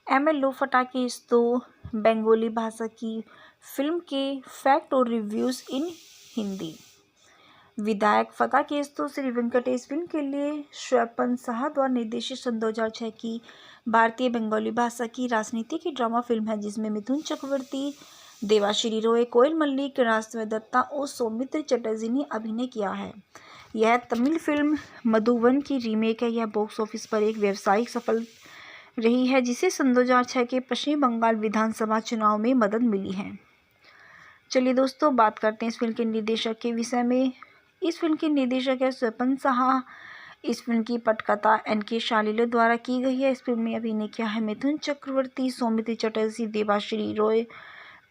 MLO फटाकेस्तो Bengali भाषा की film के फैक्ट और रिव्यूज़ इन हिंदी। विधायक फटाकेस्तो श्री वेंकटेश फिल्म के लिए स्वपन साहा द्वारा निर्देशित सन 2006 की भारतीय बंगाली भाषा की राजनीति की ड्रामा फिल्म है, जिसमें मिथुन चक्रवर्ती, देवाश्री रॉय, कोयल मल्लिक, राजदेव दत्ता और सौमित्र चटर्जी ने अभिनय किया है। यह तमिल फिल्म मधुवन की रीमेक है। यह बॉक्स ऑफिस पर एक व्यावसायिक सफल रही है, जिसे सन 2006 के पश्चिम बंगाल विधानसभा चुनाव में मदद मिली है। चलिए दोस्तों, बात करते हैं इस फिल्म के निर्देशक के विषय में। इस फिल्म के निर्देशक है स्वपन साहा। इस फिल्म की पटकथा एन.के. शालिले द्वारा की गई है। इस फिल्म में अभिनय किया है मिथुन चक्रवर्ती, सौमित्र चटर्जी, देवाश्री रॉय,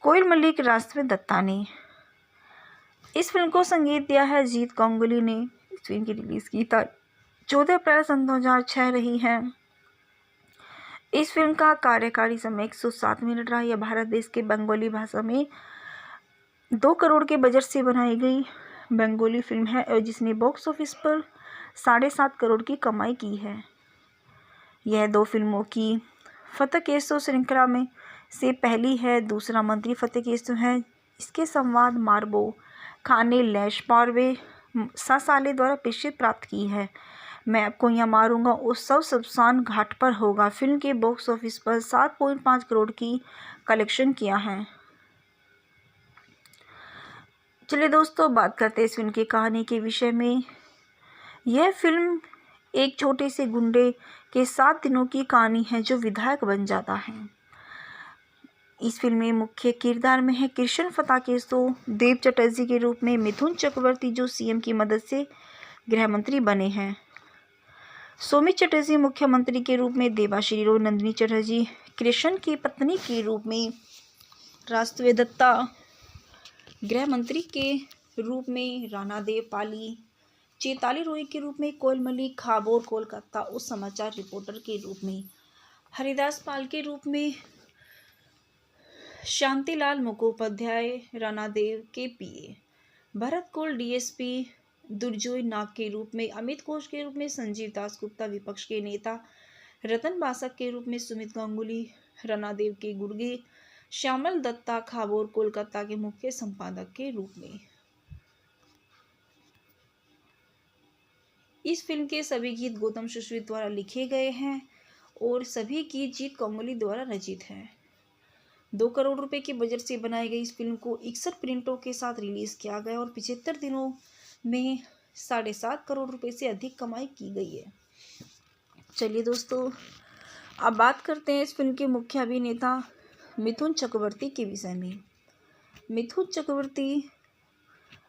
कोयल मल्लिक, राजदेव दत्ता ने। इस फिल्म को संगीत दिया है अजीत गांगुली ने। इस फिल्म की रिलीज की तारीख 14 अप्रैल सन 2006 रही है। इस फिल्म का कार्यकारी समय 107 मिनट रहा। यह भारत देश के बंगाली भाषा में 2 करोड़ के बजट से बनाई गई बंगाली फिल्म है और जिसने बॉक्स ऑफिस पर 7.5 करोड़ की कमाई की है। यह 2 फिल्मों की फटाकेस्तो श्रृंखला में से पहली है। दूसरा मंत्री फटाकेस्तो है। इसके संवाद मार्बो खान ने लैश पारवे सासाले द्वारा प्रसिद्धि प्राप्त की है। मैं आपको यहाँ मारूंगा और सब शमशान घाट पर होगा फिल्म के बॉक्स ऑफिस पर 7.5 करोड़ की कलेक्शन किया है। चलिए दोस्तों, बात करते हैं इस फिल्म की कहानी के विषय में। यह फिल्म एक छोटे से गुंडे के 7 दिनों की कहानी है जो विधायक बन जाता है। इस फिल्म में मुख्य किरदार में है कृष्ण फटाकेस्तो देव चटर्जी के रूप में, मिथुन चक्रवर्ती जो सीएम की मदद से गृह मंत्री बने हैं, सौमित्र चटर्जी मुख्यमंत्री के रूप में, देवाश्री रॉय, नंदिनी चटर्जी कृष्ण की पत्नी के रूप में, राजदेव दत्ता गृह मंत्री के रूप में, राणा देव पाली चैताली रॉय के रूप में, कोयल मल्लिक खाबोर कोलकाता और समाचार रिपोर्टर के रूप में, हरिदास पाल के रूप में, शांतिलाल मुखोपाध्याय राणा देव के पीए, भरत कौल डीएसपी, दुर्जोय नाग के रूप में, अमित घोष के रूप में, संजीव दास गुप्ता विपक्ष के नेता, रतन बासक के रूप में, सुमित गांगुली राणा देव के गुर्गे, श्यामल दत्ता खाबोर कोलकाता के मुख्य संपादक के रूप में। इस फिल्म के सभी गीत गौतम सुश्रित द्वारा लिखे गए हैं और सभी गीत अजीत गांगुली द्वारा रचित हैं। 2 करोड़ रुपए के बजट से बनाई गई इस फिल्म को 61 प्रिंटों के साथ रिलीज किया गया और 75 दिनों में 7.5 करोड़ रुपए से अधिक कमाई की गई है। चलिए दोस्तों, अब बात करते हैं इस फिल्म के मुख्य अभिनेता मिथुन चक्रवर्ती के विषय में। मिथुन चक्रवर्ती,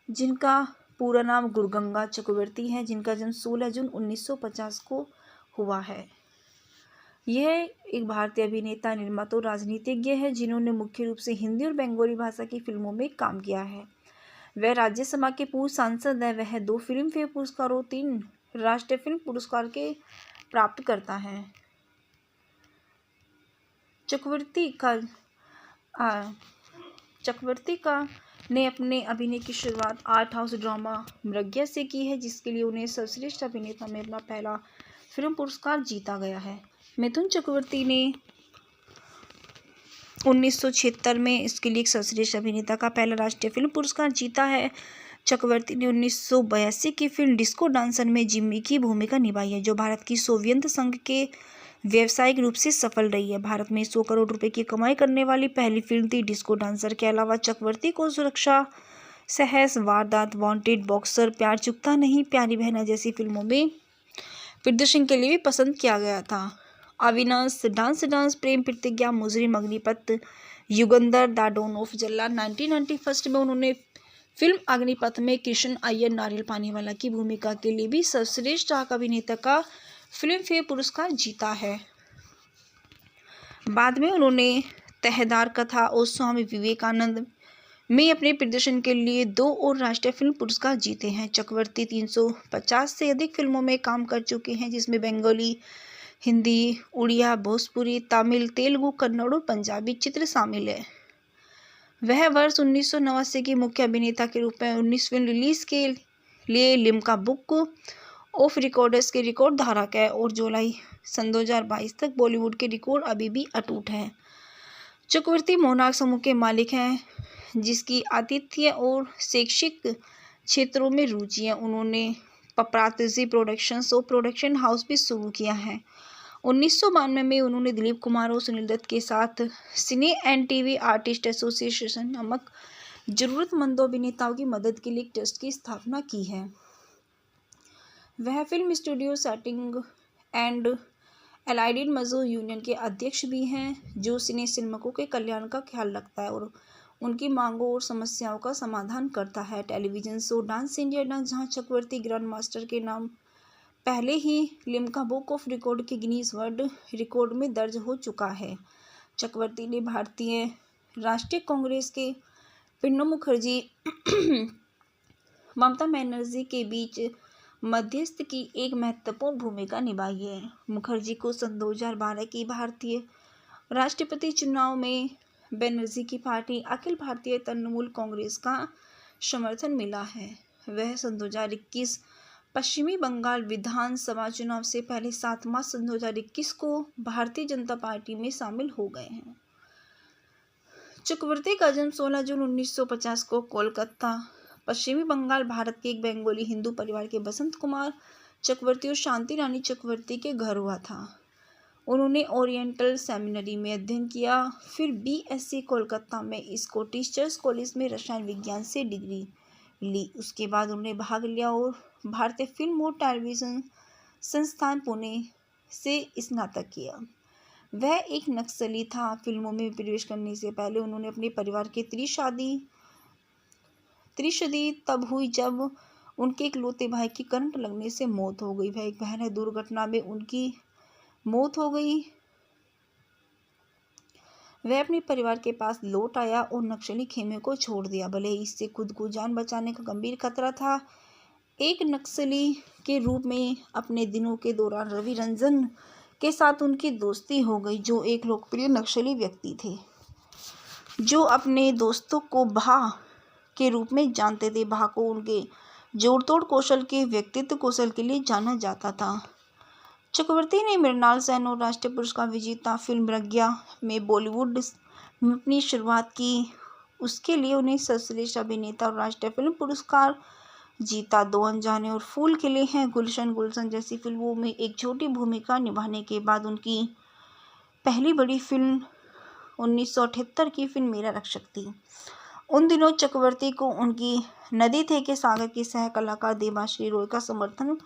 जिनका पूरा नाम गुरगंगा चक्रवर्ती है, जिनका जन्म 16 जून 1950 को हुआ है। यह एक भारतीय अभिनेता, निर्माता और राजनीतिज्ञ है जिन्होंने मुख्य रूप से हिंदी और बंगाली भाषा की फिल्मों में काम किया है। वह राज्यसभा के पूर्व सांसद है। वह 2 फिल्म फेयर पुरस्कार और 3 राष्ट्रीय फिल्म पुरस्कार के प्राप्त करता है। चक्रवर्ती ने अपने अभिनय की शुरुआत आर्ट हाउस ड्रामा मृग्या से की है, जिसके लिए उन्हें सर्वश्रेष्ठ अभिनेता में अपना पहला फिल्म पुरस्कार जीता गया है। मिथुन चक्रवर्ती ने 1976 में इसके लिए एक सर्वश्रेष्ठ अभिनेता का पहला राष्ट्रीय फिल्म पुरस्कार जीता है। चक्रवर्ती ने 1982 की फिल्म डिस्को डांसर में जिम्मी की भूमिका निभाई है, जो भारत की सोवियत संघ के व्यावसायिक रूप से सफल रही है। भारत में 100 करोड़ रुपए की कमाई करने वाली पहली फिल्म थी डिस्को डांसर। के अलावा चक्रवर्ती को सुरक्षा, सहस, वारदात, वांटेड, बॉक्सर, प्यार चुकता नहीं, प्यारी बहना जैसी फिल्मों में प्रदर्शन के लिए भी पसंद किया गया था। Avinash, dance, Prem Pratigya, Mujrim, Agneepath, Yugandhar, the don of Jallad 1991 में उन्होंने फिल्म अग्निपथ में कृष्ण अय्यर नारियल पानीवाला की भूमिका के लिए भी सर्वश्रेष्ठ अभिनेता का फिल्म फेयर पुरस्कार जीता है। बाद में उन्होंने तहदार कथा और स्वामी विवेकानंद में अपने प्रदर्शन के लिए 2 और राष्ट्रीय फिल्म पुरस्कार जीते हैं। चक्रवर्ती 350 से अधिक फिल्मों में काम कर चुके हैं, जिसमें बंगाली, हिंदी, उड़िया, भोजपुरी, तमिल, तेलुगु, कन्नड़ और पंजाबी चित्र शामिल है। वह वर्ष 1989 के मुख्य अभिनेता के रूप में 19 फिल्म रिलीज के लिए लिम्का बुक ऑफ रिकॉर्डर्स के रिकॉर्ड धारक है और जुलाई सन 2022 तक बॉलीवुड के रिकॉर्ड अभी भी अटूट है। चक्रवर्ती मोनार्क समूह के मालिक हैं, जिसकी आतिथ्य और शैक्षिक क्षेत्रों में रुचि है। उन्होंने पपरातजी प्रोडक्शंस और प्रोडक्शन हाउस भी शुरू किया है। 1992 में उन्होंने दिलीप कुमार और सुनील दत्त के साथ सिने एंड टीवी आर्टिस्ट एसोसिएशन नामक जरूरतमंदों अभिनेताओं की मदद के लिए एक ट्रस्ट की स्थापना की है। वह फिल्म स्टूडियो सेटिंग एंड एलाइडेड मजदूर यूनियन के अध्यक्ष भी हैं, जो सिने सिनेमाकों के कल्याण का ख्याल रखता है और उनकी मांगों और समस्याओं का समाधान करता है। Television show dance India dance, जहां चक्रवर्ती ग्रैंड मास्टर के नाम पहले ही लिम्का बुक ऑफ रिकॉर्ड के गिनीज वर्ल्ड रिकॉर्ड में दर्ज हो चुका है। चक्रवर्ती ने भारतीय राष्ट्रीय कांग्रेस के प्रणब मुखर्जी ममता बनर्जी के बीच मध्यस्थ की एक महत्वपूर्ण भूमिका निभाई है। मुखर्जी को सन 2012 की भारतीय राष्ट्रपति चुनाव में बनर्जी की पार्टी अखिल भारतीय तृणमूल कांग्रेस का समर्थन मिला है। वह सन 2021 पश्चिमी बंगाल विधानसभा चुनाव से पहले 7 मार्च सन 2021 को भारतीय जनता पार्टी में शामिल हो गए हैं। चक्रवर्ती का जन्म 16 जून 1950 को कोलकाता, पश्चिमी बंगाल, भारत के एक बंगाली हिंदू परिवार के बसंत कुमार चक्रवर्ती और शांति रानी चक्रवर्ती के घर हुआ था। उन्होंने ओरिएंटल सेमिनरी में अध्ययन किया, फिर बीएससी कोलकाता में स्कॉटिश चर्च कॉलेज में रसायन विज्ञान से डिग्री ली। उसके बाद उन्होंने भाग लिया और भारतीय फिल्म और टेलीविज़न संस्थान पुणे से स्नातक किया। वह एक नक्सली था। फिल्मों में प्रवेश करने से पहले उन्होंने अपने परिवार की त्रिशदी तब हुई जब उनके इकलौते भाई की करंट लगने से मौत हो गई। वह एक भयानक दुर्घटना में उनकी मौत हो गई। वह अपने परिवार के पास लौट आया और नक्सली खेमे को छोड़ दिया, भले ही इससे खुद को जान बचाने का गंभीर खतरा था। एक नक्सली के रूप में अपने दिनों के दौरान रवि रंजन के साथ उनकी दोस्ती हो गई, जो एक लोकप्रिय नक्सली व्यक्ति थे, जो अपने दोस्तों को भा के रूप में जानते थे। भा को उनके जोड़तोड़ कौशल के व्यक्तित्व कौशल के लिए जाना जाता था। चक्रवर्ती ने मृणाल सेन और राष्ट्रीय पुरस्कार विजेता फिल्म प्रज्ञा में बॉलीवुड में अपनी शुरुआत की। उसके लिए उन्हें सर्वश्रेष्ठ अभिनेता और राष्ट्रीय फिल्म पुरस्कार जीता। 2 अनजाने और फूल खिले हैं, गुलशन गुलशन जैसी फिल्मों में एक छोटी भूमिका निभाने के बाद उनकी पहली बड़ी फिल्म 1978 की फिल्म मेरा रक्षक थी। उन दिनों चक्रवर्ती को उनकी नदी थे के सागर की सह कलाकार देवाश्री रॉय का समर्थन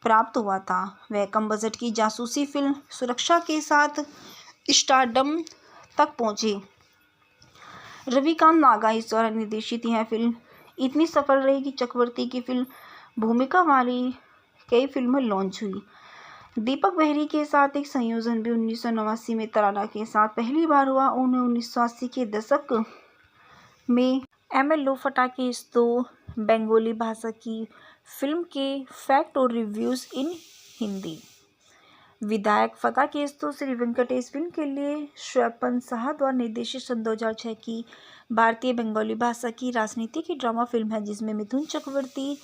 प्राप्त हुआ था। वह कम बजट की जासूसी फिल्म सुरक्षा के साथ स्टारडम तक पहुंचे। रविकांत नागा इस द्वारा निर्देशित यह फिल्म इतनी सफल रही कि चक्रवर्ती की फिल्म भूमिका वाली कई फिल्में लॉन्च हुई। दीपक बेहरी के साथ एक संयोजन भी 1989 में तराना के साथ पहली बार हुआ। उन्हें 1980 के दशक में एमएल लोफटा की इस 2 बंगाली भाषा की फिल्म के फैक्ट और रिव्यूज़ इन हिंदी। विधायक फका केस तो श्री वेंकटेश फिल्म के लिए स्वपन साहा द्वारा निर्देशित सन 2006 की भारतीय बंगाली भाषा की राजनीति की ड्रामा फिल्म है, जिसमें मिथुन चक्रवर्ती,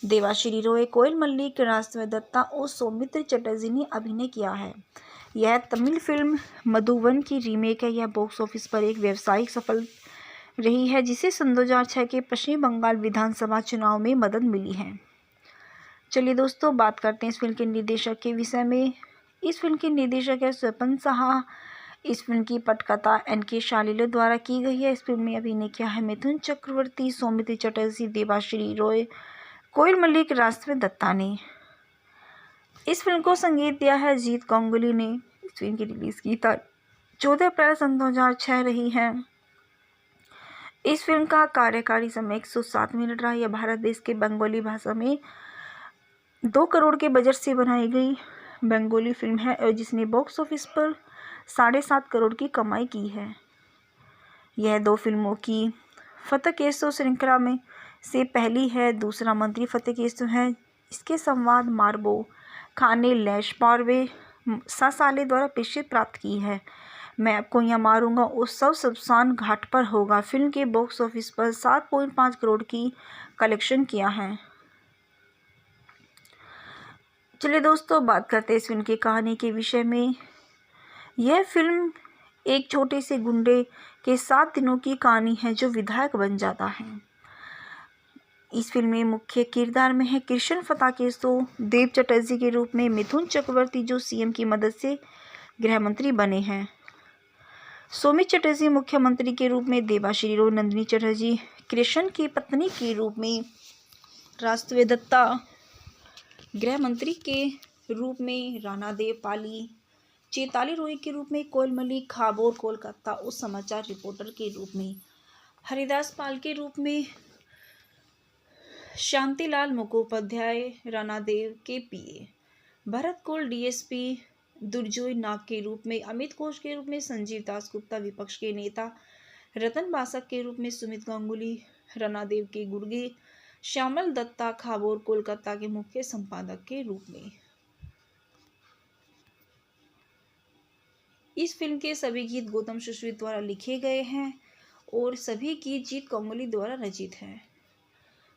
देवाश्री रॉय, कोयल मल्लिक, राजदेव दत्ता और सौमित्र चटर्जी ने अभिनय किया है। यह तमिल फिल्म मधुवन की रीमेक है। यह बॉक्स ऑफिस पर एक व्यावसायिक सफल रही है, जिसे सन 2006 के पश्चिम बंगाल विधानसभा चुनाव में मदद मिली है। चलिए दोस्तों, बात करते हैं इस फिल्म के निर्देशक के विषय में। इस फिल्म के निर्देशक है स्वपन साहा। इस फिल्म की पटकथा एनके शालिले द्वारा की गई है। इस फिल्म में अभिनय किया है मिथुन चक्रवर्ती, सौमित्र चटर्जी, देवाश्री रॉय, कोयल मल्लिक, राजदेव दत्ता ने। इस फिल्म को संगीत दिया है जीत गांगुली ने। इस फिल्म की रिलीज की तारीख 14 अप्रैल सन 2006 रही है। इस फिल्म का कार्यकारी समय 107 मिनट रहा। यह भारत देश के बंगाली भाषा में 2 करोड़ के बजट से बनाई गई बंगाली फिल्म है और जिसने बॉक्स ऑफिस पर 7.5 करोड़ की कमाई की है। यह 2 फिल्मों की फतेह केसो श्रृंखला में से पहली है। दूसरा मंत्री फतेह केसो है। इसके संवाद मार्बो खान ने लैश पारवे सासाले द्वारा पेशे प्राप्त की है। मैं आपको यहाँ मारूंगा और सब शमशान घाट पर होगा फिल्म के बॉक्स ऑफिस पर 7.5 करोड़ की कलेक्शन किया है। चलिए दोस्तों, बात करते हैं इस फिल्म की कहानी के विषय में। यह फिल्म एक छोटे से गुंडे के 7 दिनों की कहानी है जो विधायक बन जाता है। इस फिल्म में मुख्य किरदार में है कृष्ण फताकेस्तो, देव चटर्जी के रूप में मिथुन चक्रवर्ती जो सीएम की मदद से गृह मंत्री बने हैं, सौमित्र चटर्जी मुख्यमंत्री के रूप में, देवाश्री रो, नंदिनी चटर्जी कृष्ण की पत्नी के रूप में, राष्ट्रवेद दत्ता गृह मंत्री के रूप में, राणा देव पाली चैताली रोय के रूप में, कोयल मलिक खाबोर कोलकाता उस समाचार रिपोर्टर के रूप में, हरिदास पाल के रूप में, शांतिलाल मुखोपाध्याय राणा देव के पीए, भरत कौल डीएसपी दुर्जोय नाग के रूप में, अमित घोष के रूप में, संजीव दास गुप्ता विपक्ष के नेता, रतन बासक के रूप में, सुमित गांगुली राणा देव के गुर्गे, श्यामल दत्ता खाबोर कोलकाता के मुख्य संपादक के रूप में। इस फिल्म के सभी गीत गौतम सुश्रुत द्वारा लिखे गए हैं और सभी गीत जीत गांगुली द्वारा रचित हैं।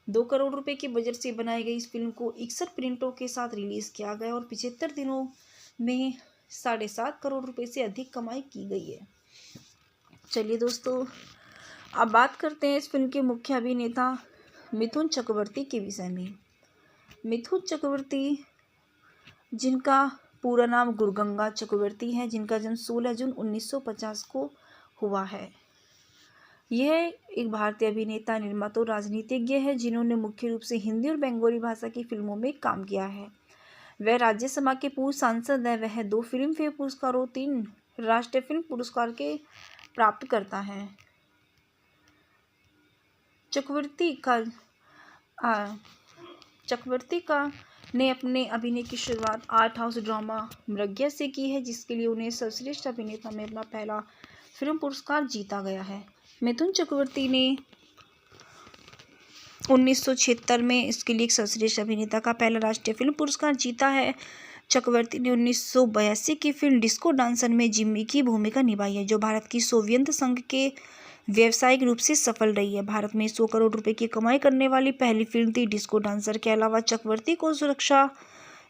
2 करोड़ रुपए के बजट से बनाई गई इस फिल्म को 61 प्रिंटों के साथ रिलीज किया गया और 75 दिनों में 7.5 करोड़ रुपए से अधिक कमाई की गई है। चलिए दोस्तों, अब बात करते हैं इस फिल्म के मुख्य अभिनेता मिथुन चक्रवर्ती के विषय में। मिथुन चक्रवर्ती, जिनका पूरा नाम गुरुगंगा चक्रवर्ती है, जिनका जन्म 16 जून 1950 को हुआ है। यह एक भारतीय अभिनेता, निर्माता और राजनीतिज्ञ है जिन्होंने मुख्य रूप से हिंदी और बंगाली भाषा की फिल्मों में काम किया है। वह राज्यसभा के पूर्व सांसद है। वह 2 फिल्म फेयर पुरस्कार और 3 राष्ट्रीय फिल्म पुरस्कार के प्राप्त करता है। चक्रवर्ती ने अपने अभिनय की शुरुआत आर्ट हाउस ड्रामा मृग्या से की है, जिसके लिए उन्हें सर्वश्रेष्ठ अभिनेता में अपना पहला फिल्म पुरस्कार जीता गया है। मिथुन चक्रवर्ती ने 1976 में इसके लिए एक सर्वश्रेष्ठ अभिनेता का पहला राष्ट्रीय फिल्म पुरस्कार जीता है। चक्रवर्ती ने 1982 की फिल्म डिस्को डांसर में जिम्मी की भूमिका निभाई है, जो भारत की सोवियत संघ के व्यावसायिक रूप से सफल रही है। भारत में 100 करोड़ रुपए की कमाई करने वाली पहली फिल्म थी डिस्को डांसर। के अलावा चक्रवर्ती को सुरक्षा,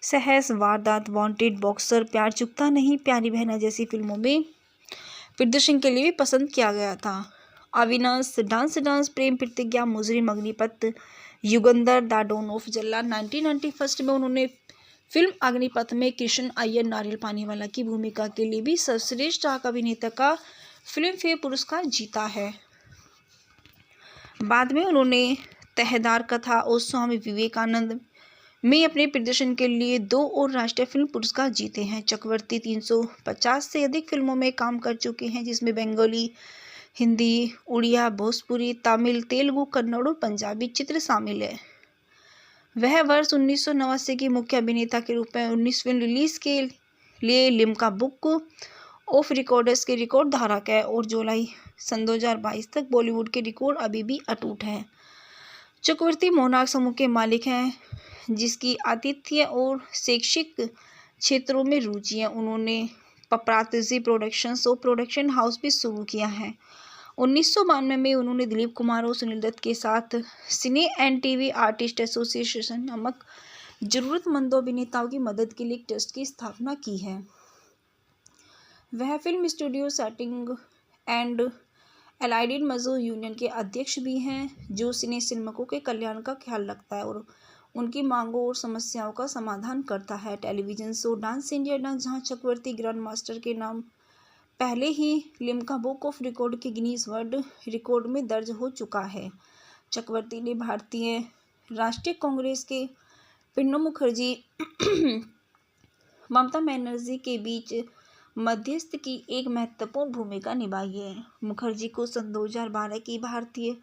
सहस, वारदात, वांटेड, बॉक्सर, प्यार चुकता नहीं, प्यारी बहना जैसी फिल्मों में प्रदर्शन के लिए भी पसंद किया गया था। Avinash, dance, Prem Pratigya, Mujrim, Agneepath, Yugandhar, the don of Jallad 1991 में उन्होंने फिल्म अग्निपथ में कृष्ण अय्यर नारियल पानीवाला की भूमिका के लिए भी सर्वश्रेष्ठ अभिनेता का फिल्म फेयर पुरस्कार जीता है। बाद में उन्होंने तहदार कथा और स्वामी विवेकानंद में अपने प्रदर्शन के लिए 2 और राष्ट्रीय फिल्म पुरस्कार जीते हैं। चक्रवर्ती 350 से अधिक फिल्मों में काम कर चुके हैं, जिसमें बंगाली, हिंदी, उड़िया, भोजपुरी, तमिल, तेलुगु, कन्नड़ और पंजाबी चित्र शामिल है। वह वर्ष 1989 के मुख्य अभिनेता के रूप में 19 फिल्म रिलीज के लिए लिम्का बुक ऑफ रिकॉर्ड्स के रिकॉर्ड धारक है और जुलाई सन 2022 तक बॉलीवुड के रिकॉर्ड अभी भी अटूट है। चक्रवर्ती मोनार्क समूह के मालिक हैं, जिसकी आतिथ्य और शैक्षिक क्षेत्रों में रुचि है। उन्होंने पपरातजी प्रोडक्शंस और प्रोडक्शन हाउस भी शुरू किया है। 1992 में उन्होंने दिलीप कुमार और सुनील दत्त के साथ सिने एंड टीवी आर्टिस्ट एसोसिएशन नामक जरूरतमंदों अभिनेताओं की मदद के लिए एक ट्रस्ट की स्थापना की है। वह फिल्म स्टूडियो सेटिंग एंड एलाइडेड मजदूर यूनियन के अध्यक्ष भी हैं, जो सिनेमाओं के कल्याण का ख्याल रखता है और उनकी मांगों और समस्याओं का समाधान करता है। Television show dance India dance, जहां चक्रवर्ती ग्रैंड मास्टर के नाम पहले ही लिम्का बुक ऑफ रिकॉर्ड के गिनीज वर्ल्ड रिकॉर्ड में दर्ज हो चुका है। चक्रवर्ती ने भारतीय राष्ट्रीय कांग्रेस के प्रणब मुखर्जी ममता बनर्जी के बीच मध्यस्थ की एक महत्वपूर्ण भूमिका निभाई है। मुखर्जी को सन 2012 की भारतीय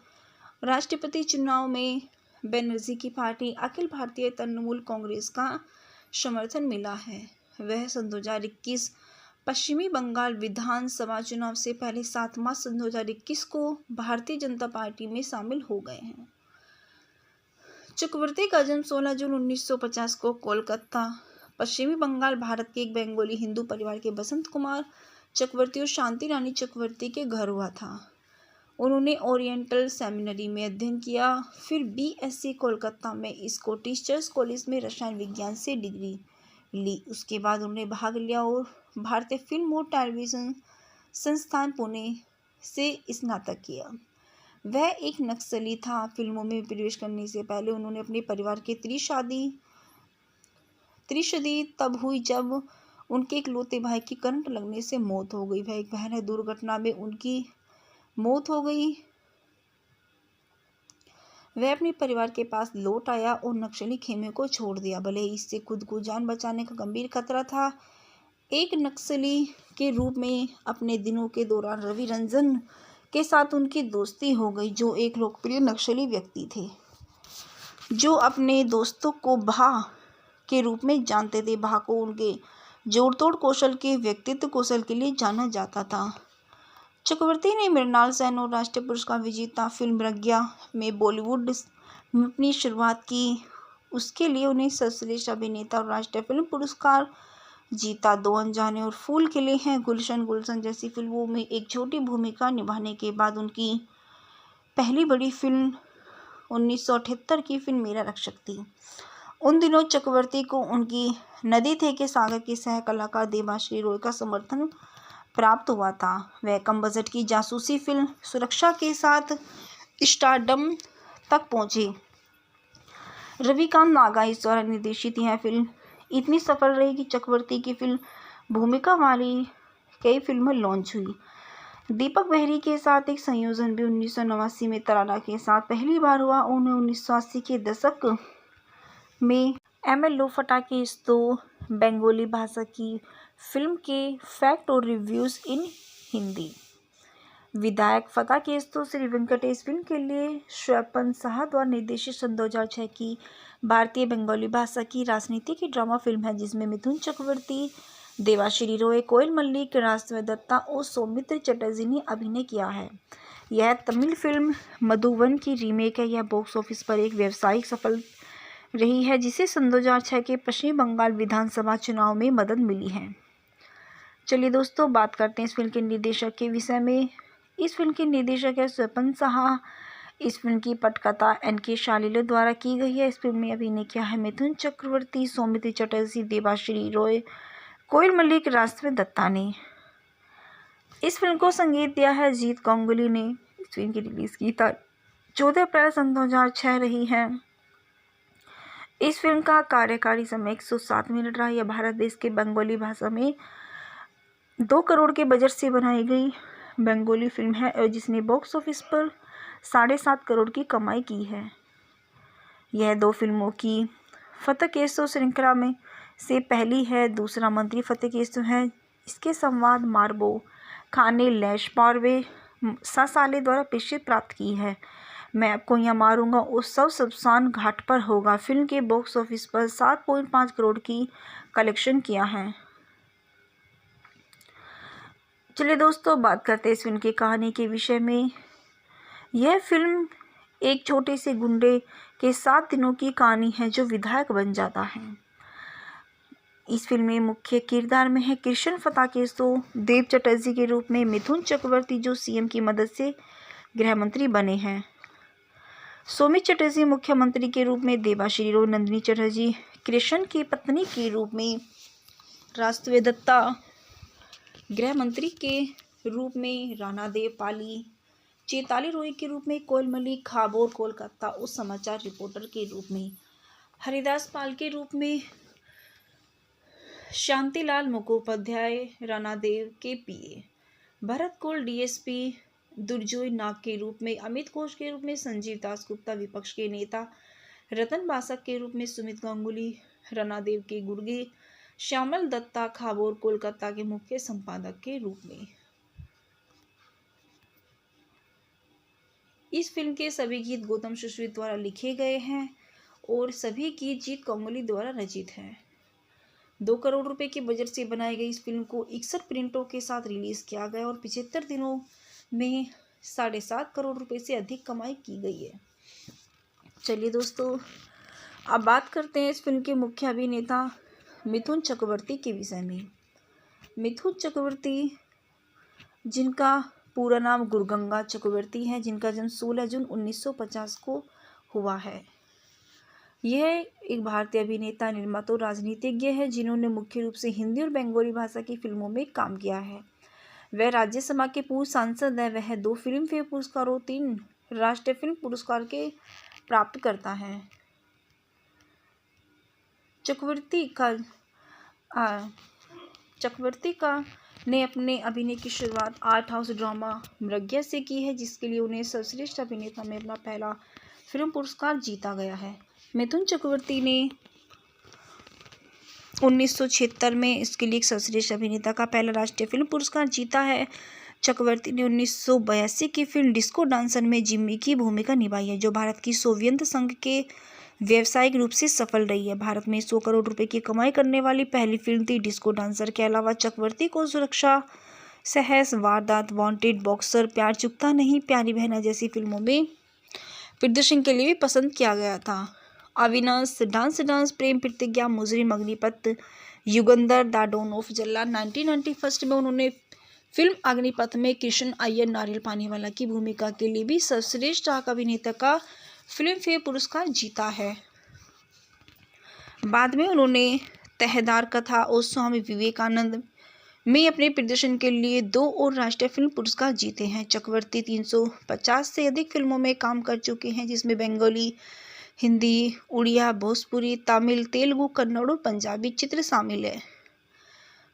राष्ट्रपति चुनाव में बनर्जी की पार्टी अखिल भारतीय तृणमूल कांग्रेस का समर्थन मिला है। वह सन 2021 पश्चिमी बंगाल विधानसभा चुनाव से पहले 7 मार्च सन 2021 को भारतीय जनता पार्टी में शामिल हो गए हैं। चक्रवर्ती का जन्म 16 जून 1950 को कोलकाता, पश्चिमी बंगाल, भारत के एक बंगाली हिंदू परिवार के बसंत कुमार चक्रवर्ती और शांति रानी चक्रवर्ती के घर हुआ था। उन्होंने ओरिएंटल सेमिनरी में अध्ययन किया, फिर बीएससी कोलकाता में स्कॉटिश चर्च कॉलेज में रसायन विज्ञान से डिग्री ली। उसके बाद उन्होंने भाग लिया और भारतीय फिल्म और टेलीविज़न संस्थान पुणे से स्नातक किया। वह एक नक्सली था। फिल्मों में प्रवेश करने से पहले उन्होंने अपने परिवार की त्रिशदी तब हुई जब उनके इकलौते भाई की करंट लगने से मौत हो गई। वह एक भयानक दुर्घटना में उनकी मौत हो गई। वह अपने परिवार के पास लौट आया और नक्सली खेमे को छोड़ दिया। भले ही इससे खुद को जान बचाने का गंभीर खतरा था। एक नक्सली के रूप में अपने दिनों के दौरान रवि रंजन के साथ उनकी दोस्ती हो गई, जो एक लोकप्रिय नक्सली व्यक्ति थे जो अपने दोस्तों को भा के रूप में जानते थे। भा को उनके जोड़तोड़ कौशल के व्यक्तित्व कौशल के लिए जाना जाता था। चक्रवर्ती ने मृणाल सेन और राष्ट्रीय पुरस्कार विजेता फिल्म प्रज्ञा में बॉलीवुड में अपनी शुरुआत की। उसके लिए उन्हें सर्वश्रेष्ठ अभिनेता और राष्ट्रीय फिल्म पुरस्कार जीता। दो अनजाने और फूल खिले हैं, गुलशन गुलशन जैसी फिल्मों में एक छोटी भूमिका निभाने के बाद उनकी पहली बड़ी फिल्म 1978 की फिल्म मेरा रक्षक थी। उन दिनों चक्रवर्ती को उनकी नदी थे के सागर की सह कलाकार देवाश्री रॉय का समर्थन प्राप्त हुआ था। वह कम बजट की जासूसी फिल्म सुरक्षा के साथ स्टारडम तक पहुंचे। रविकांत नागाइस द्वारा निर्देशित यह फिल्म इतनी सफल रही कि चक्रवर्ती की फिल्म भूमिका वाली कई फिल्में लॉन्च हुई। दीपक बहरी के साथ एक संयोजन भी 1989 में तराना के साथ पहली बार हुआ। उन्हें 1980 के दशक में एम एल लो फटाकेस्तो बंगाली भाषा की फिल्म के फैक्ट और रिव्यूज़ इन हिंदी। विधायक फटाकेस्तो श्री वेंकटेश फिल्म के लिए स्वपन साहा द्वारा निर्देशित सन 2006 की भारतीय बंगाली भाषा की राजनीति की ड्रामा फिल्म है, जिसमें मिथुन चक्रवर्ती, देवाश्री रॉय, कोयल मल्लिक, राजदेव दत्ता और सौमित्र चटर्जी ने अभिनय किया है। यह तमिल फिल्म मधुवन की रीमेक है। यह बॉक्स ऑफिस पर एक व्यावसायिक सफल रही है, जिसे सन 2006 के पश्चिम बंगाल विधानसभा चुनाव में मदद मिली है। चलिए दोस्तों, बात करते हैं इस फिल्म के निर्देशक के विषय में। इस फिल्म के निर्देशक है स्वपन साहा। इस फिल्म की पटकथा NK शालिले द्वारा की गई है। इस फिल्म में अभिनय किया है मिथुन चक्रवर्ती, सौमित्र चटर्जी, देवाश्री रॉय, कोयल मल्लिक, राजदेव दत्ता ने। इस फिल्म को संगीत दिया है जीत गांगुली ने। इस फिल्म की रिलीज की तारीख 14 अप्रैल सन 2006 रही है। इस फिल्म का कार्यकारी समय 107 मिनट रहा। यह भारत देश के बंगाली भाषा में 2 करोड़ के बजट से बनाई गई बंगाली फिल्म है और जिसने बॉक्स ऑफिस पर 7.5 करोड़ की कमाई की है। यह 2 फिल्मों की फतकेस्तो श्रृंखला में से पहली है। दूसरा मंत्री फतकेस्तो है। इसके संवाद मार्बो खान ने लैश पारवे सासाले द्वारा प्रसिद्धि प्राप्त की है। मैं आपको यहाँ मारूंगा और सब शमशान घाट पर होगा फिल्म के बॉक्स ऑफिस पर 7.5 करोड़ की कलेक्शन किया है। चलिए दोस्तों, बात करते हैं इस फिल्म की कहानी के विषय में। यह फिल्म एक छोटे से गुंडे के 7 दिनों की कहानी है जो विधायक बन जाता है। इस फिल्म में मुख्य किरदार में है कृष्ण फटाकेस्तो देव चटर्जी के रूप में, मिथुन चक्रवर्ती जो CM की मदद से गृह मंत्री बने हैं, सौमित्र चटर्जी मुख्यमंत्री के रूप में, देवाश्री रॉय, नंदिनी चटर्जी कृष्ण की पत्नी के रूप में, राजदेव दत्ता गृह मंत्री के रूप में, राणा देव पाली चैताली रॉय के रूप में, कोयल मल्लिक खाबोर कोलकाता उस समाचार रिपोर्टर के रूप में, हरिदास पाल के रूप में, शांतिलाल मुखोपाध्याय राणा देव के PA, भरत कौल DSP, दुर्जोय नाग के रूप में, अमित घोष के रूप में, संजीव दास गुप्ता विपक्ष के नेता, रतन बासक के रूप में, सुमित गांगुली राणा देव के गुर्गे, श्यामल दत्ता खाबोर कोलकाता के मुख्य संपादक के रूप में। इस फिल्म के सभी गीत गौतम सुश्रित द्वारा लिखे गए हैं और सभी गीत जीत गांगुली द्वारा रचित हैं। 2 करोड़ रुपए के बजट से बनाई गई इस फिल्म को 61 प्रिंटों के साथ रिलीज किया गया और 75 दिनों में 7.5 करोड़ रुपए से अधिक कमाई की गई है। चलिए दोस्तों, अब बात करते हैं इस फिल्म के मुख्य अभिनेता मिथुन चक्रवर्ती के विषय में। मिथुन चक्रवर्ती, जिनका पूरा नाम गुरगंगा चक्रवर्ती है, जिनका जन्म 16 जून 1950 को हुआ है, यह एक भारतीय अभिनेता, निर्माता और राजनीतिज्ञ है जिन्होंने मुख्य रूप से हिंदी और बंगाली भाषा की फिल्मों में काम किया है। वह राज्यसभा के पूर्व सांसद है। वह 2 फिल्म फेयर पुरस्कार और 3 राष्ट्रीय फिल्म पुरस्कार के प्राप्त करता है। चक्रवर्ती का ने अपने अभिनय की शुरुआत आर्ट हाउस ड्रामा मृग्या से की है, जिसके लिए उन्हें सर्वश्रेष्ठ अभिनेता में अपना पहला फिल्म पुरस्कार जीता गया है। मिथुन चक्रवर्ती ने 1976 में इसके लिए एक सर्वश्रेष्ठ अभिनेता का पहला राष्ट्रीय फिल्म पुरस्कार जीता है। चक्रवर्ती ने 1982 की फिल्म डिस्को डांसर में जिम्मी की भूमिका निभाई है, जो भारत की सोवियत संघ के व्यावसायिक रूप से सफल रही है। भारत में 100 करोड़ रुपए की कमाई करने वाली पहली फिल्म थी डिस्को डांसर। के अलावा चक्रवर्ती को सुरक्षा, सहस, वारदात, वांटेड, बॉक्सर, प्यार चुकता नहीं, प्यारी बहना जैसी फिल्मों में प्रदर्शन के लिए भी पसंद किया गया था। Avinash, dance, Prem Pratigya, Mujrim, Agneepath, Yugandhar, the don of Jallad 1991 में उन्होंने फिल्म अग्निपथ में कृष्ण अय्यर नारियल पानीवाला की भूमिका के लिए भी सर्वश्रेष्ठ अभिनेता का फिल्म फेयर पुरस्कार जीता है। बाद में उन्होंने तहदार कथा और स्वामी विवेकानंद में अपने प्रदर्शन के लिए 2 और राष्ट्रीय फिल्म पुरस्कार जीते हैं। चक्रवर्ती 350 से अधिक फिल्मों में काम कर चुके हैं, जिसमें बंगाली, हिंदी, उड़िया, भोजपुरी, तमिल, तेलुगु, कन्नड़ और पंजाबी चित्र शामिल है।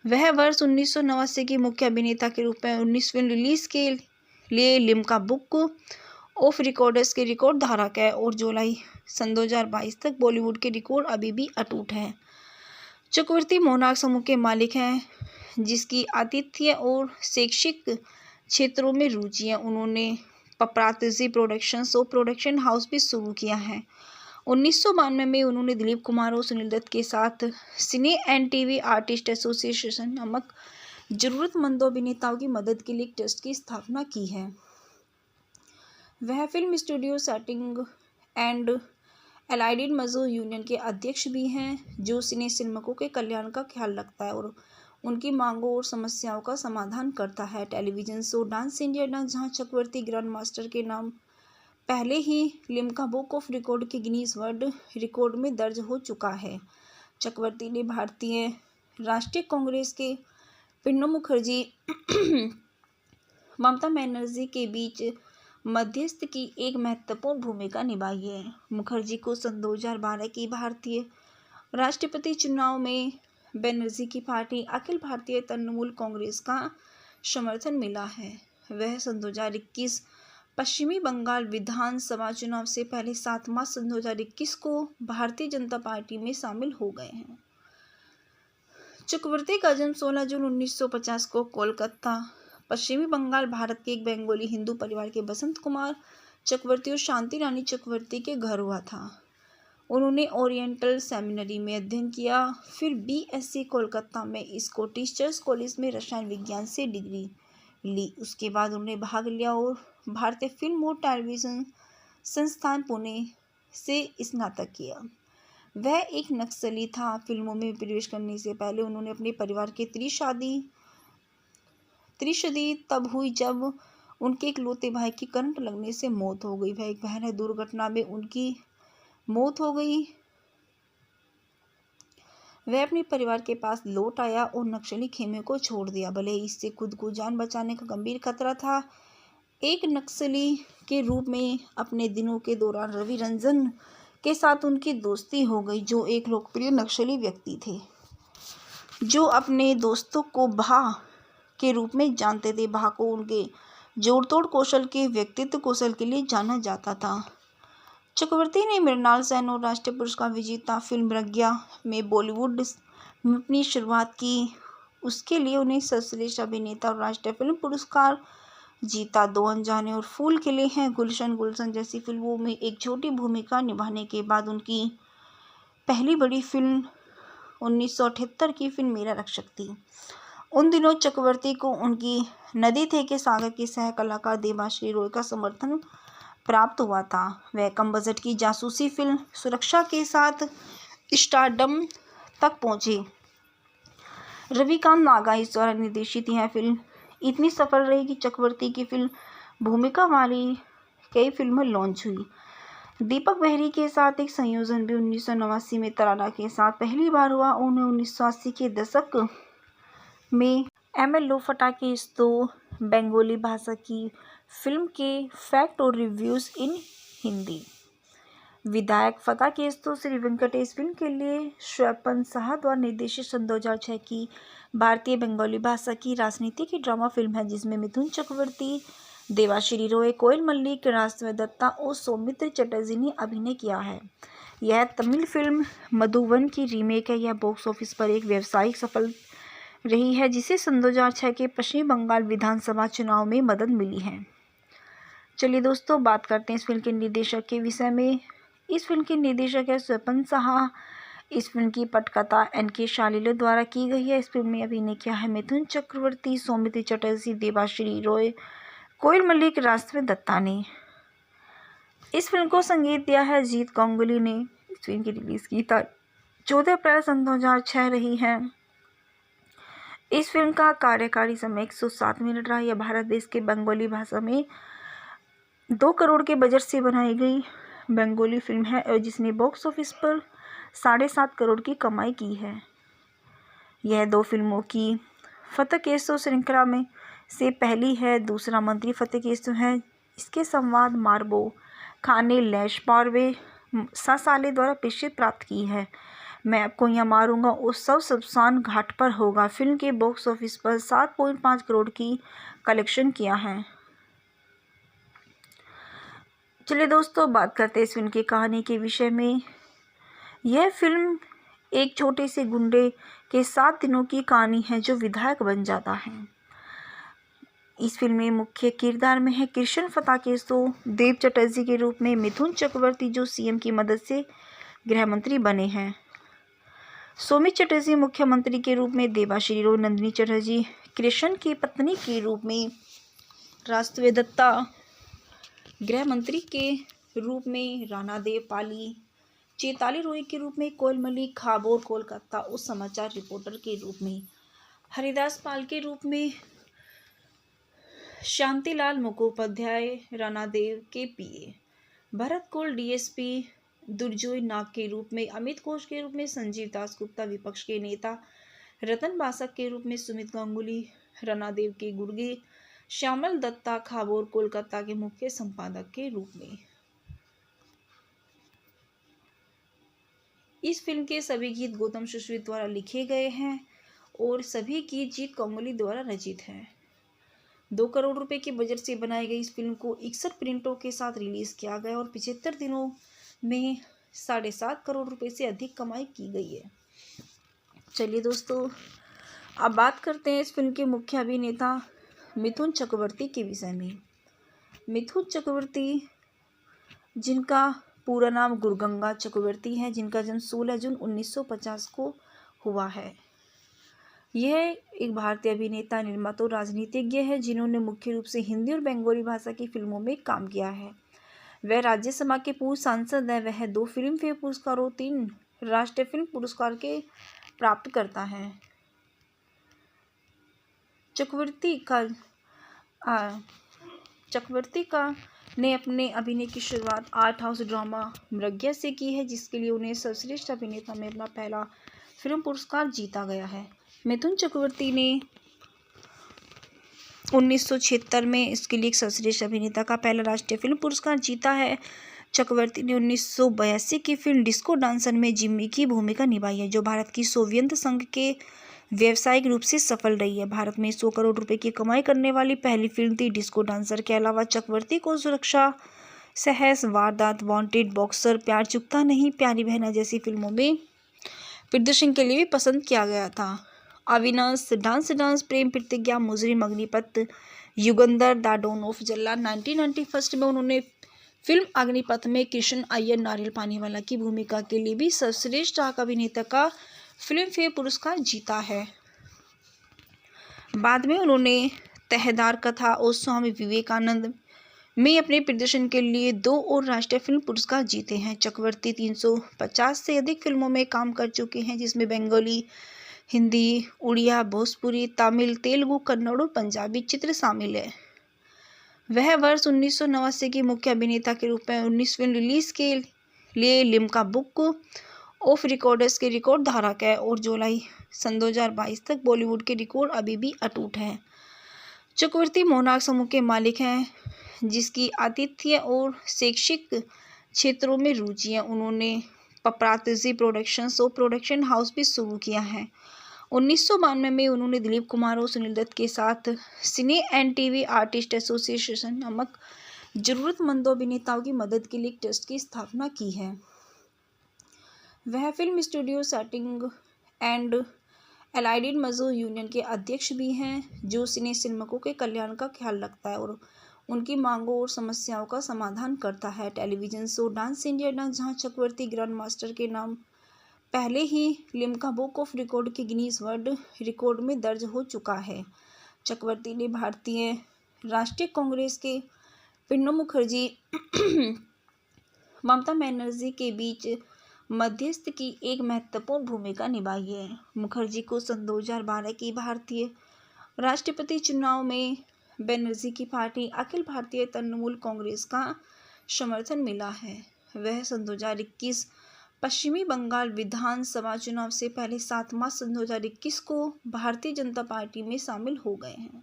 वह वर्ष 1989 के मुख्य अभिनेता के रूप में 19 फिल्म रिलीज के लिए लिम्का बुक ऑफ रिकॉर्ड्स के रिकॉर्ड धारक है और जुलाई सन 2022 तक बॉलीवुड के रिकॉर्ड अभी भी अटूट है। चक्रवर्ती मोनार्क समूह के मालिक हैं, जिसकी आतिथ्य और शैक्षिक क्षेत्रों में रुचि है। उन्होंने पपरातजी प्रोडक्शंस और प्रोडक्शन हाउस भी शुरू किया है। 1992 में उन्होंने दिलीप कुमार और सुनील दत्त के साथ सिने एंड टीवी आर्टिस्ट एसोसिएशन नामक जरूरतमंदों अभिनेताओं की मदद के लिए एक ट्रस्ट की स्थापना की है। वह film studio setting and allied मजदूर यूनियन के अध्यक्ष भी हैं, जो सिनेमाओं के कल्याण का ख्याल रखता है और उनकी मांगों और समस्याओं का समाधान करता है। Television show dance India dance, जहां चक्रवर्ती ग्रैंड मास्टर के नाम पहले ही लिम्का बुक ऑफ रिकॉर्ड के गिनीज वर्ल्ड रिकॉर्ड में दर्ज हो चुका है। चक्रवर्ती ने भारतीय राष्ट्रीय कांग्रेस के प्रणब मुखर्जी ममता बनर्जी के बीच मध्यस्थ की एक महत्वपूर्ण भूमिका निभाई है। मुखर्जी को सन 2012 की भारतीय राष्ट्रपति चुनाव में बनर्जी की पार्टी अखिल भारतीय तृणमूल कांग्रेस का समर्थन मिला है। वह सन 2021 पश्चिमी बंगाल विधानसभा चुनाव से पहले 7 मार्च सन 2021 को भारतीय जनता पार्टी में शामिल हो गए हैं। चक्रवर्ती का जन्म 16 जून 1950 को कोलकाता, पश्चिमी बंगाल, भारत के एक बंगाली हिंदू परिवार के बसंत कुमार चक्रवर्ती और शांति रानी चक्रवर्ती के घर हुआ था। उन्होंने ओरिएंटल सेमिनरी में अध्ययन किया, फिर बीएससी कोलकाता में स्कॉटिश चर्च कॉलेज में रसायन विज्ञान से डिग्री ली। उसके बाद उन्होंने भाग लिया और भारतीय फिल्म और टेलीविजन संस्थान पुणे से स्नातक किया। वह एक नक्सली था। फिल्मों में प्रवेश करने से पहले उन्होंने अपने परिवार के त्रिशदी तब हुई जब उनके इकलौते भाई की करंट लगने से मौत हो गई। वह एक भयानक दुर्घटना में उनकी मौत हो गई। वह अपने परिवार के पास लौट आया और नक्सली खेमे को छोड़ दिया, भले ही इससे खुद को जान बचाने का गंभीर खतरा था। एक नक्सली के रूप में अपने दिनों के दौरान रवि रंजन के साथ उनकी दोस्ती हो गई, जो एक लोकप्रिय नक्सली व्यक्ति थे जो अपने दोस्तों को भा के रूप में जानते थे। भा को उनके जोड़तोड़ कौशल के व्यक्तित्व कौशल के लिए जाना जाता था। चक्रवर्ती ने मृणाल सेन और राष्ट्रीय पुरस्कार विजेता फिल्म मृग्या में बॉलीवुड में अपनी शुरुआत की। उसके लिए उन्हें सर्वश्रेष्ठ अभिनेता और राष्ट्रीय फिल्म पुरस्कार जीता। 2 अनजाने और फूल खिले हैं, गुलशन जैसी फिल्मों में एक छोटी भूमिका निभाने के बाद उनकी पहली बड़ी फिल्म 1978 की फिल्म मेरा रक्षक थी। उन दिनों चक्रवर्ती को उनकी नदी थे के सागर के सह कलाकार देवाश्री रॉय का समर्थन प्राप्त हुआ था। वह कम बजट की जासूसी फिल्म सुरक्षा के साथ स्टारडम तक पहुंचे। रविकांत नागाइस द्वारा निर्देशित यह फिल्म इतनी सफल रही कि चक्रवर्ती की फिल्म भूमिका वाली कई फिल्में लॉन्च हुई। दीपक बेहरी के साथ एक संयोजन भी 1989 में तराना के साथ पहली बार हुआ। उन्हें 1980 के दशक में एम.एल. लोफटा की इस बंगाली भाषा की फिल्म के फैक्ट और रिव्यूज इन हिंदी। विधायक फका केस्तु श्री वेंकटेश फिल्म के लिए स्वपन साहा द्वारा निर्देशित सन 2006 की भारतीय बंगाली भाषा की राजनीति की ड्रामा फिल्म है, जिसमें मिथुन चक्रवर्ती, देवाश्री रॉय, कोयल मल्लिक, राजदेव दत्ता और सौमित्र चटर्जी ने अभिनय किया है। यह तमिल फिल्म मधुबन की रीमेक है। यह बॉक्स ऑफिस पर एक व्यावसायिक सफल रही है, जिसे सन 2006 के पश्चिम बंगाल विधानसभा चुनाव में मदद मिली है। चलिए दोस्तों, बात करते हैं इस फिल्म के निर्देशक के विषय में। इस फिल्म के निर्देशक है स्वपन साहा। इस फिल्म की पटकथा एन.के. शालिले द्वारा की गई है। इस फिल्म में अभिनय किया है मिथुन चक्रवर्ती, सौमित्र चटर्जी, देवाश्री रॉय, कोयल मल्लिक, राजदेव दत्ता ने। इस फिल्म को संगीत दिया है जीत गांगुली ने। इस फिल्म की रिलीज की तारीख 14 अप्रैल सन 2006 रही है। इस फिल्म का कार्यकारी समय 107 मिनट रहा। यह भारत देश के बंगाली भाषा में 2 करोड़ के बजट से बनाई गई बंगाली फिल्म है और जिसने बॉक्स ऑफिस पर 7.5 करोड़ की कमाई की है। यह 2 फिल्मों की फतेह केसो श्रृंखला में से पहली है। दूसरा मंत्री फतेह केसो है। इसके संवाद मार्बो खान ने लैश पारवे सासाले द्वारा प्रसिद्धि प्राप्त की है। मैं आपको यहाँ मारूंगा उत्सव शमशान घाट पर होगा फिल्म के बॉक्स ऑफिस पर 7.5 करोड़ की कलेक्शन किया है। चलिए दोस्तों, बात करते हैं इस फिल्म की कहानी के विषय में। यह फिल्म एक छोटे से गुंडे के 7 दिनों की कहानी है जो विधायक बन जाता है। इस फिल्म में मुख्य किरदार में है कृष्ण फता केसो, देव चटर्जी के रूप में मिथुन चक्रवर्ती जो सीएम की मदद से गृह मंत्री बने हैं, सौमित्र चटर्जी मुख्यमंत्री के रूप में, देवाश्री रॉय, नंदिनी चटर्जी कृष्ण की पत्नी के रूप में, राजदेव दत्ता गृह मंत्री के रूप में, राणा देव पाली चैताली रॉय के रूप में, कोयल मल्लिक खाबोर कोलकाता और समाचार रिपोर्टर के रूप में, हरिदास पाल के रूप में, शांतिलाल मुखोपाध्याय राणा देव के पीए, भरत कोल डीएसपी दुर्जोय नाग के रूप में, अमित घोष के रूप में, संजीव दास गुप्ता विपक्ष के नेता, रतन बासक के रूप में, सुमित गांगुली राणा देव के गुर्गे, श्यामल दत्ता खाबोर कोलकाता के मुख्य संपादक के रूप में। इस फिल्म के सभी गीत गौतम सुश्रुत द्वारा लिखे गए हैं और सभी गीत जीत गांगुली द्वारा रचित हैं। 2 करोड़ रुपए के बजट से बनाई गई इस फिल्म को 61 प्रिंटों के साथ रिलीज किया गया और 75 दिनों में 7.5 करोड़ रुपए से अधिक कमाई की गई है। चलिए दोस्तों, अब बात करते हैं इस फिल्म के मुख्य अभिनेता मिथुन चक्रवर्ती के विषय में। मिथुन चक्रवर्ती, जिनका पूरा नाम गुरगंगा चक्रवर्ती है, जिनका जन्म 16 जून 1950 को हुआ है। यह एक भारतीय अभिनेता, निर्माता और राजनीतिज्ञ है जिन्होंने मुख्य रूप से हिंदी और बंगाली भाषा की फिल्मों में काम किया है। वह राज्यसभा के पूर्व सांसद है। वह 2 फिल्म फेयर पुरस्कार और 3 राष्ट्रीय फिल्म पुरस्कार के प्राप्त करता है। चक्रवर्ती ने अपने अभिनय की शुरुआत आर्ट हाउस ड्रामा मृग्या से की है, जिसके लिए उन्हें सर्वश्रेष्ठ अभिनेता में अपना पहला फिल्म पुरस्कार जीता गया है। मिथुन चक्रवर्ती ने 1976 में इसके लिए एक सर्वश्रेष्ठ अभिनेता का पहला राष्ट्रीय फिल्म पुरस्कार जीता है। चक्रवर्ती ने 1982 की फिल्म डिस्को डांसर में जिम्मी की भूमिका निभाई है, जो भारत की सोवियत संघ के व्यावसायिक रूप से सफल रही है। भारत में 100 करोड़ रुपए की कमाई करने वाली पहली फिल्म थी डिस्को डांसर। के अलावा चक्रवर्ती को सुरक्षा, सहस, वारदात, वांटेड, बॉक्सर, प्यार चुकता नहीं, प्यारी बहना जैसी फिल्मों में प्रदर्शन के लिए भी पसंद किया गया था। Avinash, dance, Prem Pratigya, Mujrim, Agneepath, Yugandhar, the don of Jallad 1991 में उन्होंने फिल्म अग्निपथ में कृष्ण अय्यर नारियल पानीवाला की भूमिका के लिए भी सर्वश्रेष्ठ अभिनेता का फिल्म फेयर पुरस्कार जीता है। बाद में उन्होंने तहदार कथा और स्वामी विवेकानंद में अपने प्रदर्शन के लिए 2 और राष्ट्रीय फिल्म पुरस्कार जीते हैं। चक्रवर्ती 350 से अधिक फिल्मों में काम कर चुके हैं, जिसमें बंगाली, हिंदी, उड़िया, भोजपुरी, तमिल, तेलुगु, कन्नड़ और पंजाबी चित्र शामिल है। वह वर्ष 1989 की मुख्य अभिनेता के रूप में 19 फिल्म रिलीज के लिए लिम्का बुक ऑफ रिकॉर्ड्स के रिकॉर्ड धारक है और जुलाई सन 2022 तक बॉलीवुड के रिकॉर्ड अभी भी अटूट है। चक्रवर्ती मोनार्क समूह के मालिक हैं, जिसकी आतिथ्य और शैक्षिक क्षेत्रों में रुचि है। उन्होंने पपरातजी प्रोडक्शंस और प्रोडक्शन हाउस भी शुरू किया है। 1992 में उन्होंने दिलीप कुमार और सुनील दत्त के साथ सिने एंड टीवी आर्टिस्ट एसोसिएशन नामक जरूरतमंदों अभिनेताओं की मदद के लिए एक ट्रस्ट की स्थापना की है। वह film studio setting and allied मजदूर यूनियन के अध्यक्ष भी हैं, जो सिने सिनेमाओं के कल्याण का ख्याल रखता है और उनकी मांगों और समस्याओं का समाधान करता है। Television show dance India dance, जहां चक्रवर्ती ग्रैंड मास्टर के नाम पहले ही लिम्का बुक ऑफ रिकॉर्ड के गिनीज वर्ल्ड रिकॉर्ड में दर्ज हो चुका है। चक्रवर्ती ने भारतीय राष्ट्रीय कांग्रेस के प्रणब मुखर्जी ममता बनर्जी के बीच मध्यस्थ की एक महत्वपूर्ण भूमिका निभाई है। मुखर्जी को सन 2012 की भारतीय राष्ट्रपति चुनाव में बनर्जी की पार्टी अखिल भारतीय तृणमूल कांग्रेस का समर्थन मिला है। वह सन 2021 पश्चिमी बंगाल विधानसभा चुनाव से पहले 7 मार्च सन 2021 को भारतीय जनता पार्टी में शामिल हो गए हैं।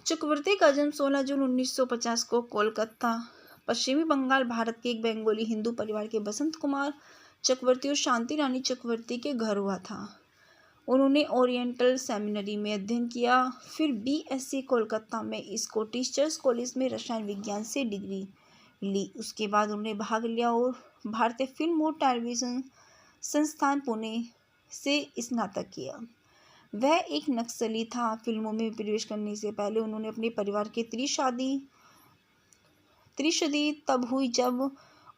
चक्रवर्ती का जन्म 16 जून 1950 को कोलकाता, पश्चिमी बंगाल, भारत के एक बंगाली हिंदू परिवार के बसंत कुमार चक्रवर्ती और शांति रानी चक्रवर्ती के घर हुआ था। उन्होंने ओरिएंटल सेमिनरी में अध्ययन किया, फिर बीएससी कोलकाता में स्कॉटिश चर्च कॉलेज में रसायन विज्ञान से डिग्री ली। उसके बाद उन्होंने भाग लिया और भारतीय फिल्म और टेलीविज़न संस्थान पुणे से स्नातक किया। वह एक नक्सली था। फिल्मों में प्रवेश करने से पहले उन्होंने अपने परिवार के त्रिशदी तब हुई जब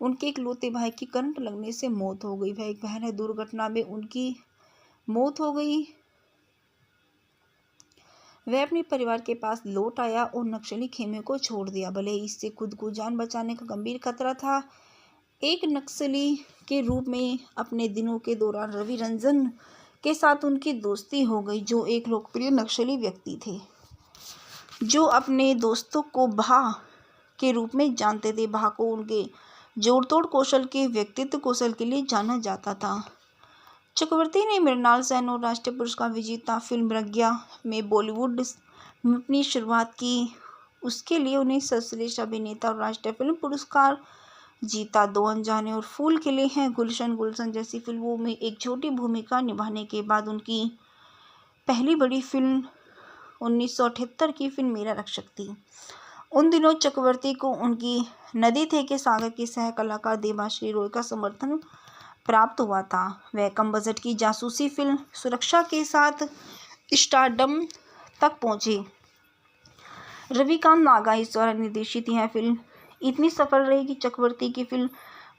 उनके इकलौते भाई की करंट लगने से मौत हो गई। वह एक भयानक दुर्घटना में उनकी मौत हो गई। वह अपने परिवार के पास लौट आया और नक्सली खेमे को छोड़ दिया, भले ही इससे खुद को जान बचाने का गंभीर खतरा था। एक नक्सली के रूप में अपने दिनों के दौरान रवि रंजन के साथ उनकी दोस्ती हो गई, जो एक लोकप्रिय नक्सली व्यक्ति थे, जो अपने दोस्तों को भा के रूप में जानते थे। भा को उनके जोड़तोड़ कौशल के व्यक्तित्व कौशल के लिए जाना जाता था। चक्रवर्ती ने मृणाल सेन और राष्ट्रीय पुरस्कार विजेता फिल्म प्रज्ञा में बॉलीवुड में अपनी शुरुआत की। उसके लिए उन्हें सर्वश्रेष्ठ अभिनेता और राष्ट्रीय फिल्म पुरस्कार जीता। 2 अनजाने और फूल खिले हैं, गुलशन गुलशन जैसी फिल्मों में एक छोटी भूमिका निभाने के बाद उनकी पहली बड़ी फिल्म 1978 की फिल्म मेरा रक्षक थी। उन दिनों चक्रवर्ती को उनकी नदी थे के सागर की सह कलाकार देवाश्री रॉय का समर्थन प्राप्त हुआ था। वह कम बजट की जासूसी फिल्म सुरक्षा के साथ स्टारडम तक पहुंचे। रविकांत नागाइस द्वारा निर्देशित यह फिल्म इतनी सफल रही कि चक्रवर्ती की फिल्म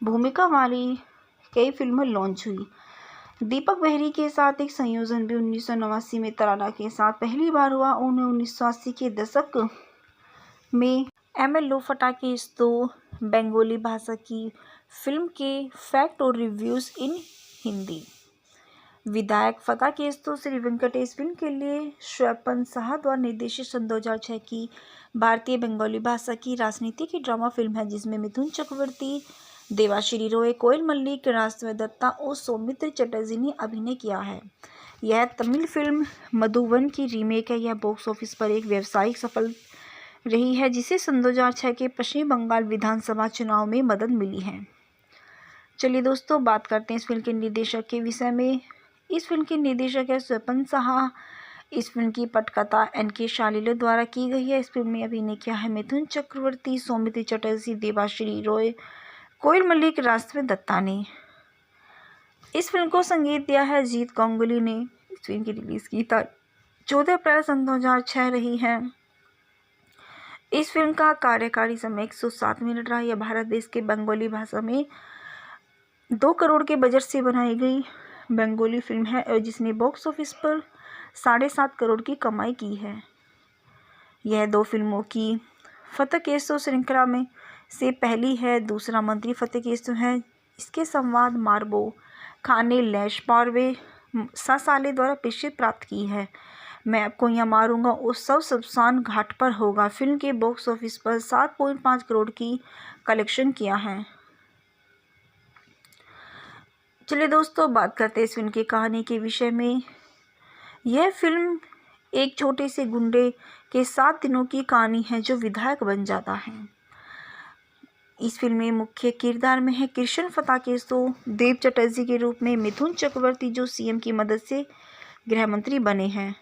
भूमिका वाली कई फिल्में लॉन्च हुई। दीपक बहरी के साथ एक संयोजन भी 1989 में तराना के साथ पहली बार हुआ। उन्हें 1980 के दशक में एम एल लोफटा की इस 2 बंगाली भाषा की फिल्म के फैक्ट और रिव्यूज़ इन हिंदी। विधायक फका केस तो श्री वेंकटेश फिल्म के लिए स्वपन साहा द्वारा निर्देशित सन 2006 की भारतीय बंगाली भाषा की राजनीति की ड्रामा फिल्म है, जिसमें मिथुन चक्रवर्ती, देवाश्री रॉय, कोयल मल्लिक, राजदेव दत्ता और सौमित्र चटर्जी ने अभिनय किया है। यह तमिल फिल्म मधुवन की रीमेक है। यह बॉक्स ऑफिस पर एक व्यावसायिक सफल रही है, जिसे सन 2006 के पश्चिम बंगाल विधानसभा चुनाव में मदद मिली है। चलिए दोस्तों, बात करते हैं इस फिल्म के निर्देशक के विषय में। इस फिल्म के निर्देशक है स्वपन साहा। इस फिल्म की पटकथा NK शालिले द्वारा की गई है। इस फिल्म में अभिनय किया है मिथुन चक्रवर्ती, सौमित्र चटर्जी, देवाश्री रॉय, कोयल मल्लिक, राजदेव दत्ता ने। इस फिल्म को संगीत दिया है जीत गांगुली ने। इस फिल्म की रिलीज की तारीख 14 अप्रैल सन 2006 रही है। इस फिल्म का कार्यकारी समय 107 मिनट रहा। यह भारत देश के बंगाली भाषा में 2 करोड़ के बजट से बनाई गई बंगाली फिल्म है और जिसने बॉक्स ऑफिस पर 7.5 करोड़ की कमाई की है। यह 2 फिल्मों की फतेह केसो श्रृंखला में से पहली है। दूसरा मंत्री फतेह केसो है। इसके संवाद मार्बो खान ने लैश पारवे सासाले द्वारा प्रसिद्धि प्राप्त की है। मैं आपको यहाँ मारूंगा उत्सव शमशान घाट पर होगा फिल्म के बॉक्स ऑफिस पर 7.5 करोड़ की कलेक्शन किया है। चलिए दोस्तों, बात करते हैं इस फिल्म की कहानी के विषय में। यह फिल्म एक छोटे से गुंडे के 7 दिनों की कहानी है जो विधायक बन जाता है। इस फिल्म में मुख्य किरदार में है कृष्ण फता केसो, देव चटर्जी के रूप में मिथुन चक्रवर्ती जो सीएम की मदद से गृह मंत्री बने हैं,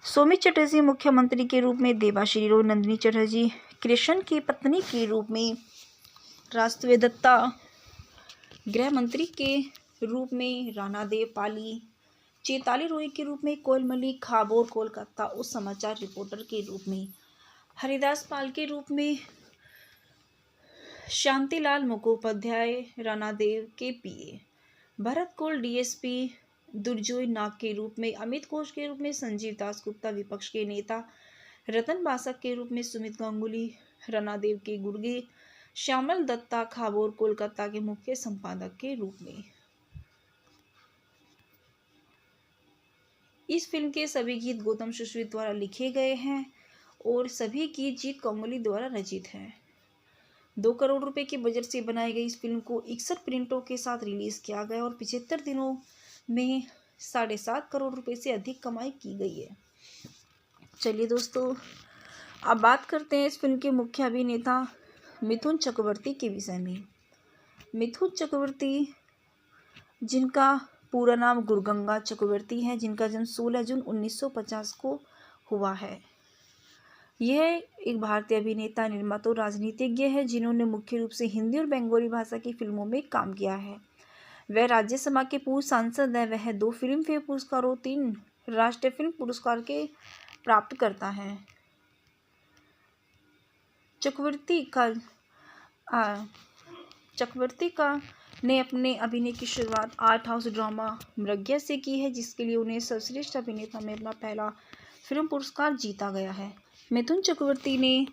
सौमित चटर्जी मुख्यमंत्री के रूप में, देवाश्री रो, नंदिनी चटर्जी कृष्ण की पत्नी के रूप में, राष्ट्रवेद दत्ता गृह मंत्री के रूप में, राणा देव पाली चेताली रोय के रूप में, कोयल मलिक खाबोर कोलकाता उस समाचार रिपोर्टर के रूप में, हरिदास पाल के रूप में, शांतिलाल मुखोपाध्याय राणा देव के पीए, भरत कोल डीएसपी दुर्जोय नाग के रूप में, अमित घोष के रूप में, संजीव दास गुप्ता विपक्ष के नेता, रतन बासक के रूप में, सुमित गांगुली राणा देव के गुर्गे, श्यामल दत्ता खाबोर कोलकाता के मुख्य संपादक के रूप में। इस फिल्म के सभी गीत गौतम सुश्रित द्वारा लिखे गए हैं और सभी गीत जीत गांगुली द्वारा रचित हैं। 2 करोड़ रुपए के बजट से बनाई गई इस फिल्म को 61 प्रिंटों के साथ रिलीज किया गया और 75 दिनों में 7.5 करोड़ रुपए से अधिक कमाई की गई है। चलिए दोस्तों, अब बात करते हैं इस फिल्म के मुख्य अभिनेता मिथुन चक्रवर्ती के विषय में। मिथुन चक्रवर्ती, जिनका पूरा नाम गुरगंगा चक्रवर्ती है, जिनका जन्म 16 जून 1950 को हुआ है, यह एक भारतीय अभिनेता, निर्माता और राजनीतिज्ञ है जिन्होंने मुख्य रूप से हिंदी और बंगाली भाषा की फिल्मों में काम किया है। वह राज्यसभा के पूर्व सांसद है। वह 2 फिल्म फेयर पुरस्कार और 3 राष्ट्रीय फिल्म पुरस्कार के प्राप्त करता है। चक्रवर्ती का ने अपने अभिनय की शुरुआत आर्ट हाउस ड्रामा मृग्या से की है, जिसके लिए उन्हें सर्वश्रेष्ठ अभिनेता में अपना पहला फिल्म पुरस्कार जीता गया है। मिथुन चक्रवर्ती ने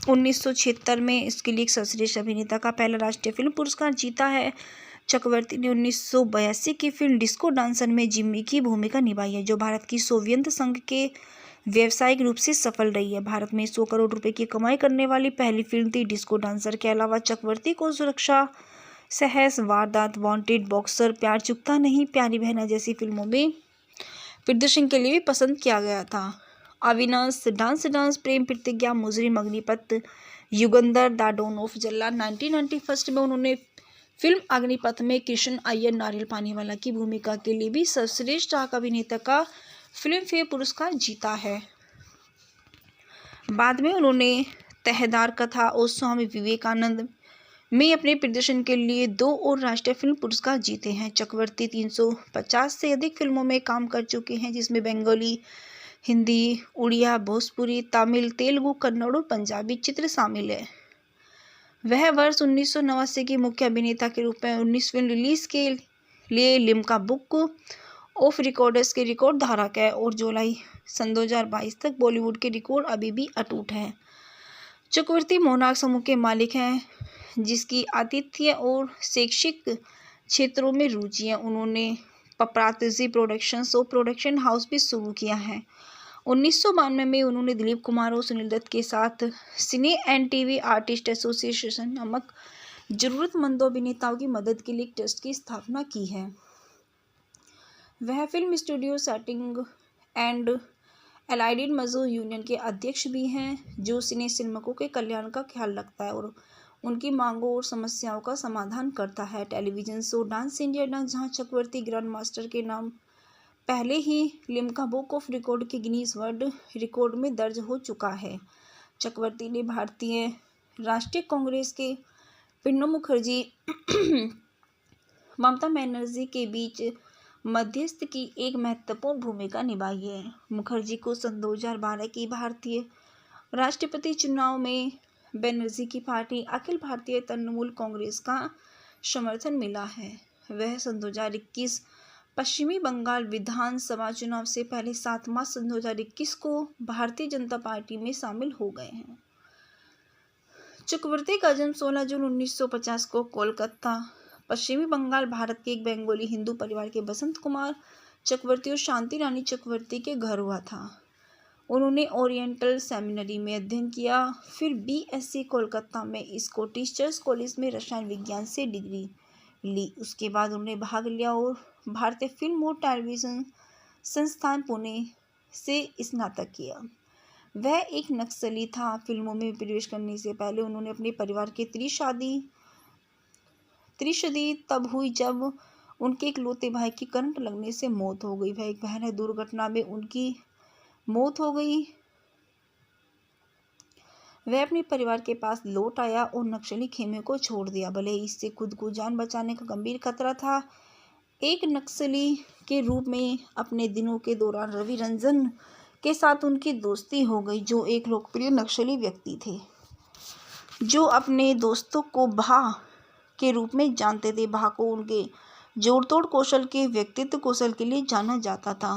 1976 में इसके लिए एक सर्वश्रेष्ठ अभिनेता का पहला राष्ट्रीय फिल्म पुरस्कार जीता है। चक्रवर्ती ने 1982 की फिल्म डिस्को डांसर में जिम्मी की भूमिका निभाई है, जो भारत की सोवियत संघ के व्यावसायिक रूप से सफल रही है। भारत में 100 करोड़ रुपए की कमाई करने वाली पहली फिल्म थी डिस्को डांसर। के अलावा चक्रवर्ती को सुरक्षा, सहस, वारदात, वांटेड, बॉक्सर, प्यार चुकता नहीं, प्यारी बहना जैसी फिल्मों में प्रदर्शन के लिए भी पसंद किया गया था। Avinash, dance, Prem Pratigya, Mujrim, Agneepath, Yugandhar, the don of Jallad 1991 में उन्होंने फिल्म अग्निपथ में कृष्ण अय्यर नारियल पानीवाला की भूमिका के लिए भी सर्वश्रेष्ठ अभिनेता का फिल्म फेयर पुरस्कार जीता है। बाद में उन्होंने तहदार कथा और स्वामी विवेकानंद में अपने प्रदर्शन के लिए 2 और राष्ट्रीय फिल्म पुरस्कार जीते हैं। चक्रवर्ती 350 से अधिक फिल्मों में काम कर चुके हैं, जिसमें बंगाली, हिंदी, उड़िया, भोजपुरी, तमिल, तेलुगु, कन्नड़ और पंजाबी चित्र शामिल है। वह वर्ष 1989 के मुख्य अभिनेता के रूप में 19 फिल्म रिलीज के लिए लिम्का बुक ऑफ रिकॉर्ड्स के रिकॉर्ड धारक है और जुलाई सन 2022 तक बॉलीवुड के रिकॉर्ड अभी भी अटूट है। चक्रवर्ती मोनार्क समूह के मालिक हैं, जिसकी आतिथ्य और शैक्षिक क्षेत्रों में रुचि है। उन्होंने पपरातजी प्रोडक्शंस और प्रोडक्शन हाउस भी शुरू किया है। 1992 में उन्होंने दिलीप कुमार और सुनील दत्त के साथ सिने एंड टीवी आर्टिस्ट एसोसिएशन नामक जरूरतमंदों अभिनेताओं की मदद के लिए एक ट्रस्ट की स्थापना की है। वह फिल्म स्टूडियो सेटिंग एंड एलाइडेड मजदूर यूनियन के अध्यक्ष भी हैं, जो सिने सिनेमाकों के कल्याण का ख्याल रखता है और उनकी मांगों और समस्याओं का समाधान करता है। Television show dance India dance, जहां चक्रवर्ती ग्रैंड मास्टर के नाम पहले ही लिम्का बुक ऑफ रिकॉर्ड के गिनीज वर्ल्ड रिकॉर्ड में दर्ज हो चुका है। चक्रवर्ती ने भारतीय राष्ट्रीय कांग्रेस के प्रणब मुखर्जी ममता बनर्जी के बीच मध्यस्थ की एक महत्वपूर्ण भूमिका निभाई है। मुखर्जी को सन 2012 की भारतीय राष्ट्रपति चुनाव में बनर्जी की पार्टी अखिल भारतीय तृणमूल कांग्रेस का समर्थन मिला है। वह सन 2021 पश्चिमी बंगाल विधानसभा चुनाव से पहले 7 मार्च सन 2021 को भारतीय जनता पार्टी में शामिल हो गए हैं। चक्रवर्ती का जन्म 16 जून 1950 को कोलकाता, पश्चिमी बंगाल, भारत के एक बंगाली हिंदू परिवार के बसंत कुमार चक्रवर्ती और शांति रानी चक्रवर्ती के घर हुआ था। उन्होंने ओरिएंटल सेमिनरी में अध्ययन किया, फिर बीएससी कोलकाता में स्कॉटिश चर्च कॉलेज में रसायन विज्ञान से डिग्री ली। उसके बाद उन्होंने भाग लिया और भारतीय फिल्म और टेलीविज़न संस्थान पुणे से स्नातक किया। वह एक नक्सली था। फिल्मों में प्रवेश करने से पहले उन्होंने अपने परिवार की त्रिशदी तब हुई जब उनके इकलौते भाई की करंट लगने से मौत हो गई। वह एक भयानक दुर्घटना में उनकी मौत हो गई। वह अपने परिवार के पास लौट आया और नक्सली खेमे को छोड़ दिया, भले ही इससे खुद को जान बचाने का गंभीर खतरा था। एक नक्सली के रूप में अपने दिनों के दौरान रवि रंजन के साथ उनकी दोस्ती हो गई, जो एक लोकप्रिय नक्सली व्यक्ति थे जो अपने दोस्तों को भा के रूप में जानते थे। भा को उनके जोड़तोड़ कौशल के व्यक्तित्व कौशल के लिए जाना जाता था।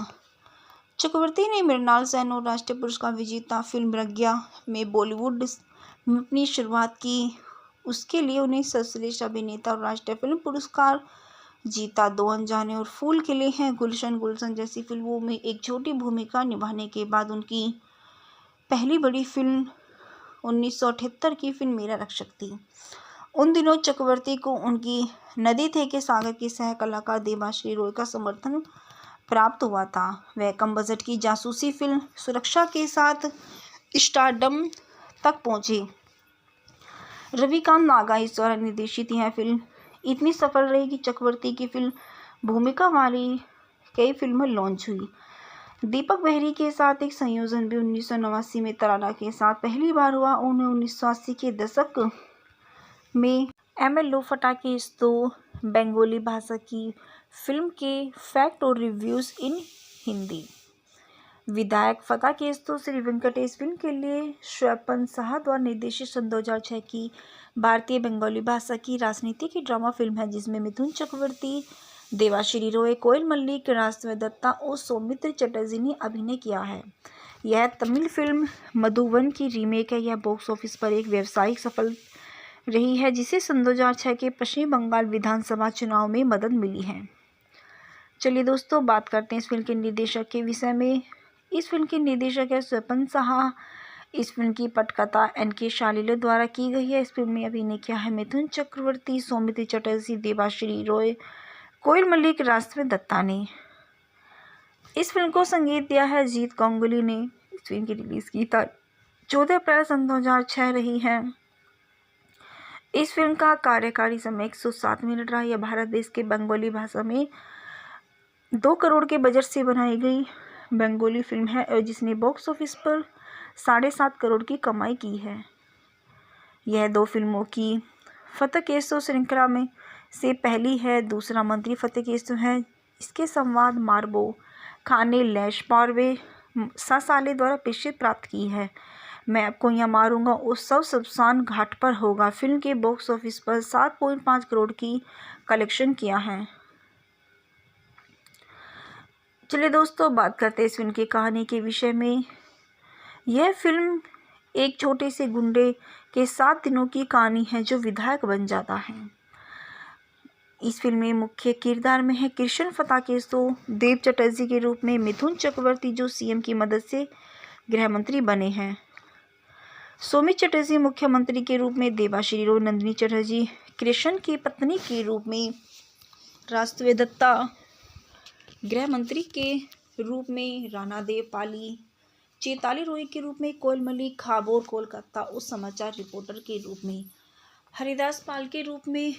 चक्रवर्ती ने मृणाल सेन और राष्ट्रीय पुरस्कार विजेता फिल्म प्रज्ञा में बॉलीवुड में अपनी शुरुआत की। उसके लिए उन्हें सर्वश्रेष्ठ अभिनेता और राष्ट्रीय फिल्म पुरस्कार जीता। दो अनजाने और फूल खिले हैं, गुलशन गुलशन जैसी फिल्मों में एक छोटी भूमिका निभाने के बाद उनकी पहली बड़ी फिल्म 1978 की फिल्म मेरा रक्षक थी। उन दिनों चक्रवर्ती को उनकी नदी थे के सागर की सह कलाकार देवाश्री रॉय का समर्थन प्राप्त हुआ था। वह कम बजट की जासूसी फिल्म सुरक्षा के साथ स्टारडम तक पहुंचे। रविकांत नागा इस द्वारा निर्देशित यह फिल्म इतनी सफल रही कि चक्रवर्ती की फिल्म भूमिका वाली कई फिल्में लॉन्च हुई। दीपक बेहरी के साथ एक संयोजन भी 1989 में तराना के साथ पहली बार हुआ। उन्हें 1980 के दशक में एमएल लोफटा के दो बंगाली भाषा की फिल्म के फैक्ट और रिव्यूज़ इन हिंदी। विधायक फका केस तो श्री वेंकटेश फिल्म के लिए स्वपन साहा द्वारा निर्देशित सन 2006 की भारतीय बंगाली भाषा की राजनीति की ड्रामा फिल्म है, जिसमें मिथुन चक्रवर्ती, देवाश्री रॉय, कोयल मल्लिक, राजदेव दत्ता और सौमित्र चटर्जी ने अभिनय किया है। यह तमिल फिल्म मधुबन की रीमेक है। यह बॉक्स ऑफिस पर एक व्यावसायिक सफल रही है, जिसे सन 2006 के पश्चिम बंगाल विधानसभा चुनाव में मदद मिली है। चलिए दोस्तों, बात करते हैं इस फिल्म के निर्देशक के विषय में। इस फिल्म के निर्देशक है स्वपन साहा। इस फिल्म की पटकथा एनके शालिले द्वारा की गई है। इस फिल्म में अभिनय किया है मिथुन चक्रवर्ती, सौमित्र चटर्जी, देवाश्री रॉय, कोयल मल्लिक, राजदेव दत्ता ने। इस फिल्म को संगीत दिया है जीत गांगुली ने। इस फिल्म की रिलीज की तारीख 14 अप्रैल सन 2006 रही है। इस फिल्म का कार्यकारी समय 107 मिनट रहा। यह भारत देश के बंगाली भाषा में 2 करोड़ के बजट से बनाई गई बंगाली फिल्म है और जिसने बॉक्स ऑफिस पर 7.5 करोड़ की कमाई की है। यह 2 फिल्मों की फतेह केसो श्रृंखला में से पहली है। दूसरा मंत्री फतेह केसो है। इसके संवाद मार्बो खान ने लैश पारवे सासाले द्वारा प्रसिद्धि प्राप्त की है। मैं आपको यहाँ मारूंगा और सब शमशान घाट पर होगा फिल्म के बॉक्स ऑफिस पर 7.5 करोड़ की कलेक्शन किया है। चलिए दोस्तों, बात करते हैं इस फिल्म की कहानी के विषय में। यह फिल्म एक छोटे से गुंडे के 7 दिनों की कहानी है जो विधायक बन जाता है। इस फिल्म में मुख्य किरदार में है कृष्ण फता केसो, देव चटर्जी के रूप में मिथुन चक्रवर्ती जो सीएम की मदद से गृह मंत्री बने हैं, सौमित्र चटर्जी मुख्यमंत्री के रूप में, देवाश्री रॉय, नंदिनी चटर्जी कृष्ण की पत्नी के रूप में, राजदेव दत्ता गृह मंत्री के रूप में, राणा देव पाली चैताली रॉय के रूप में, कोयल मल्लिक खाबोर कोलकाता और समाचार रिपोर्टर के रूप में, हरिदास पाल के रूप में,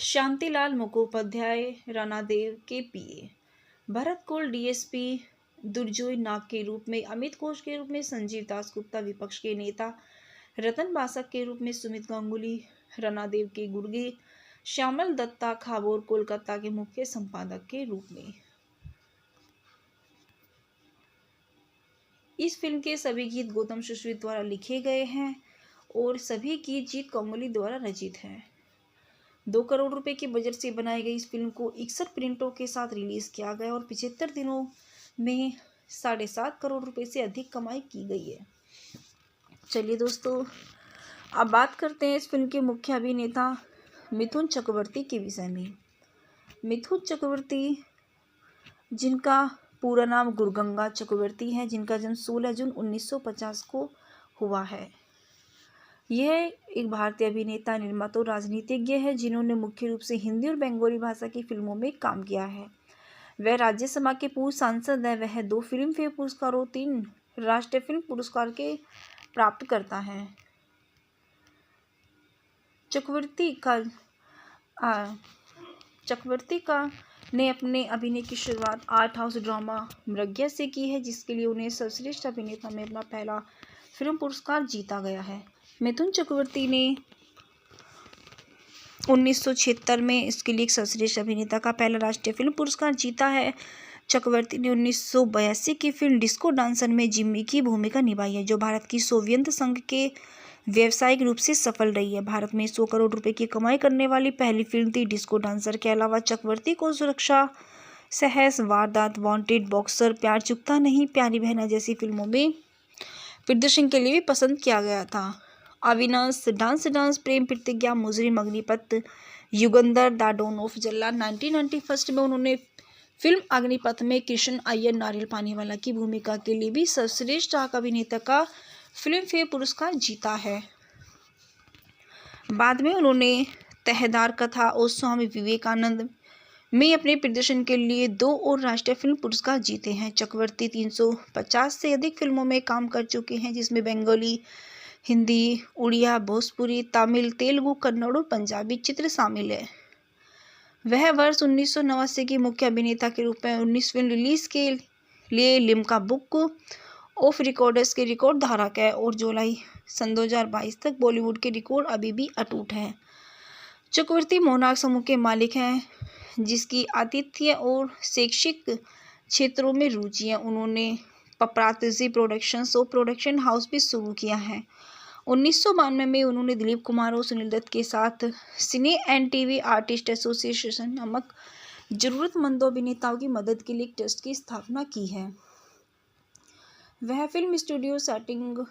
शांतिलाल मुखोपाध्याय राणा देव के पीए, भरत कौल डीएसपी, दुर्जोय नाग के रूप में, अमित घोष के रूप में, संजीव दास गुप्ता विपक्ष के नेता, रतन बासक के रूप में, सुमित गांगुली राणा देव के गुर्गे, श्यामल दत्ता खाबोर कोलकाता के मुख्य संपादक के रूप में। इस फिल्म के सभी गीत गौतम सुश्रुत द्वारा लिखे गए हैं और सभी गीत जीत गांगुली द्वारा रचित हैं। 2 करोड़ रुपए के बजट से बनाई गई इस फिल्म को 61 प्रिंटों के साथ रिलीज किया गया और 75 दिनों में 7.5 करोड़ रुपए से अधिक कमाई की गई है। चलिए दोस्तों, अब बात करते हैं इस फिल्म के मुख्य अभिनेता मिथुन चक्रवर्ती के विषय में। मिथुन चक्रवर्ती जिनका पूरा नाम गुरुगंगा चक्रवर्ती है, जिनका जन्म 16 जून 1950 को हुआ है। यह एक भारतीय अभिनेता, निर्माता और राजनीतिज्ञ है जिन्होंने मुख्य रूप से हिंदी और बंगाली भाषा की फिल्मों में काम किया है। वह राज्यसभा के पूर्व सांसद है। वह 2 फिल्म फेयर पुरस्कार और 3 राष्ट्रीय फिल्म पुरस्कार के प्राप्त करता है। चक्रवर्ती ने अपने अभिनय की शुरुआत आर्ट हाउस ड्रामा मृग्या से की है, जिसके लिए उन्हें सर्वश्रेष्ठ अभिनेता में अपना पहला फिल्म पुरस्कार जीता गया है। मिथुन चक्रवर्ती ने 1976 में इसके लिए एक सर्वश्रेष्ठ अभिनेता का पहला राष्ट्रीय फिल्म पुरस्कार जीता है। चक्रवर्ती ने 1982 की फिल्म डिस्को डांसर में जिम्मी की भूमिका निभाई है, जो भारत की सोवियत संघ के व्यावसायिक रूप से सफल रही है। भारत में 100 करोड़ रुपए की कमाई करने वाली पहली फिल्म थी डिस्को डांसर। के अलावा चक्रवर्ती को सुरक्षा, सहस, वारदात, वांटेड, बॉक्सर, प्यार चुकता नहीं, प्यारी बहना जैसी फिल्मों में प्रदर्शन के लिए भी पसंद किया गया था। Avinash, dance, Prem Pratigya, Mujrim, Agneepath, Yugandhar, the don of Jallad 1991 में उन्होंने फिल्म अग्निपथ में कृष्ण अय्यर नारियल पानीवाला की भूमिका के लिए भी सर्वश्रेष्ठ अभिनेता का फिल्म फेयर पुरस्कार जीता है। बाद में उन्होंने तहदार कथा और स्वामी विवेकानंद में अपने प्रदर्शन के लिए 2 और राष्ट्रीय फिल्म पुरस्कार जीते हैं। चक्रवर्ती 350 से अधिक फिल्मों में काम कर चुके हैं, जिसमें बंगाली, हिंदी, उड़िया, भोजपुरी, तमिल, तेलुगु, कन्नड़ और पंजाबी चित्र शामिल है। वह वर्ष 1989 की मुख्य अभिनेता के रूप में 19 फिल्म रिलीज के लिए लिम्का बुक ऑफ रिकॉर्ड्स के रिकॉर्ड धारक है और जुलाई सन 2022 तक बॉलीवुड के रिकॉर्ड अभी भी अटूट है। चक्रवर्ती मोनार्क समूह के मालिक हैं, जिसकी आतिथ्य और शैक्षिक क्षेत्रों में रुचि है। उन्होंने पपरातजी प्रोडक्शंस और प्रोडक्शन हाउस भी शुरू किया है। 1992 में उन्होंने दिलीप कुमार और सुनील दत्त के साथ सिने एंड टीवी आर्टिस्ट एसोसिएशन नामक जरूरतमंदों अभिनेताओं की मदद के लिए एक ट्रस्ट की स्थापना की है। वह फिल्म स्टूडियो सेटिंग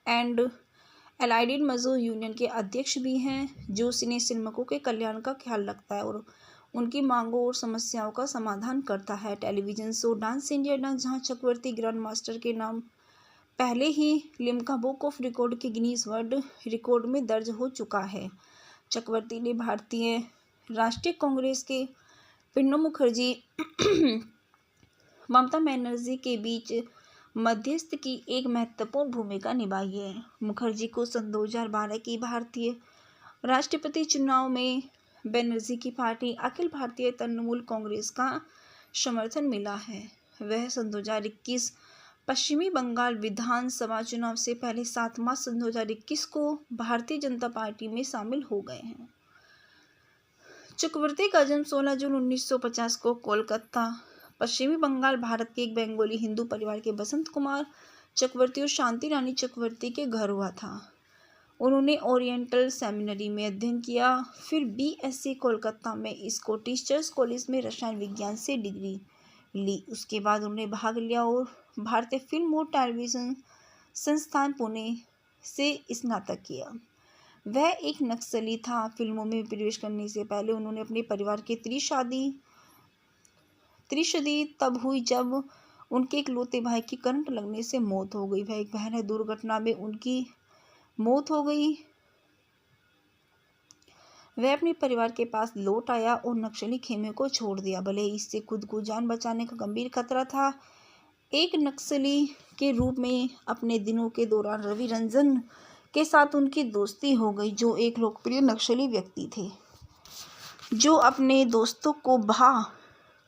एंड एलाइडेड मजदूर यूनियन के अध्यक्ष भी हैं, जो सिनेमाओं के कल्याण का ख्याल रखता है और उनकी मांगों और समस्याओं का समाधान करता है। Television show dance India dance, जहां चक्रवर्ती ग्रैंड मास्टर के नाम पहले ही लिम्का बुक ऑफ रिकॉर्ड के गिनीज वर्ल्ड रिकॉर्ड में दर्ज हो चुका है। चक्रवर्ती ने भारतीय राष्ट्रीय कांग्रेस के प्रणब मुखर्जी ममता बनर्जी के बीच मध्यस्थ की एक महत्वपूर्ण भूमिका निभाई है। मुखर्जी को सन 2012 की भारतीय राष्ट्रपति चुनाव में बनर्जी की पार्टी अखिल भारतीय तृणमूल कांग्रेस का समर्थन मिला है। वह सन 2021 पश्चिमी बंगाल विधानसभा चुनाव से पहले 7 मार्च सन 2021 को भारतीय जनता पार्टी में शामिल हो गए हैं। चक्रवर्ती का जन्म 16 जून 1950 को कोलकाता, पश्चिमी बंगाल, भारत के एक बंगाली हिंदू परिवार के बसंत कुमार चक्रवर्ती और शांति रानी चक्रवर्ती के घर हुआ था। उन्होंने ओरिएंटल सेमिनरी में अध्ययन किया, फिर बीएससी कोलकाता में स्कॉटिश चर्च कॉलेज में रसायन विज्ञान से डिग्री ली। उसके बाद उन्होंने भाग लिया और भारतीय फिल्म और टेलीविज़न संस्थान पुणे से स्नातक किया। वह एक नक्सली था। फिल्मों में प्रवेश करने से पहले उन्होंने अपने परिवार की त्रिशदी तब हुई जब उनके इकलौते भाई की करंट लगने से मौत हो गई। वह एक भयानक दुर्घटना में उनकी मौत हो गई। वह अपने परिवार के पास लौट आया और नक्सली खेमे को छोड़ दिया, भले ही इससे खुद को जान बचाने का गंभीर खतरा था। एक नक्सली के रूप में अपने दिनों के दौरान रवि रंजन के साथ उनकी दोस्ती हो गई, जो एक लोकप्रिय नक्सली व्यक्ति थे, जो अपने दोस्तों को भा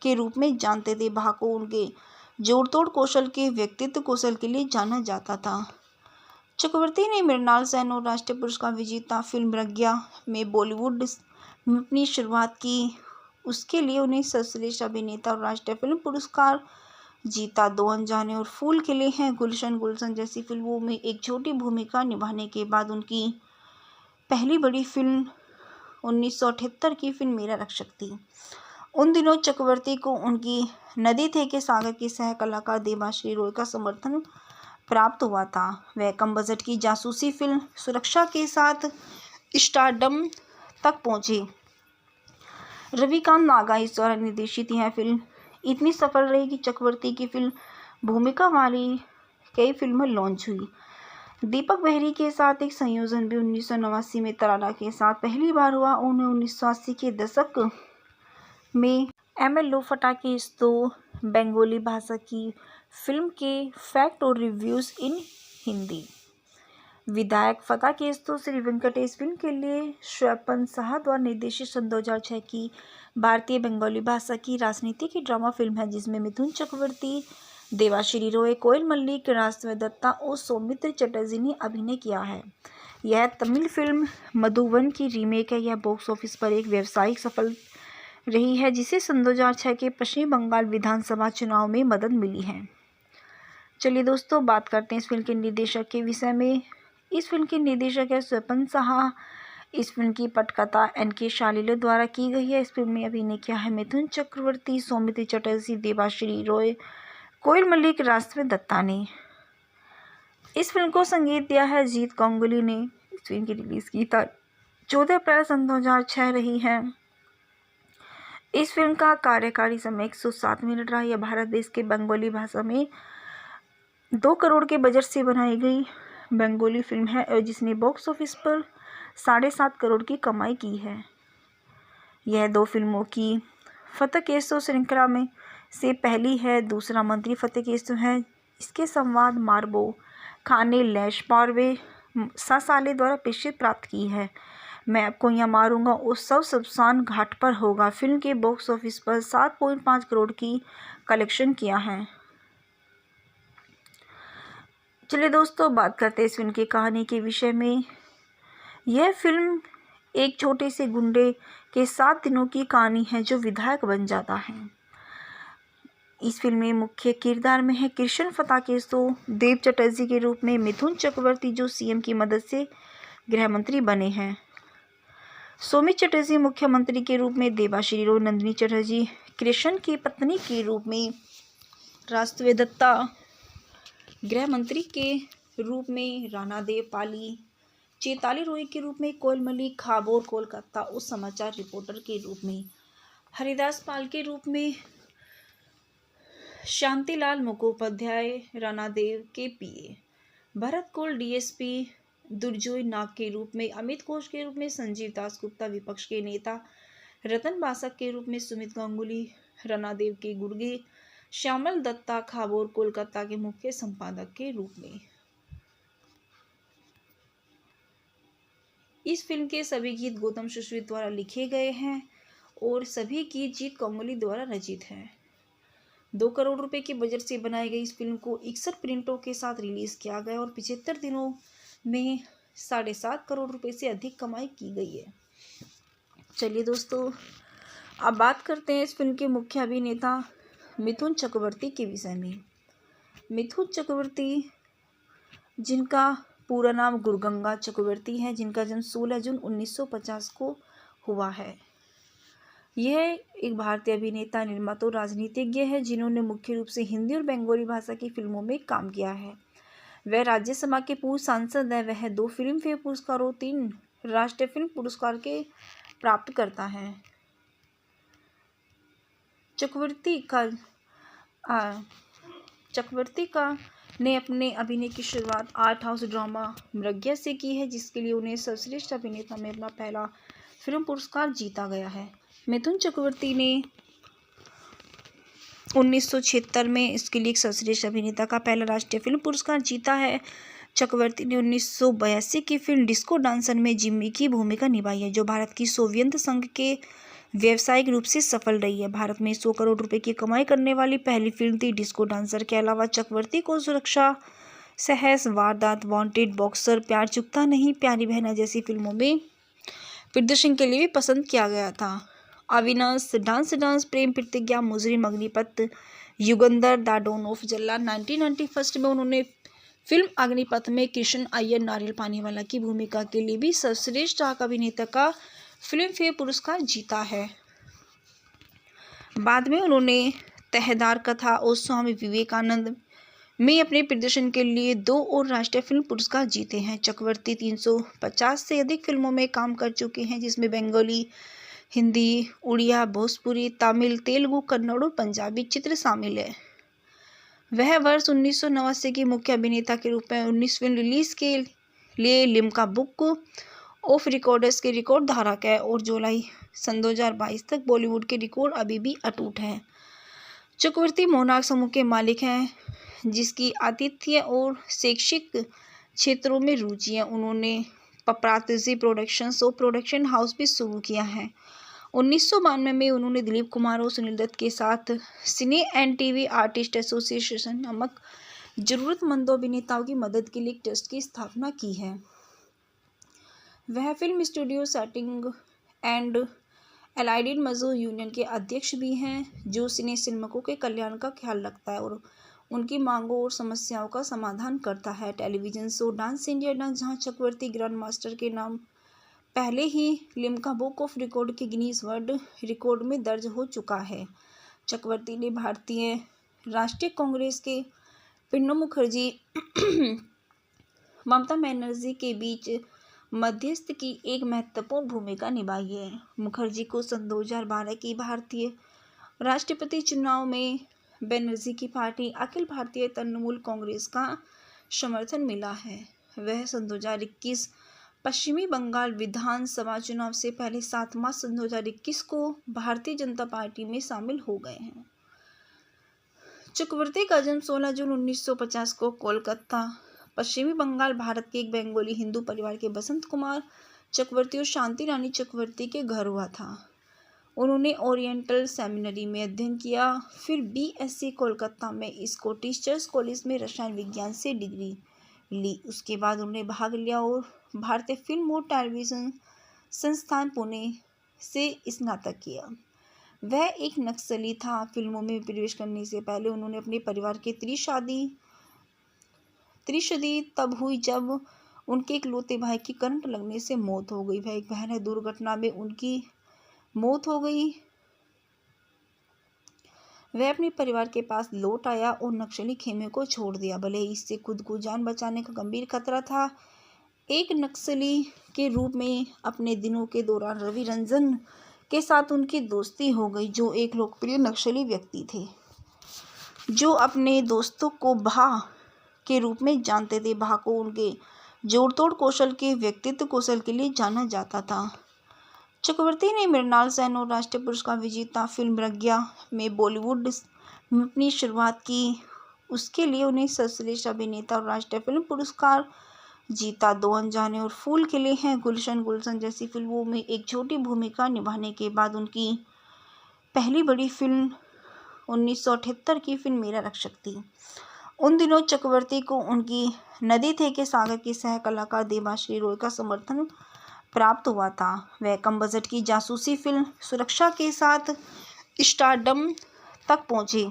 के रूप में जानते थे। भा को उनके जोड़तोड़ कौशल के व्यक्तित्व कौशल के लिए जाना जाता था। चक्रवर्ती ने मृणाल सेन और राष्ट्रीय पुरस्कार विजेता फिल्म मृग्या में बॉलीवुड में अपनी शुरुआत की। उसके लिए उन्हें सर्वश्रेष्ठ अभिनेता और राष्ट्रीय फिल्म पुरस्कार जीता। 2 अनजाने और फूल खिले हैं, गुलशन जैसी फिल्मों में एक छोटी भूमिका निभाने के बाद उनकी पहली बड़ी फिल्म 1978 की फिल्म मेरा रक्षक थी। उन दिनों चक्रवर्ती को उनकी नदी थे के सागर की सह कलाकार देवाश्री रॉय का समर्थन प्राप्त हुआ था। वह कम बजट की जासूसी फिल्म सुरक्षा के साथ स्टारडम तक पहुंचे। रविकांत नागाइस द्वारा निर्देशित यह फिल्म इतनी सफल रही कि चक्रवर्ती की फिल्म भूमिका वाली कई फिल्में लॉन्च हुई। दीपक बेहरी के साथ एक संयोजन भी 1989 में तराना के साथ पहली बार हुआ। उन्हें 1980 के दशक में एम एल लो फटाकेस्तो बंगाली भाषा की फिल्म के फैक्ट और रिव्यूज इन हिंदी। विधायक फटाकेस्तो श्री वेंकटेश फिल्म के लिए स्वपन साहा द्वारा निर्देशित सन 2006 की भारतीय बंगाली भाषा की राजनीति की ड्रामा फिल्म है, जिसमें मिथुन चक्रवर्ती, देवाश्री रॉय, कोयल मल्लिक, राजदेव दत्ता और सौमित्र चटर्जी ने अभिनय किया है। यह तमिल फिल्म मधुबन की रीमेक है। यह बॉक्स ऑफिस पर एक व्यावसायिक सफल रही है, जिसे सन 2006 के पश्चिम बंगाल विधानसभा चुनाव में मदद मिली है। चलिए दोस्तों, बात करते हैं इस फिल्म के निर्देशक के विषय में। इस फिल्म के निर्देशक है स्वपन साहा। इस फिल्म की पटकथा NK शालिले द्वारा की गई है। इस फिल्म में अभिनय किया है मिथुन चक्रवर्ती, सौमित्र चटर्जी, देवाश्री रॉय, कोयल मल्लिक, राजदेव दत्ता ने। इस फिल्म को संगीत दिया है जीत गांगुली ने। इस फिल्म की रिलीज की तारीख 14 अप्रैल सन 2006 रही है। इस फिल्म का कार्यकारी समय 107 मिनट रहा। यह भारत देश के बंगाली भाषा में 2 करोड़ के बजट से बनाई गई बंगाली फिल्म है और जिसने बॉक्स ऑफिस पर 7.5 करोड़ की कमाई की है। यह 2 फिल्मों की फटाकेस्तो श्रृंखला में से पहली है। दूसरा मंत्री फटाकेस्तो है। इसके संवाद मार्बो खान ने लैश पारवे सासाले द्वारा प्रसिद्धि प्राप्त की है। मैं आपको यहाँ मारूंगा और सब शमशान घाट पर होगा फिल्म के बॉक्स ऑफिस पर 7.5 करोड़ की कलेक्शन किया है। चलिए दोस्तों, बात करते हैं इस फिल्म की कहानी के विषय में। यह फिल्म एक छोटे से गुंडे के 7 दिनों की कहानी है जो विधायक बन जाता है। इस फिल्म में मुख्य किरदार में है कृष्ण फटाकेस्तो, देव चटर्जी के रूप में मिथुन चक्रवर्ती जो CM की मदद से गृह मंत्री बने हैं, सौमित्र चटर्जी मुख्यमंत्री के रूप में, देवाश्री रॉय, नंदिनी चटर्जी कृष्ण की पत्नी के रूप में, राजदेव दत्ता गृह मंत्री के रूप में, राणा देव पाली चेताली रॉय के रूप में, कोयल मल्लिक खाबोर कोलकाता उस समाचार रिपोर्टर के रूप में, हरिदास पाल के रूप में, शांतिलाल मुखोपाध्याय राणा देव के PA, भरत कौल DSP, दुर्जोय नाग के रूप में, अमित घोष के रूप में, संजीव दास गुप्ता विपक्ष के नेता, रतन बासक के रूप में, सुमित गांगुली राणा देव के गुर्गे, श्यामल दत्ता खाबोर कोलकाता के मुख्य संपादक के रूप में। इस फिल्म के सभी गीत गौतम सुश्रित द्वारा लिखे गए हैं और सभी गीत जीत गांगुली द्वारा रचित हैं। 2 करोड़ रुपए के बजट से बनाई गई इस फिल्म को 61 प्रिंटों के साथ रिलीज किया गया और 75 दिनों में 7.5 करोड़ रुपए से अधिक कमाई की गई है। चलिए दोस्तों, अब बात करते हैं इस फिल्म के मुख्य अभिनेता मिथुन चक्रवर्ती के विषय में। मिथुन चक्रवर्ती, जिनका पूरा नाम गुरुगंगा चक्रवर्ती है, जिनका जन्म 16 जून 1950 को हुआ है। यह एक भारतीय अभिनेता, निर्माता और राजनीतिज्ञ है जिन्होंने मुख्य रूप से हिंदी और बंगाली भाषा की फिल्मों में काम किया है। वह राज्यसभा के पूर्व सांसद है। वह 2 फिल्म फेयर पुरस्कार और 3 राष्ट्रीय फिल्म पुरस्कार के प्राप्त करता है। चक्रवर्ती ने अपने अभिनय की शुरुआत आर्ट हाउस ड्रामा मृग्या से की है, जिसके लिए उन्हें सर्वश्रेष्ठ अभिनेता में अपना पहला फिल्म पुरस्कार जीता गया है। मिथुन चक्रवर्ती ने 1976 में इसके लिए एक सर्वश्रेष्ठ अभिनेता का पहला राष्ट्रीय फिल्म पुरस्कार जीता है। चक्रवर्ती ने 1982 की फिल्म डिस्को डांसर में जिम्मी की भूमिका निभाई है, जो भारत की सोवियत संघ के व्यावसायिक रूप से सफल रही है। भारत में 100 करोड़ रुपए की कमाई करने वाली पहली फिल्म थी डिस्को डांसर। के अलावा चक्रवर्ती को सुरक्षा, सहस, वारदात, वांटेड, बॉक्सर, प्यार चुकता नहीं, प्यारी बहना जैसी फिल्मों में प्रदर्शन के लिए भी पसंद किया गया था। Avinash, dance, Prem Pratigya, Mujrim, Agneepath, Yugandhar, the don of Jallad 1991 में उन्होंने फिल्म अग्निपथ में कृष्ण अय्यर नारियल पानीवाला की भूमिका के लिए भी सर्वश्रेष्ठ अभिनेता का फिल्म फेयर पुरस्कार जीता है। बाद में उन्होंने तहदार कथा और स्वामी विवेकानंद में अपने प्रदर्शन के लिए 2 और राष्ट्रीय फिल्म पुरस्कार जीते हैं। चक्रवर्ती 350 से अधिक फिल्मों में काम कर चुके हैं, जिसमें बंगाली हिंदी, उड़िया, भोजपुरी, तमिल, तेलुगु, कन्नड़ और पंजाबी चित्र शामिल है। वह वर्ष 1989 की मुख्य अभिनेता के रूप में 19 फिल्म रिलीज के लिए लिम्का बुक ऑफ रिकॉर्ड्स के रिकॉर्ड धारक है और जुलाई सन 2022 तक बॉलीवुड के रिकॉर्ड अभी भी अटूट है। चक्रवर्ती मोनार्क समूह के मालिक हैं, जिसकी आतिथ्य और शैक्षिक क्षेत्रों में रुचि है। उन्होंने पपरातजी प्रोडक्शंस और प्रोडक्शन हाउस भी शुरू किया है। 1992 में उन्होंने दिलीप कुमार और सुनील दत्त के साथ सिने एंड टीवी आर्टिस्ट एसोसिएशन नामक जरूरतमंदों अभिनेताओं की मदद के लिए एक ट्रस्ट की स्थापना की है। वह film studio setting and allied मजदूर यूनियन के अध्यक्ष भी हैं, जो सिने सिनेमाकों के कल्याण का ख्याल रखता है और उनकी मांगों और समस्याओं का समाधान करता है। Television show dance India dance, जहां चक्रवर्ती ग्रैंड मास्टर के नाम पहले ही लिम्का बुक ऑफ रिकॉर्ड के गिनीज वर्ल्ड रिकॉर्ड में दर्ज हो चुका है। चक्रवर्ती ने भारतीय राष्ट्रीय कांग्रेस के प्रणब मुखर्जी ममता बनर्जी के बीच मध्यस्थ की एक महत्वपूर्ण भूमिका निभाई है। मुखर्जी को सन 2012 की भारतीय राष्ट्रपति चुनाव में बनर्जी की पार्टी अखिल भारतीय तृणमूल कांग्रेस का समर्थन मिला है। वह सन 2021 पश्चिमी बंगाल विधानसभा चुनाव से पहले 7 मार्च सन 2021 को भारतीय जनता पार्टी में शामिल हो गए हैं। चक्रवर्ती का जन्म 16 जून 1950 को कोलकाता, पश्चिमी बंगाल, भारत के एक बंगाली हिंदू परिवार के बसंत कुमार चक्रवर्ती और शांति रानी चक्रवर्ती के घर हुआ था। उन्होंने ओरिएंटल सेमिनरी में अध्ययन किया, फिर बीएससी कोलकाता में स्कॉटिश चर्च कॉलेज में रसायन विज्ञान से डिग्री ली। उसके बाद उन्होंने भाग लिया और भारतीय फिल्म और टेलीविजन संस्थान पुणे से स्नातक किया। वह एक नक्सली था। फिल्मों में प्रवेश करने से पहले उन्होंने अपने परिवार की त्रिशदी तब हुई जब उनके इकलौते भाई की करंट लगने से मौत हो गई। वह एक भयानक दुर्घटना में उनकी मौत हो गई। वह अपने परिवार के पास लौट आया और नक्सली खेमे को छोड़ दिया, भले ही इससे खुद को जान बचाने का गंभीर खतरा था। एक नक्सली के रूप में अपने दिनों के दौरान रवि रंजन के साथ उनकी दोस्ती हो गई, जो एक लोकप्रिय नक्सली व्यक्ति थे, जो अपने दोस्तों को भा के रूप में जानते थे। भा को उनके जोड़तोड़ कौशल के व्यक्तित्व कौशल के लिए जाना जाता था। चक्रवर्ती ने मृणाल सेन और राष्ट्रीय पुरस्कार विजेता फिल्म प्रज्ञा में बॉलीवुड में अपनी शुरुआत की। उसके लिए उन्हें सर्वश्रेष्ठ अभिनेता और राष्ट्रीय फिल्म पुरस्कार जीता। 2 अनजाने और फूल खिले हैं, गुलशन गुलशन जैसी फिल्मों में एक छोटी भूमिका निभाने के बाद उनकी पहली बड़ी फिल्म 1978 की फिल्म मेरा रक्षक थी। उन दिनों चक्रवर्ती को उनकी नदी थे के सागर की सह कलाकार देवाश्री रॉय का समर्थन प्राप्त हुआ था। वह कम बजट की जासूसी फिल्म सुरक्षा के साथ स्टारडम तक पहुंचे।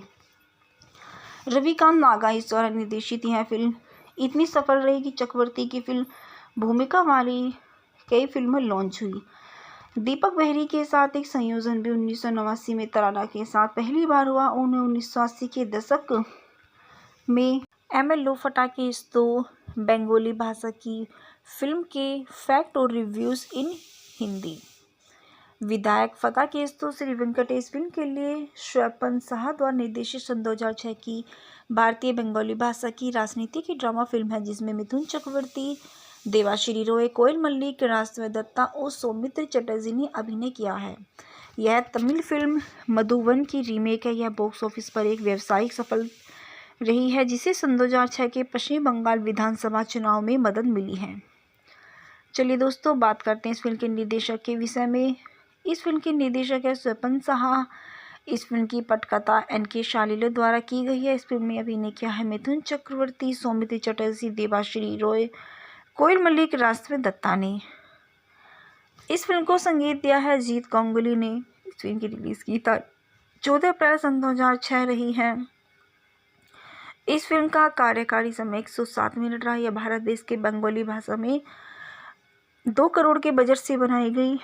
रविकांत नागा इस द्वारा निर्देशित यह फिल्म इतनी सफल रही कि चक्रवर्ती की फिल्म भूमिका वाली कई फिल्में लॉन्च हुई। दीपक बेहरी के साथ एक संयोजन भी 1989 में तराना के साथ पहली बार हुआ। उन्हें 1980 के दशक में एमएल लोफटा की इस 2 बंगाली भाषा की फिल्म के फैक्ट और रिव्यूज इन हिंदी। विधायक फका केस तो श्री वेंकटेश फिल्म के लिए स्वपन साहा द्वारा निर्देशित सन 2006 की भारतीय बंगाली भाषा की राजनीति की ड्रामा फिल्म है, जिसमें मिथुन चक्रवर्ती, देवाश्री रॉय, कोयल मल्लिक, राजदेव दत्ता और सौमित्र चटर्जी ने अभिनय किया है। यह तमिल फिल्म मधुवन की रीमेक है। यह बॉक्स ऑफिस पर एक व्यावसायिक सफल रही है, जिसे सन 2006 के पश्चिम बंगाल विधानसभा चुनाव में मदद मिली है। चलिए दोस्तों, बात करते हैं इस फिल्म के निर्देशक के विषय में। इस फिल्म के निर्देशक है स्वपन साहा। इस फिल्म की पटकथा एनके शालिले द्वारा की गई है। इस फिल्म में अभिनय किया है मिथुन चक्रवर्ती, सौमित्र चटर्जी, देवाश्री रॉय, कोयल मल्लिक, राजदेव दत्ता ने। इस फिल्म को संगीत दिया है जीत गांगुली ने। इस फिल्म की रिलीज की तारीख 14 अप्रैल सन 2006 रही है। इस फिल्म का कार्यकारी समय 107 मिनट रहा। यह भारत देश के बंगाली भाषा में 2 करोड़ के बजट से बनाई गई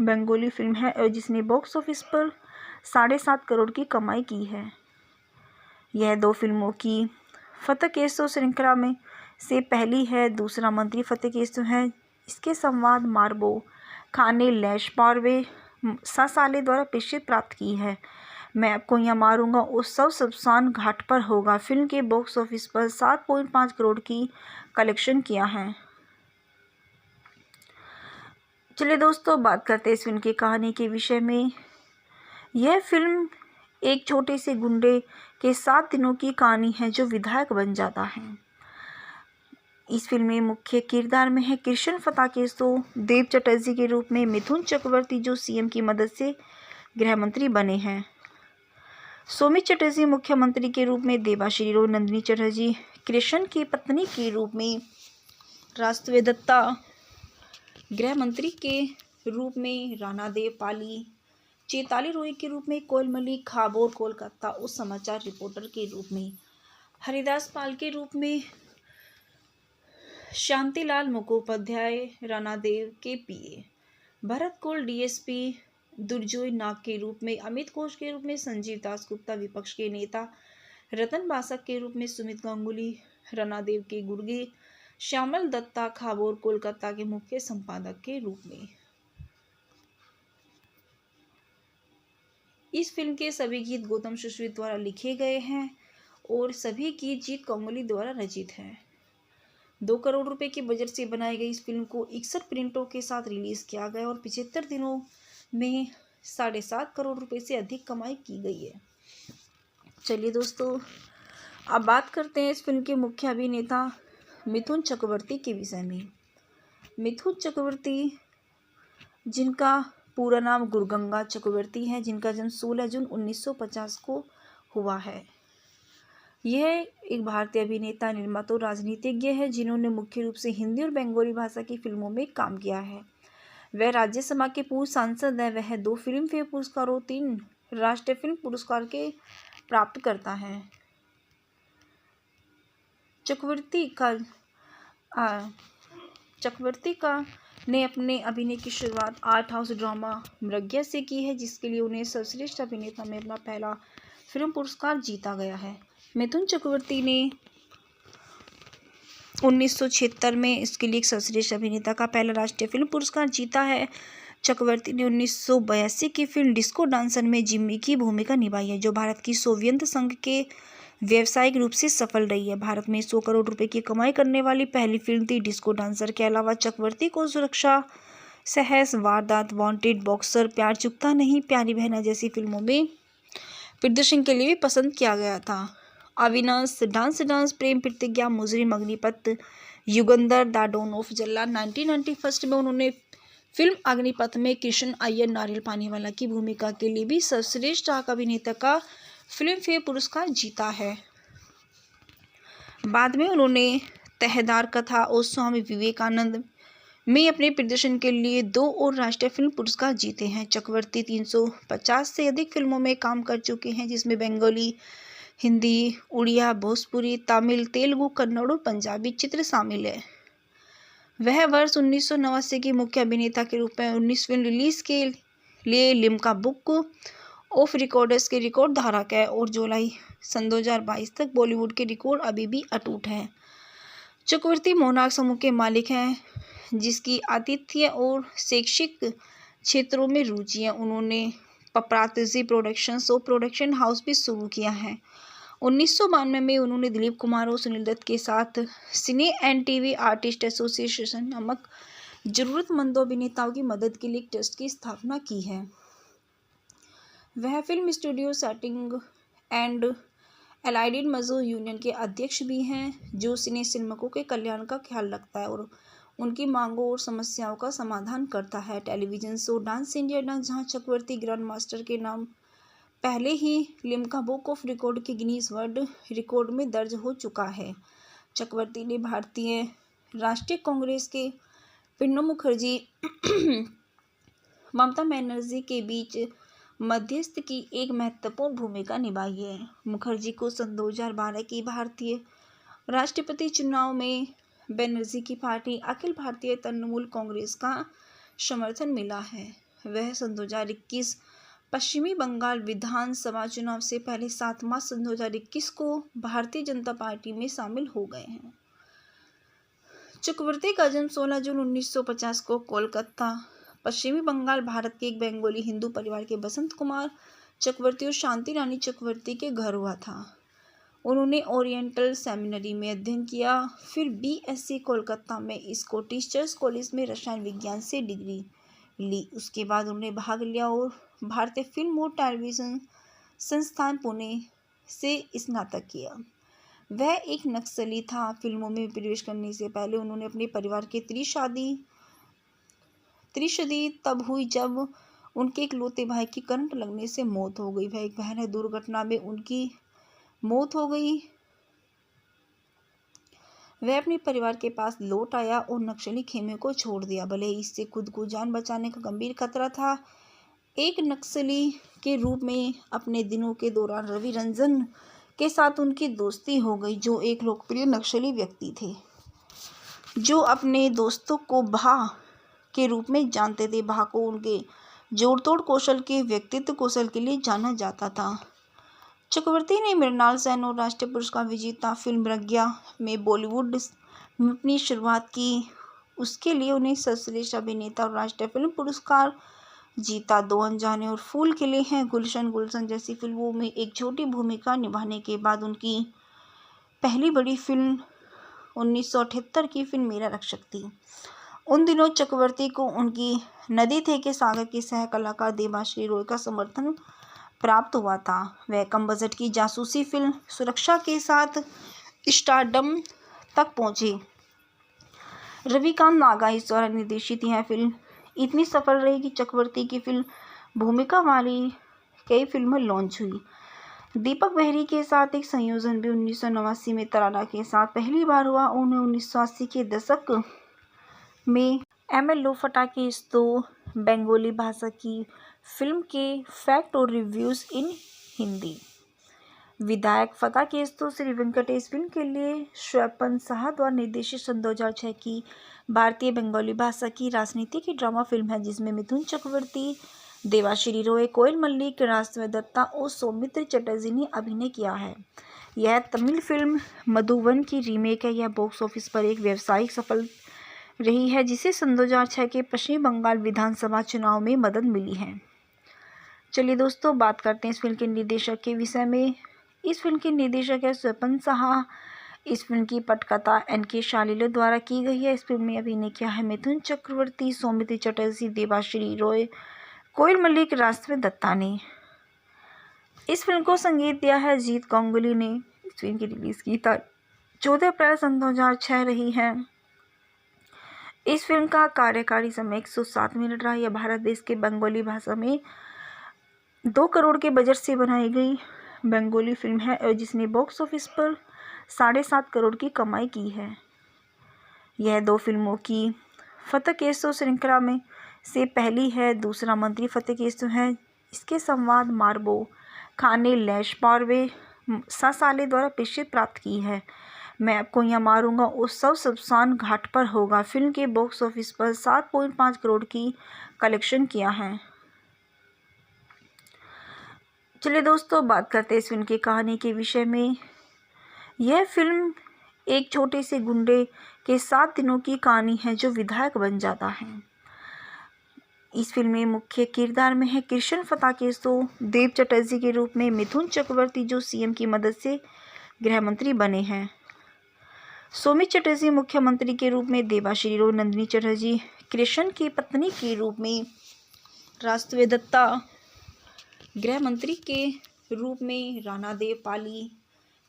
बंगाली फिल्म है और जिसने बॉक्स ऑफिस पर 7.5 करोड़ की कमाई की है। यह 2 फिल्मों की फतेह केसो श्रृंखला में से पहली है। दूसरा मंत्री फतेह केसो है। इसके संवाद मार्बो खाने लैश पारवे साले द्वारा प्रसिद्धि प्राप्त की है। मैं आपको यहाँ मारूंगा उत्सव शमशान घाट पर होगा फिल्म के बॉक्स ऑफिस पर 7.5 करोड़ की कलेक्शन किया है। चलिए दोस्तों, बात करते हैं इस फिल्म की कहानी के विषय में। यह फिल्म एक छोटे से गुंडे के 7 दिनों की कहानी है जो विधायक बन जाता है। इस फिल्म में मुख्य किरदार में है कृष्ण फताकेस्तो, देव चटर्जी के रूप में मिथुन चक्रवर्ती जो सीएम की मदद से गृह मंत्री बने हैं, सौमित्र चटर्जी मुख्यमंत्री के रूप में, देवाश्री रो, नंदिनी चटर्जी कृष्ण की पत्नी के रूप में, राष्ट्रवेद दत्ता गृह मंत्री के रूप में, राणा देव पाली चैताली रोई के रूप में, कोयल मलिक खाबोर कोलकाता उस समाचार रिपोर्टर के रूप में, हरिदास पाल के रूप में, शांतिलाल मुखोपाध्याय राणा देव के पीए, भरत कोल डीएसपी, दुर्जोय नाग के रूप में, अमित घोष के रूप में, संजीव दासगुप्ता विपक्ष के नेता, रतन बासक के रूप में, सुमित गांगुली राणा देव के गुर्गे, श्यामल दत्ता खाबोर कोलकाता के मुख्य संपादक के रूप में। इस फिल्म के सभी गीत गौतम सुश्रुत द्वारा लिखे गए हैं और सभी गीत जीत गांगुली द्वारा रचित हैं। 2 करोड़ रुपए के बजट से बनाई गई इस फिल्म को 61 प्रिंटों के साथ रिलीज किया गया और 75 दिनों में 7.5 करोड़ रुपए से अधिक कमाई की गई है। चलिए दोस्तों, अब बात करते हैं इस फिल्म के मुख्य अभिनेता मिथुन चक्रवर्ती के विषय में। मिथुन चक्रवर्ती, जिनका पूरा नाम गुरगंगा चक्रवर्ती है, जिनका जन्म 16 जून 1950 को हुआ है। यह एक भारतीय अभिनेता, निर्माता और राजनीतिज्ञ है जिन्होंने मुख्य रूप से हिंदी और बंगाली भाषा की फिल्मों में काम किया है। वह राज्यसभा के पूर्व सांसद है। वह 2 फिल्म फेयर पुरस्कार और 3 राष्ट्रीय फिल्म पुरस्कार के प्राप्त करता है। चक्रवर्ती ने अपने अभिनय की शुरुआत आर्ट हाउस ड्रामा मृग्या से की है, जिसके लिए उन्हें सर्वश्रेष्ठ अभिनेता में अपना पहला फिल्म पुरस्कार जीता गया है। मिथुन चक्रवर्ती ने 1976 में इसके लिए एक सर्वश्रेष्ठ अभिनेता का पहला राष्ट्रीय फिल्म पुरस्कार जीता है। चक्रवर्ती ने 1982 की फिल्म डिस्को डांसर में जिम्मी की भूमिका निभाई है, जो भारत की सोवियत संघ के व्यावसायिक रूप से सफल रही है। भारत में 100 करोड़ रुपए की कमाई करने वाली पहली फिल्म थी डिस्को डांसर। के अलावा चक्रवर्ती को सुरक्षा, सहस, वारदात, वांटेड, बॉक्सर, प्यार चुकता नहीं, प्यारी बहना जैसी फिल्मों में प्रदर्शन के लिए भी पसंद किया गया था। Avinash, dance, Prem Pratigya, Mujrim, Agneepath, Yugandhar, the don of Jallad 1991 में उन्होंने फिल्म अग्निपथ में कृष्ण अय्यर नारियल पानी वाला की भूमिका के लिए भी सर्वश्रेष्ठ अभिनेता का फिल्म फेयर पुरस्कार जीता है। बाद में उन्होंने तहदार कथा और स्वामी विवेकानंद में अपने प्रदर्शन के लिए 2 और राष्ट्रीय फिल्म पुरस्कार जीते हैं। चक्रवर्ती 350 से अधिक फिल्मों में काम कर चुके हैं, जिसमें बंगाली, हिंदी, उड़िया, भोजपुरी, तमिल, तेलुगु, कन्नड़ और पंजाबी चित्र शामिल है। वह वर्ष 1989 के मुख्य अभिनेता के रूप में 19 फिल्म रिलीज के लिए लिम्का बुक ऑफ रिकॉर्ड्स के रिकॉर्ड धारक है और जुलाई सन 2022 तक बॉलीवुड के रिकॉर्ड अभी भी अटूट है। चक्रवर्ती मोनार्क समूह के मालिक हैं, जिसकी आतिथ्य और शैक्षिक क्षेत्रों में रुचि है। उन्होंने पपरातजी प्रोडक्शंस और प्रोडक्शन हाउस भी शुरू किया है। 1992 में उन्होंने दिलीप कुमार और सुनील दत्त के साथ सिने एंड टीवी आर्टिस्ट एसोसिएशन नामक जरूरतमंदों अभिनेताओं की मदद के लिए एक ट्रस्ट की स्थापना की है। वह फिल्म स्टूडियो सेटिंग एंड एलाइडेड मजदूर यूनियन के अध्यक्ष भी हैं, जो सिनेमाओं के कल्याण का ख्याल रखता है और उनकी मांगों और समस्याओं का समाधान करता है। Television show dance India dance, जहां चक्रवर्ती ग्रैंड मास्टर के नाम पहले ही लिम्का बुक ऑफ रिकॉर्ड के गिनीज वर्ल्ड रिकॉर्ड में दर्ज हो चुका है। चक्रवर्ती ने भारतीय राष्ट्रीय कांग्रेस के प्रणब मुखर्जी ममता बनर्जी के बीच मध्यस्थ की एक महत्वपूर्ण भूमिका निभाई है। मुखर्जी को सन 2012 की भारतीय राष्ट्रपति चुनाव में बनर्जी की पार्टी अखिल भारतीय तृणमूल कांग्रेस का समर्थन मिला है। वह सन 2021 पश्चिमी बंगाल विधानसभा चुनाव से पहले 7 मार्च सन 2021 को भारतीय जनता पार्टी में शामिल हो गए हैं। चक्रवर्ती का जन्म 16 जून 1950 को कोलकाता पश्चिमी बंगाल भारत के एक बंगाली हिंदू परिवार के बसंत कुमार चक्रवर्ती और शांति रानी चक्रवर्ती के घर हुआ था। उन्होंने ओरिएंटल सेमिनरी में अध्ययन किया, फिर बीएससी कोलकाता में स्कॉटिश चर्च कॉलेज में रसायन विज्ञान से डिग्री ली। उसके बाद उन्होंने भाग लिया और भारतीय फिल्म और टेलीविज़न संस्थान पुणे से स्नातक किया। वह एक नक्सली था। फिल्मों में प्रवेश करने से पहले उन्होंने अपने परिवार के त्रिशदी तब हुई जब उनके इकलौते भाई की करंट लगने से मौत हो गई। वह एक भयानक दुर्घटना में उनकी मौत हो गई। वह अपने परिवार के पास लौट आया और नक्सली खेमे को छोड़ दिया, भले ही इससे खुद को जान बचाने का गंभीर खतरा था। एक नक्सली के रूप में अपने दिनों के दौरान रवि रंजन के साथ उनकी दोस्ती हो गई, जो एक लोकप्रिय नक्सली व्यक्ति थे जो अपने दोस्तों को भा के रूप में जानते थे। भा को उनके जोड़तोड़ कौशल के व्यक्तित्व कौशल के लिए जाना जाता था। चक्रवर्ती ने मृणाल सेन और राष्ट्रीय पुरस्कार विजेता फिल्म प्रज्ञा में बॉलीवुड में अपनी शुरुआत की। उसके लिए उन्हें सर्वश्रेष्ठ अभिनेता और राष्ट्रीय फिल्म पुरस्कार जीता। दो अनजाने और फूल खिले हैं, गुलशन गुलशन जैसी फिल्मों में एक छोटी भूमिका निभाने के बाद उनकी पहली बड़ी फिल्म 1978 की फिल्म मेरा रक्षक थी। उन दिनों चक्रवर्ती को उनकी नदी थे के सागर के सह कलाकार देवाश्री रॉय का समर्थन प्राप्त हुआ था। वह कम बजट की जासूसी फिल्म सुरक्षा के साथ स्टारडम तक पहुंचे। रविकांत नागाइस द्वारा निर्देशित यह फिल्म इतनी सफल रही कि चक्रवर्ती की फिल्म भूमिका वाली कई फिल्में लॉन्च हुई। दीपक बेहरी के साथ एक संयोजन भी 1989 में तराना के साथ पहली बार हुआ। उन्हें 1980 के दशक में एम एल लो फटाकेस तो बंगाली भाषा की फिल्म के फैक्ट और रिव्यूज़ इन हिंदी। विधायक फटाकेस तो श्री वेंकटेश फिल्म के लिए स्वपन साहा द्वारा निर्देशित सन 2006 की भारतीय बंगाली भाषा की राजनीति की ड्रामा फिल्म है, जिसमें मिथुन चक्रवर्ती, देवाश्री रॉय, कोयल मल्लिक, राजश्री दत्ता और सौमित्र चटर्जी ने अभिनय किया है। यह तमिल फिल्म मधुबन की रीमेक है। यह बॉक्स ऑफिस पर एक व्यावसायिक सफल रही है, जिसे सन 2006 के पश्चिम बंगाल विधानसभा चुनाव में मदद मिली है। चलिए दोस्तों, बात करते हैं इस फिल्म के निर्देशक के विषय में। इस फिल्म के निर्देशक है स्वपन साहा। इस फिल्म की पटकथा एन.के. शालिले द्वारा की गई है। इस फिल्म में अभिनय किया है मिथुन चक्रवर्ती, सौमित्र चटर्जी, देवाश्री रॉय, कोयल मल्लिक, राजश्री दत्ता ने। इस फिल्म को संगीत दिया है जीत गांगुली ने। इस फिल्म की रिलीज की तारीख 14 अप्रैल सन 2006 रही है। इस फिल्म का कार्यकारी समय 107 मिनट रहा। यह भारत देश के बंगाली भाषा में 2 करोड़ के बजट से बनाई गई बंगाली फिल्म है और जिसने बॉक्स ऑफिस पर 7.5 करोड़ की कमाई की है। यह 2 फिल्मों की फतकेसो श्रृंखला में से पहली है। दूसरा मंत्री फतकेसो है। इसके संवाद मार्बो खान ने लैश पारवे सासाले द्वारा प्रसिद्धि प्राप्त की है। मैं आपको यहाँ मारूंगा और सब शमशान घाट पर होगा फिल्म के बॉक्स ऑफिस पर 7.5 करोड़ की कलेक्शन किया है। चलिए दोस्तों, बात करते हैं इस फिल्म की कहानी के विषय में। यह फिल्म एक छोटे से गुंडे के 7 दिनों की कहानी है जो विधायक बन जाता है। इस फिल्म में मुख्य किरदार में है कृष्ण फटाकेसो, देव चटर्जी के रूप में मिथुन चक्रवर्ती जो सीएम की मदद से गृह मंत्री बने हैं, सौमित्र चटर्जी मुख्यमंत्री के रूप में, देवाश्री रॉय, नंदिनी चटर्जी कृष्ण की पत्नी के रूप में, राजश्री दत्ता गृह मंत्री के रूप में, राणा देव पाली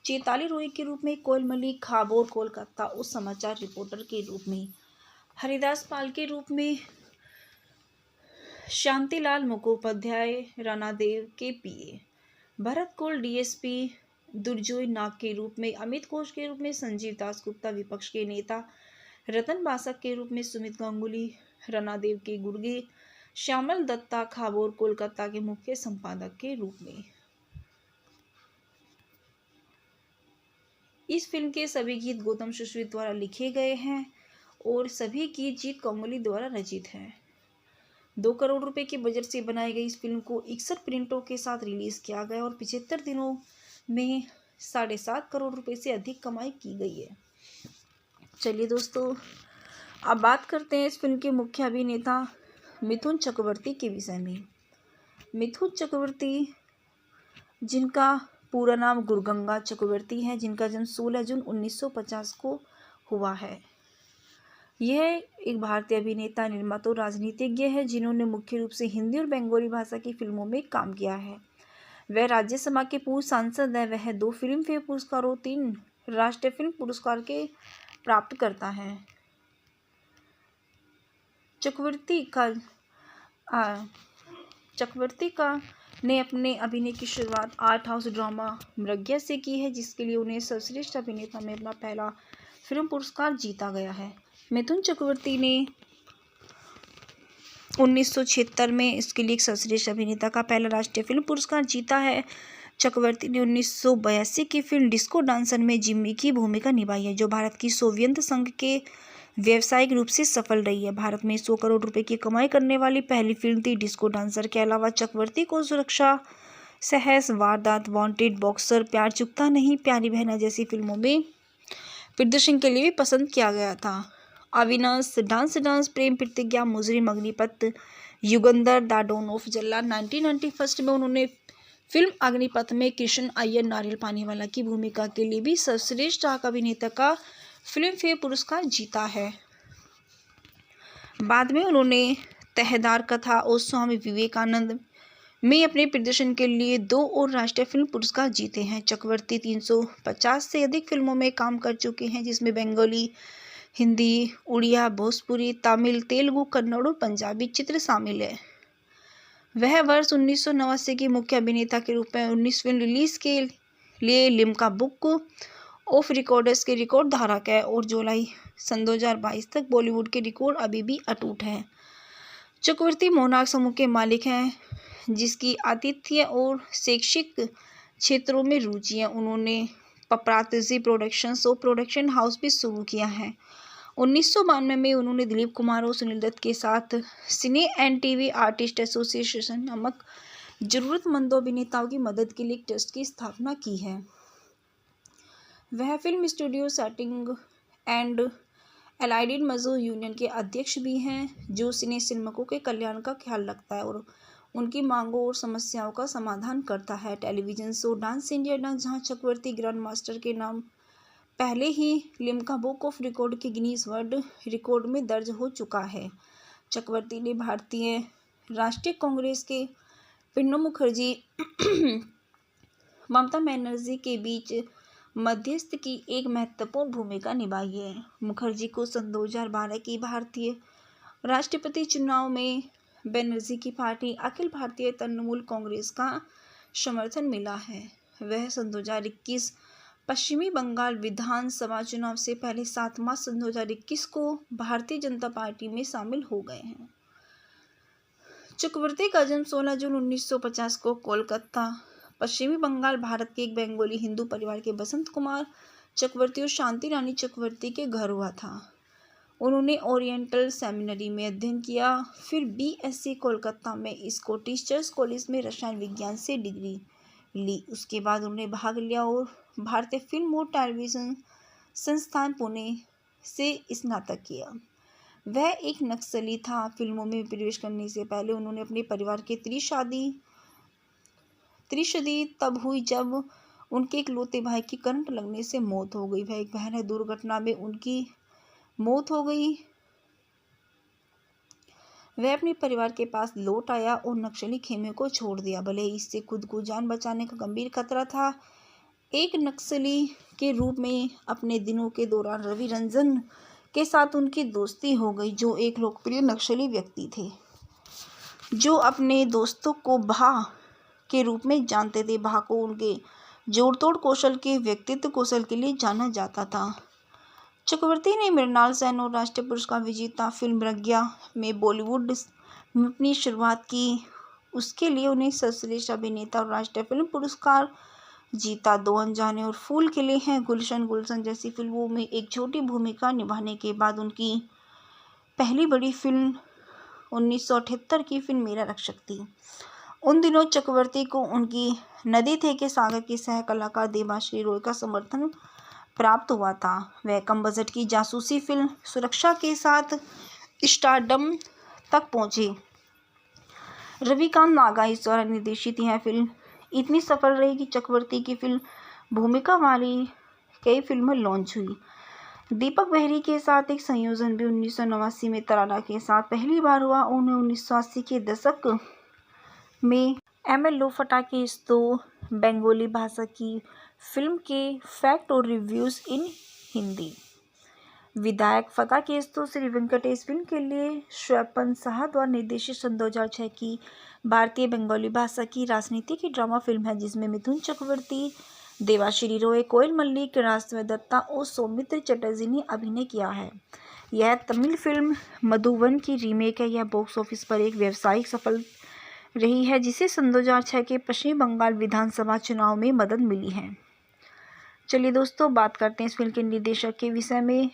चैताली रॉय के रूप में, कोयल मल्लिक खाबोर कोलकाता और समाचार रिपोर्टर के रूप में, हरिदास पाल के रूप में, शांतिलाल मुखोपाध्याय राणा देव के पीए, भरत कौल डीएसपी, दुर्जोय नाग के रूप में, अमित घोष के रूप में, संजीव दासगुप्ता विपक्ष के नेता, रतन बासक के रूप में, सुमित गांगुली राणा देव के गुर्गे, श्यामल दत्ता खाबोर कोलकाता के मुख्य संपादक के रूप में। इस फिल्म के सभी गीत गौतम सुश्रुत द्वारा लिखे गए हैं और सभी गीत जीत गांगुली द्वारा रचित हैं। 2 करोड़ रुपए के बजट से बनाई गई इस फिल्म को 61 प्रिंटों के साथ रिलीज किया गया और 75 दिनों में 7.5 करोड़ रुपए से अधिक कमाई की गई है। चलिए दोस्तों, अब बात करते हैं इस फिल्म के मुख्य अभिनेता मिथुन चक्रवर्ती के विषय में। मिथुन चक्रवर्ती, जिनका पूरा नाम गुरुगंगा चक्रवर्ती है, जिनका जन्म 16 जून 1950 को हुआ है। यह एक भारतीय अभिनेता, निर्माता और राजनीतिज्ञ है जिन्होंने मुख्य रूप से हिंदी और बंगाली भाषा की फिल्मों में काम किया है। वह राज्यसभा के पूर्व सांसद है। वह 2 फिल्म फेयर पुरस्कार और 3 राष्ट्रीय फिल्म पुरस्कार के प्राप्त करता है। चक्रवर्ती का ने अपने अभिनय की शुरुआत आर्ट हाउस ड्रामा मृग्या से की है, जिसके लिए उन्हें सर्वश्रेष्ठ अभिनेता में अपना पहला फिल्म पुरस्कार जीता गया है। मिथुन चक्रवर्ती ने 1976 में इसके लिए एक सर्वश्रेष्ठ अभिनेता का पहला राष्ट्रीय फिल्म पुरस्कार जीता है। चक्रवर्ती ने 1982 की फिल्म डिस्को डांसर में जिम्मी की भूमिका निभाई है, जो भारत की सोवियत संघ के व्यावसायिक रूप से सफल रही है। भारत में 100 करोड़ रुपए की कमाई करने वाली पहली फिल्म थी डिस्को डांसर। के अलावा चक्रवर्ती को सुरक्षा, सहस, वारदात, वांटेड, बॉक्सर, प्यार चुकता नहीं, प्यारी बहना जैसी फिल्मों में प्रदर्शन के लिए भी पसंद किया गया था। Avinash, dance, Prem Pratigya, Mujrim, Agneepath, Yugandhar, the don of Jallad 1991 में उन्होंने फिल्म अग्निपथ में कृष्ण अय्यर नारियल पानीवाला की भूमिका के लिए भी सर्वश्रेष्ठ अभिनेता का फिल्म फेयर पुरस्कार जीता है। बाद में उन्होंने तहदार कथा और स्वामी विवेकानंद में अपने प्रदर्शन के लिए 2 और राष्ट्रीय फिल्म पुरस्कार जीते हैं। चक्रवर्ती 350 से अधिक फिल्मों में काम कर चुके हैं, जिसमें बंगाली, हिंदी, उड़िया, भोजपुरी, तमिल, तेलुगु, कन्नड़ और पंजाबी चित्र शामिल है। वह वर्ष 1989 के मुख्य अभिनेता के रूप में 19 फिल्म रिलीज के लिए लिम्का बुक ऑफ रिकॉर्ड्स के रिकॉर्ड धारक है और जुलाई सन 2022 तक बॉलीवुड के रिकॉर्ड अभी भी अटूट है। चक्रवर्ती मोनार्क समूह के मालिक हैं, जिसकी आतिथ्य और शैक्षिक क्षेत्रों में रुचि है। उन्होंने पपरातजी प्रोडक्शंस और प्रोडक्शन हाउस भी शुरू किया है। 1992 में उन्होंने दिलीप कुमार और सुनील दत्त के साथ सिने एंड टीवी आर्टिस्ट एसोसिएशन नामक जरूरतमंदों अभिनेताओं की मदद के लिए एक ट्रस्ट की स्थापना की है। वह फिल्म स्टूडियो सेटिंग एंड एलाइडेड मजदूर यूनियन के अध्यक्ष भी हैं, जो सिने सिनेमाकों के कल्याण का ख्याल रखता है और उनकी मांगों और समस्याओं का समाधान करता है। Television show dance India dance, जहां चक्रवर्ती ग्रैंड मास्टर के नाम पहले ही लिम्का बुक ऑफ रिकॉर्ड के गिनीज वर्ल्ड रिकॉर्ड में दर्ज हो चुका है। चक्रवर्ती ने भारतीय राष्ट्रीय कांग्रेस के प्रणब मुखर्जी ममता बनर्जी के बीच मध्यस्थ की एक महत्वपूर्ण भूमिका निभाई है। मुखर्जी को सन 2012 की भारतीय राष्ट्रपति चुनाव में बनर्जी की पार्टी अखिल भारतीय तृणमूल कांग्रेस का समर्थन मिला है। वह सन 2021 पश्चिमी बंगाल विधानसभा चुनाव से पहले 7 मार्च सन 2021 को भारतीय जनता पार्टी में शामिल हो गए हैं। चक्रवर्ती का जन्म 16 जून 1950 को कोलकाता, पश्चिमी बंगाल, भारत के एक बंगाली हिंदू परिवार के बसंत कुमार चक्रवर्ती और शांति रानी चक्रवर्ती के घर हुआ था। उन्होंने ओरिएंटल सेमिनरी में अध्ययन किया, फिर बीएससी कोलकाता में स्कॉटिश चर्च कॉलेज में रसायन विज्ञान से डिग्री ली। उसके बाद उन्होंने भाग लिया और भारतीय फिल्म और टेलीविज़न संस्थान पुणे से स्नातक किया। वह एक नक्सली था। फिल्मों में प्रवेश करने से पहले उन्होंने अपने परिवार के त्रिशदी तब हुई जब उनके इकलौते भाई की करंट लगने से मौत हो गई। वह एक भयानक दुर्घटना में उनकी मौत हो गई। वह अपने परिवार के पास लौट आया और नक्सली खेमे को छोड़ दिया, भले ही इससे खुद को जान बचाने का गंभीर खतरा था। एक नक्सली के रूप में अपने दिनों के दौरान रवि रंजन के साथ उनकी दोस्ती हो गई, जो एक लोकप्रिय नक्सली व्यक्ति थे जो अपने दोस्तों को भा के रूप में जानते थे। भा को उनके जोड़तोड़ कौशल के व्यक्तित्व कौशल के लिए जाना जाता था। चक्रवर्ती ने मृणाल सेन और राष्ट्रीय पुरस्कार विजेता फिल्म मृग्या में बॉलीवुड में अपनी शुरुआत की। उसके लिए उन्हें सर्वश्रेष्ठ अभिनेता और राष्ट्रीय फिल्म पुरस्कार जीता। 2 अनजाने और फूल खिले हैं, गुलशन गुलशन जैसी फिल्मों में एक छोटी भूमिका निभाने के बाद उनकी पहली बड़ी फिल्म 1978 की फिल्म मेरा रक्षक थी। उन दिनों चक्रवर्ती को उनकी नदी थे के सागर की सह कलाकार देबाश्री रॉय का समर्थन प्राप्त हुआ था। वह कम बजट की जासूसी फिल्म सुरक्षा के साथ स्टारडम तक पहुंचे। रविकांत नागा इस द्वारा निर्देशित यह फिल्म इतनी सफल रही कि चक्रवर्ती की फिल्म भूमिका वाली कई फिल्में लॉन्च हुई। दीपक बेहरी के साथ एक संयोजन भी 1989 में तराना के साथ पहली बार हुआ। उन्हें 1980 के दशक में एम.एल. लो फटाके इस दो बंगाली भाषा की फिल्म के फैक्ट और रिव्यूज इन हिंदी। विधायक फका केस्तु श्री वेंकटेश फिल्म के लिए श्वेपन साहा द्वारा निर्देशित सन 2006 की भारतीय बंगाली भाषा की राजनीति की ड्रामा फिल्म है, जिसमें मिथुन चक्रवर्ती, देवाश्री रॉय, कोयल मल्लिक, राजदेव दत्ता और सौमित्र चटर्जी ने अभिनय किया है। यह तमिल फिल्म मधुबन की रीमेक है। यह बॉक्स ऑफिस पर एक व्यावसायिक सफल रही है, जिसे सन 2006 के पश्चिम बंगाल विधानसभा चुनाव में मदद मिली है। चलिए दोस्तों, बात करते हैं इस फिल्म के निर्देशक के विषय में।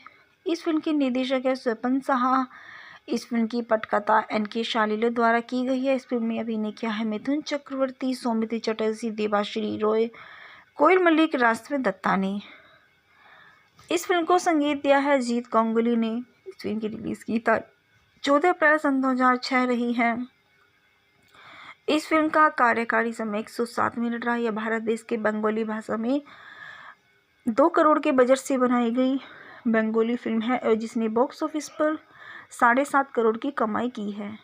इस फिल्म के निर्देशक है श्वेपन साहा। इस फिल्म की पटकथा एन.के. शालिले द्वारा की गई है। इस फिल्म में अभिनय किया है मिथुन चक्रवर्ती, सौमित्र चटर्जी, देवाश्री रॉय, कोयल मल्लिक, राजदेव दत्ता ने। इस फिल्म को संगीत दिया है जीत गांगुली ने। इस फिल्म की रिलीज की तारीख 14 अप्रैल सन 2006 रही है। इस फिल्म का कार्यकारी समय 107 मिनट रहा। यह भारत देश के बंगाली भाषा में 2 करोड़ के बजट से बनाई गई बंगाली फिल्म है और जिसने बॉक्स ऑफिस पर 7.5 करोड़ की कमाई की है।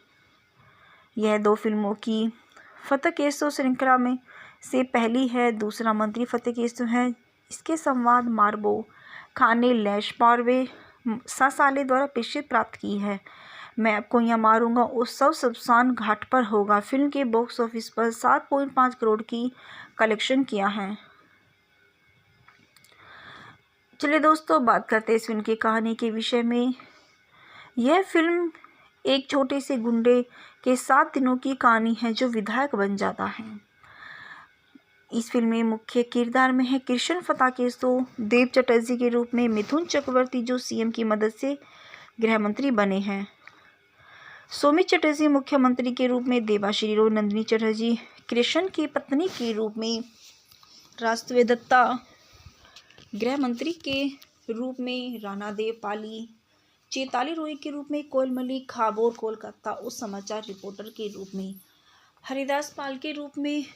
यह 2 फिल्मों की फतेह केसो श्रृंखला में से पहली है। दूसरा मंत्री फतेह केसो है। इसके संवाद मार्बो खान ने लैश पारवे सासाले द्वारा प्रसिद्धि प्राप्त की है। मैं आपको यहाँ मारूंगा उत्सव शमशान घाट पर होगा फिल्म के बॉक्स ऑफिस पर 7.5 करोड़ की कलेक्शन किया है। चलिए दोस्तों, बात करते हैं इस फिल्म की कहानी के विषय में। यह फिल्म एक छोटे से गुंडे के 7 दिनों की कहानी है जो विधायक बन जाता है। इस फिल्म में मुख्य किरदार में है कृष्ण फताकेसो देव चटर्जी के रूप में, मिथुन चक्रवर्ती जो सीएम की मदद से गृह मंत्री बने हैं, सौमित्र चटर्जी मुख्यमंत्री के रूप में, देवाश्री रॉय, नंदिनी चटर्जी कृष्ण की पत्नी के रूप में, राजदेव दत्ता गृह मंत्री के रूप में, राणा देव पाली चैताली रॉय के रूप में, कोयल मल्लिक खाबोर कोलकाता और समाचार रिपोर्टर के रूप में, हरिदास पाल के रूप में,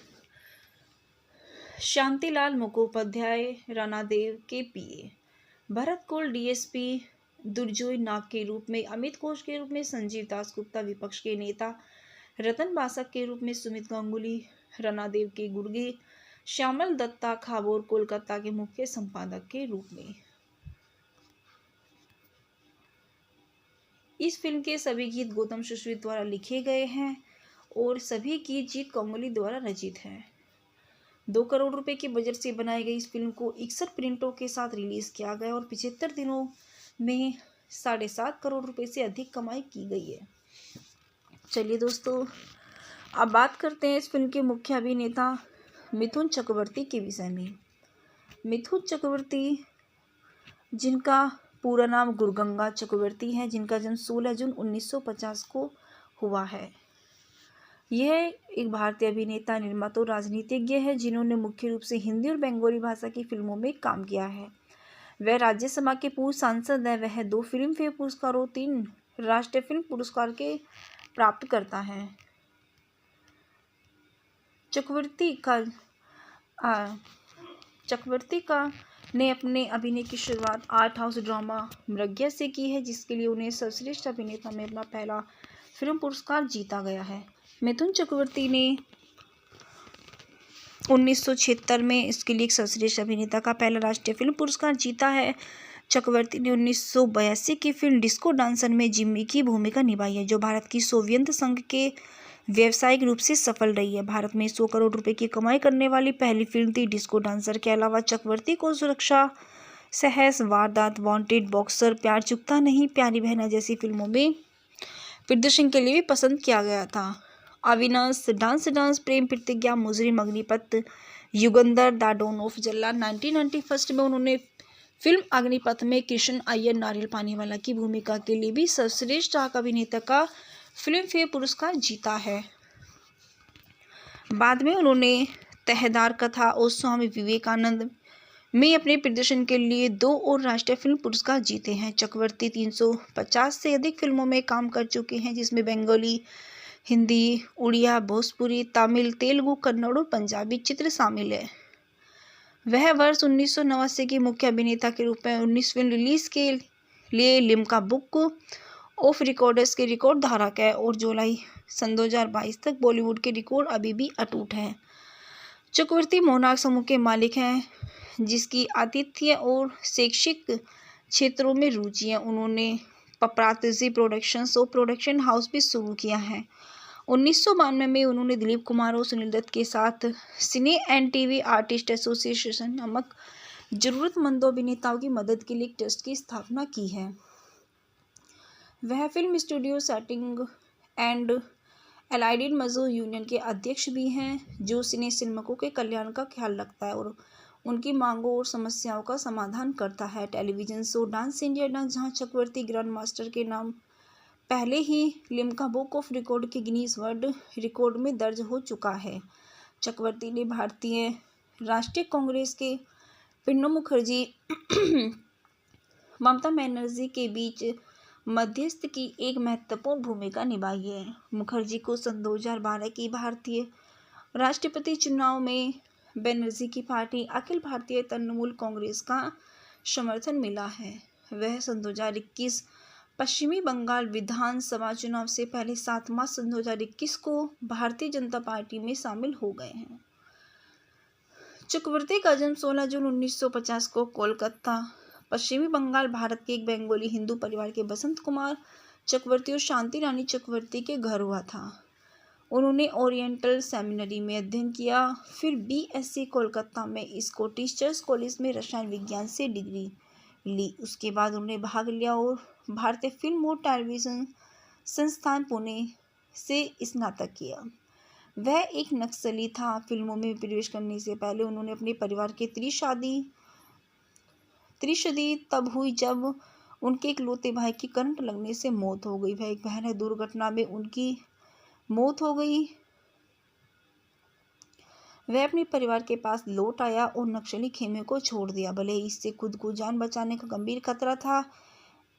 शांतिलाल मुखोपाध्याय राणा देव के पीए, भरत कौल डीएसपी दुर्जोय नाग के रूप में, अमित घोष के रूप में, संजीव दास गुप्ता विपक्ष के नेता, रतन बासक के रूप में, सुमित गांगुली राणा देव के गुर्गे, श्यामल दत्ता खाबोर कोलकाता के मुख्य संपादक के रूप में। इस फिल्म के सभी गीत गौतम सुश्रित द्वारा लिखे गए हैं और सभी गीत जीत गांगुली द्वारा रचित हैं। 2 करोड़ रुपए के बजट से बनाई गई इस फिल्म को 61 प्रिंटों के साथ रिलीज किया गया और 75 दिनों में 7.5 करोड़ रुपए से अधिक कमाई की गई है। चलिए दोस्तों, अब बात करते हैं इस फिल्म के मुख्य अभिनेता मिथुन चक्रवर्ती के विषय में। मिथुन चक्रवर्ती, जिनका पूरा नाम गुरगंगा चक्रवर्ती है, जिनका जन्म 16 जून 1950 को हुआ है। यह एक भारतीय अभिनेता, निर्माता और राजनीतिज्ञ है जिन्होंने मुख्य रूप से हिंदी और बंगाली भाषा की फिल्मों में काम किया है। वह राज्यसभा के पूर्व सांसद है। वह 2 फिल्म फेयर पुरस्कार और 3 राष्ट्रीय फिल्म पुरस्कार के प्राप्त करता है। चक्रवर्ती ने अपने अभिनय की शुरुआत आर्ट हाउस ड्रामा मृग्या से की है, जिसके लिए उन्हें सर्वश्रेष्ठ अभिनेता में अपना पहला फिल्म पुरस्कार जीता गया है। मिथुन चक्रवर्ती ने 1976 में इसके लिए एक सर्वश्रेष्ठ अभिनेता का पहला राष्ट्रीय फिल्म पुरस्कार जीता है। चक्रवर्ती ने 1982 की फिल्म डिस्को डांसर में जिम्मी की भूमिका निभाई है, जो भारत की सोवियत संघ के व्यावसायिक रूप से सफल रही है। भारत में 100 करोड़ रुपए की कमाई करने वाली पहली फिल्म थी डिस्को डांसर। के अलावा चक्रवर्ती को सुरक्षा, सहस, वारदात, वांटेड, बॉक्सर, प्यार चुकता नहीं, प्यारी बहना जैसी फिल्मों में प्रदर्शन के लिए भी पसंद किया गया था। Avinash, dance, Prem Pratigya, Mujrim, Agneepath, Yugandhar, the don of Jallad 1991 में उन्होंने फिल्म अग्निपथ में कृष्ण अय्यर नारियल पानीवाला की भूमिका के लिए भी सर्वश्रेष्ठ अभिनेता का फिल्म फेयर पुरस्कार जीता है। बाद में उन्होंने तहदार कथा और स्वामी विवेकानंद में अपने प्रदर्शन के लिए 2 और राष्ट्रीय फिल्म पुरस्कार जीते हैं। चक्रवर्ती 350 से अधिक फिल्मों में काम कर चुके हैं, जिसमें बंगाली, हिंदी, उड़िया, भोजपुरी, तमिल, तेलुगु, कन्नड़ और पंजाबी चित्र शामिल है। वह वर्ष 1989 की मुख्य अभिनेता के रूप में 19 फिल्म रिलीज के लिए लिम्का बुक ऑफ रिकॉर्ड्स के रिकॉर्ड धारक है और जुलाई सन 2022 तक बॉलीवुड के रिकॉर्ड अभी भी अटूट है। चक्रवर्ती मोनार्क समूह के मालिक हैं, जिसकी आतिथ्य और शैक्षिक क्षेत्रों में रुचि है। उन्होंने पपरातजी प्रोडक्शंस और प्रोडक्शन हाउस भी शुरू किया है। 1992 में उन्होंने दिलीप कुमार और सुनील दत्त के साथ सिने एंड टीवी आर्टिस्ट एसोसिएशन नामक जरूरतमंदों अभिनेताओं की मदद के लिए एक ट्रस्ट की स्थापना की है। वह फिल्म स्टूडियो सेटिंग एंड एलाइडेड मजदूर यूनियन के अध्यक्ष भी हैं, जो सिनेमाओं के कल्याण का ख्याल रखता है और उनकी मांगों और समस्याओं का समाधान करता है। Television show dance India dance, जहां चक्रवर्ती ग्रैंड मास्टर के नाम पहले ही लिम्का बुक ऑफ रिकॉर्ड के गिनीज वर्ल्ड रिकॉर्ड में दर्ज हो चुका है। चक्रवर्ती ने भारतीय राष्ट्रीय कांग्रेस के प्रणब मुखर्जी ममता बनर्जी के बीच मध्यस्थ की एक महत्वपूर्ण भूमिका निभाई है। मुखर्जी को सन 2012 की भारतीय राष्ट्रपति चुनाव में बनर्जी की पार्टी अखिल भारतीय तृणमूल कांग्रेस का समर्थन मिला है। वह सन 2021 पश्चिमी बंगाल विधानसभा चुनाव से पहले 7 मार्च सन 2021 को भारतीय जनता पार्टी में शामिल हो गए हैं। चक्रवर्ती का जन्म 16 जून 1950 को कोलकाता, पश्चिमी बंगाल, भारत के एक बंगाली हिंदू परिवार के बसंत कुमार चक्रवर्ती और शांति रानी चक्रवर्ती के घर हुआ था। उन्होंने ओरिएंटल सेमिनरी में अध्ययन किया, फिर बीएससी कोलकाता में स्कॉटिश चर्च कॉलेज में रसायन विज्ञान से डिग्री ली। उसके बाद उन्होंने भाग लिया और भारतीय फिल्म और टेलीविजन संस्थान पुणे से स्नातक किया। वह एक नक्सली था। फिल्मों में प्रवेश करने से पहले उन्होंने अपने परिवार के त्रिशदी तब हुई जब उनके इकलौते भाई की करंट लगने से मौत हो गई। वह एक भयानक दुर्घटना में उनकी मौत हो गई। वह अपने परिवार के पास लौट आया और नक्सली खेमे को छोड़ दिया, भले ही इससे खुद को जान बचाने का गंभीर खतरा था।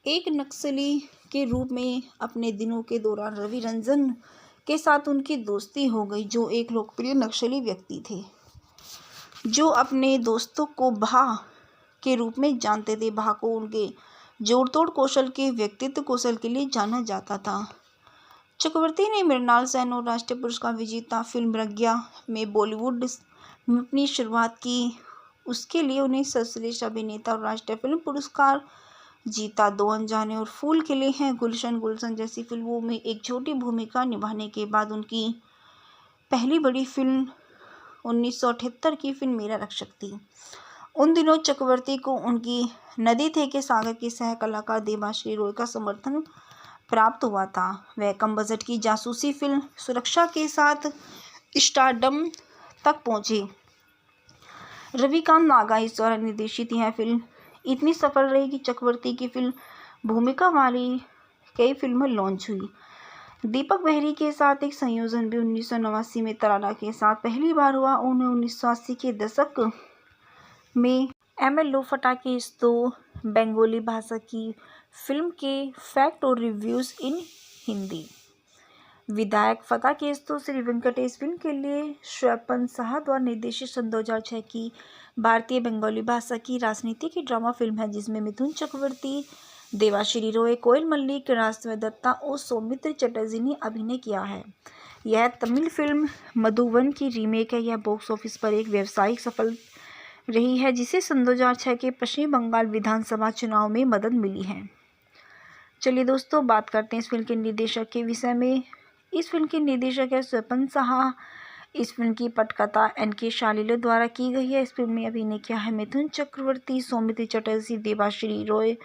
एक नक्सली के रूप में अपने दिनों के दौरान रवि रंजन के साथ उनकी दोस्ती हो गई, जो एक लोकप्रिय नक्सली व्यक्ति थे, जो अपने दोस्तों को भा के रूप में जानते थे। भा को उनके जोड़तोड़ कौशल के व्यक्तित्व कौशल के लिए जाना जाता था। चक्रवर्ती ने मृणाल सेन और राष्ट्रीय पुरस्कार विजेता फिल्म प्रज्ञा में बॉलीवुड में अपनी शुरुआत की। उसके लिए उन्हें सर्वश्रेष्ठ अभिनेता और राष्ट्रीय फिल्म पुरस्कार जीता। 2 अनजाने और फूल खिले हैं, गुलशन गुलशन जैसी फिल्मों में एक छोटी भूमिका निभाने के बाद उनकी पहली बड़ी फिल्म 1978 की फिल्म मेरा रक्षक थी। उन दिनों चक्रवर्ती को उनकी नदी थे के सागर के सह कलाकार देवाश्री रॉय का समर्थन प्राप्त हुआ था। वह कम बजट की जासूसी फिल्म सुरक्षा के साथ स्टारडम तक पहुंचे। रविकांत नागाइस द्वारा निर्देशित यह फिल्म इतनी सफल रही कि चक्रवर्ती की फिल्म भूमिका वाली कई फिल्में लॉन्च हुई। दीपक बेहरी के साथ एक संयोजन भी 1989 में तराना के साथ पहली बार हुआ। उन्हें 1980 के दशक में एम.एल. लोफटा की इस 2 बंगाली भाषा की फिल्म के फैक्ट और रिव्यूज इन हिंदी। विधायक फका केस तो श्री वेंकटेश फिल्म के लिए स्वपन साहा द्वारा निर्देशित सन 2006 की भारतीय बंगाली भाषा की राजनीति की ड्रामा फिल्म है, जिसमें मिथुन चक्रवर्ती, देवाश्री रॉय, कोयल मल्लिक, राजश्री दत्ता और सौमित्र चटर्जी ने अभिनय किया है। यह तमिल फिल्म मधुवन की रीमेक है। यह बॉक्स ऑफिस पर एक व्यावसायिक सफल रही है, जिसे सन 2006 के पश्चिम बंगाल विधानसभा चुनाव में मदद मिली है। चलिए दोस्तों, बात करते हैं इस फिल्म के निर्देशक के विषय में। इस फिल्म के निर्देशक है स्वपन साहा। इस फिल्म की पटकथा एन.के. शालिले द्वारा की गई है। इस फिल्म में अभिनय किया है मिथुन चक्रवर्ती, सौमित्र चटर्जी, देवाश्री रॉय,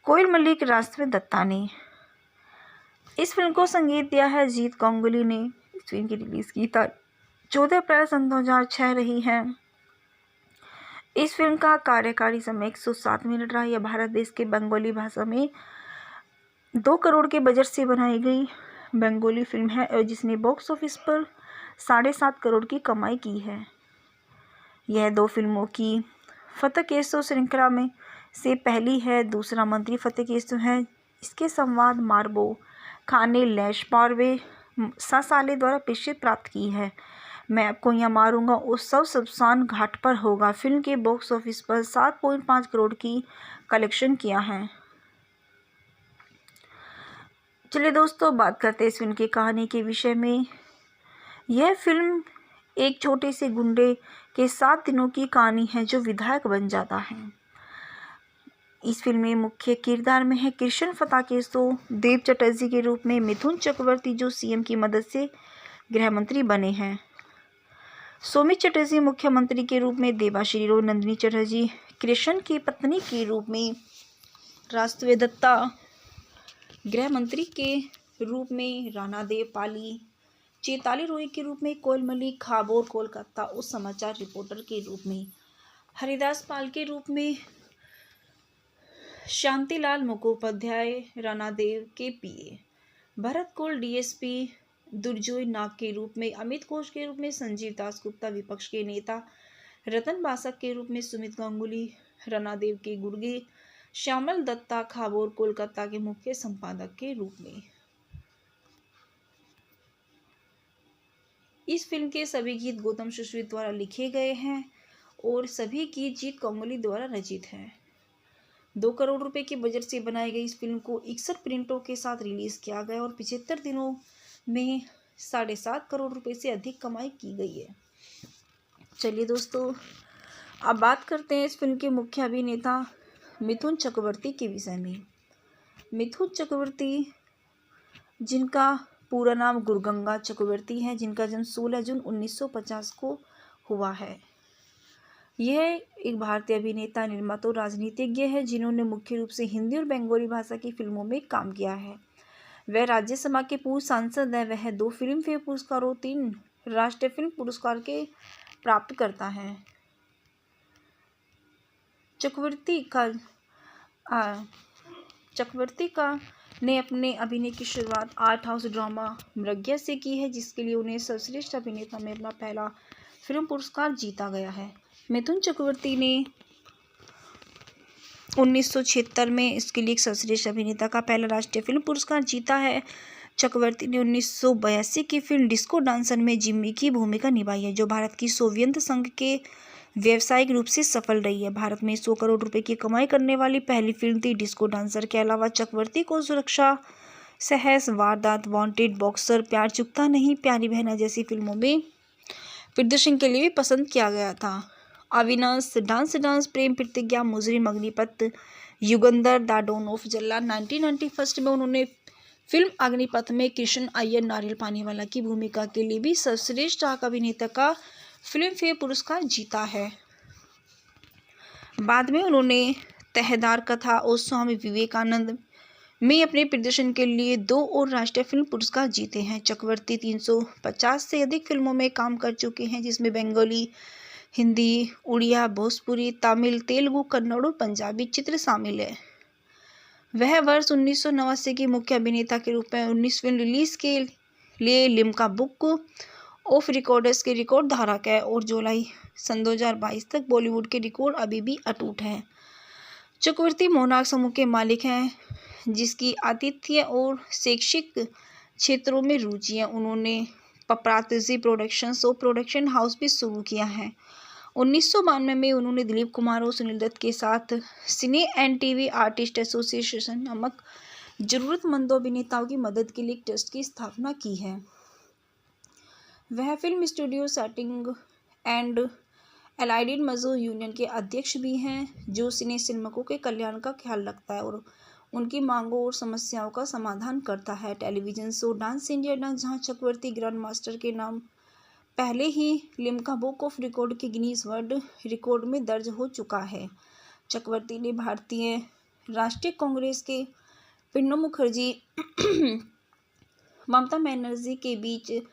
कोयल मल्लिक, राजश्री दत्ता ने। इस फिल्म को संगीत दिया है जीत गांगुली ने। इस फिल्म की रिलीज की तारीख 14 अप्रैल सन 2006 रही है। इस फिल्म का कार्यकारी समय 107 मिनट रहा। यह भारत देश के बंगाली भाषा में 2 करोड़ के बजट से बनाई गई बंगाली फिल्म है और जिसने बॉक्स ऑफिस पर 7.5 करोड़ की कमाई की है। यह 2 फिल्मों की फतेह केसो श्रृंखला में से पहली है। दूसरा मंत्री फतेह केसो है। इसके संवाद मार्बो खाने, लैश पारवे, सासाले द्वारा प्रसिद्धि प्राप्त की है। मैं आपको यहाँ मारूंगा उत्सव शमशान घाट पर होगा फिल्म के बॉक्स ऑफिस पर 7.5 करोड़ की कलेक्शन किया है। चलिए दोस्तों, बात करते हैं इस फिल्म की कहानी के विषय में। यह फिल्म एक छोटे से गुंडे के 7 दिनों की कहानी है जो विधायक बन जाता है। इस फिल्म में मुख्य किरदार में है कृष्ण फता केसो, देव चटर्जी के रूप में मिथुन चक्रवर्ती जो सीएम की मदद से गृह मंत्री बने हैं, सौमित चटर्जी मुख्यमंत्री के रूप में, देबाश्री रो, नंदिनी चटर्जी कृष्ण की पत्नी के रूप में, राष्ट्रीय दत्ता गृह मंत्री के रूप में, राणा देव पाली चेताली रोय के रूप में, कोयल मलिक खाबोर कोलकाता उस समाचार रिपोर्टर के रूप में, हरिदास पाल के रूप में, शांतिलाल मुखोपाध्याय राणा देव के पीए, भरत कौल डीएसपी दुर्जोय नाग के रूप में, अमित घोष के रूप में, संजीव दासगुप्ता विपक्ष के नेता, रतन बासक के रूप में, सुमित गांगुली राणा देव के गुर्गे, श्यामल दत्ता खाबोर कोलकाता के मुख्य संपादक के रूप में। इस फिल्म के सभी गीत गौतम सुश्रित द्वारा लिखे गए हैं और सभी गीत जीत गांगुली द्वारा रचित हैं। 2 करोड़ रुपए के बजट से बनाई गई इस फिल्म को 61 प्रिंटों के साथ रिलीज किया गया और 75 दिनों में 7.5 करोड़ रुपए से अधिक कमाई की गई है। चलिए दोस्तों, अब बात करते हैं इस फिल्म के मुख्य अभिनेता मिथुन चक्रवर्ती के विषय में। मिथुन चक्रवर्ती, जिनका पूरा नाम गुरगंगा चक्रवर्ती है, जिनका जन्म 16 जून 1950 को हुआ है। यह एक भारतीय अभिनेता, निर्माता और राजनीतिज्ञ है जिन्होंने मुख्य रूप से हिंदी और बंगाली भाषा की फिल्मों में काम किया है। वह राज्यसभा के पूर्व सांसद है। वह 2 फिल्म फेयर पुरस्कार और 3 राष्ट्रीय फिल्म पुरस्कार के प्राप्त करता है। चक्रवर्ती का ने अपने अभिनय की शुरुआत आर्ट हाउस ड्रामा मृग्या से की है, जिसके लिए उन्हें सर्वश्रेष्ठ अभिनेता में अपना पहला फिल्म पुरस्कार जीता गया है। मिथुन चक्रवर्ती ने 1976 में इसके लिए एक सर्वश्रेष्ठ अभिनेता का पहला राष्ट्रीय फिल्म पुरस्कार जीता है। चक्रवर्ती ने 1982 की फिल्म डिस्को डांसर में जिम्मी की भूमिका निभाई है, जो भारत की सोवियत संघ के व्यावसायिक रूप से सफल रही है। भारत में 100 करोड़ रुपए की कमाई करने वाली पहली फिल्म थी डिस्को डांसर। के अलावा चक्रवर्ती को सुरक्षा, सहस, वारदात, वांटेड, बॉक्सर, प्यार चुकता नहीं, प्यारी बहना जैसी फिल्मों में प्रदर्शन के लिए भी पसंद किया गया था। Avinash, dance, Prem Pratigya, Mujrim, Agneepath, Yugandhar, the don of Jallad 1991 में उन्होंने फिल्म अग्निपथ में कृष्ण अय्यर नारियल पानीवाला की भूमिका के लिए भी सर्वश्रेष्ठ अभिनेता का फिल्म फेयर पुरस्कार जीता है। बाद में उन्होंने तहदार कथा और स्वामी विवेकानंद में अपने प्रदर्शन के लिए 2 और राष्ट्रीय फिल्म पुरस्कार जीते हैं। चक्रवर्ती 350 से अधिक फिल्मों में काम कर चुके हैं, जिसमें बंगाली, हिंदी, उड़िया, भोजपुरी, तमिल, तेलुगु, कन्नड़ और पंजाबी चित्र शामिल है। वह वर्ष 1989 के मुख्य अभिनेता के रूप में 19 फिल्म रिलीज के लिए लिम्का बुक ऑफ रिकॉर्ड्स के रिकॉर्ड धारक है और जुलाई सन 2022 तक बॉलीवुड के रिकॉर्ड अभी भी अटूट हैं। चक्रवर्ती मोनार्क समूह के मालिक हैं, जिसकी आतिथ्य और शैक्षिक क्षेत्रों में रुचि है। उन्होंने पपरातजी प्रोडक्शंस और प्रोडक्शन हाउस भी शुरू किया है। 1992 में उन्होंने दिलीप कुमार और सुनील दत्त के साथ सिने एंड टीवी आर्टिस्ट एसोसिएशन नामक जरूरतमंदों अभिनेताओं की मदद के लिए एक ट्रस्ट की स्थापना की है। वह film studio setting and allied मजदूर यूनियन के अध्यक्ष भी हैं, जो सिने सिनेमाओं के कल्याण का ख्याल रखता है और उनकी मांगों और समस्याओं का समाधान करता है। Television show dance India dance, जहां चक्रवर्ती ग्रैंड मास्टर के नाम पहले ही लिम्का बुक ऑफ रिकॉर्ड के गिनीज वर्ल्ड रिकॉर्ड में दर्ज हो चुका है। चक्रवर्ती ने भारतीय राष्ट्रीय कांग्रेस के प्रणब मुखर्जी ममता बनर्जी के बीच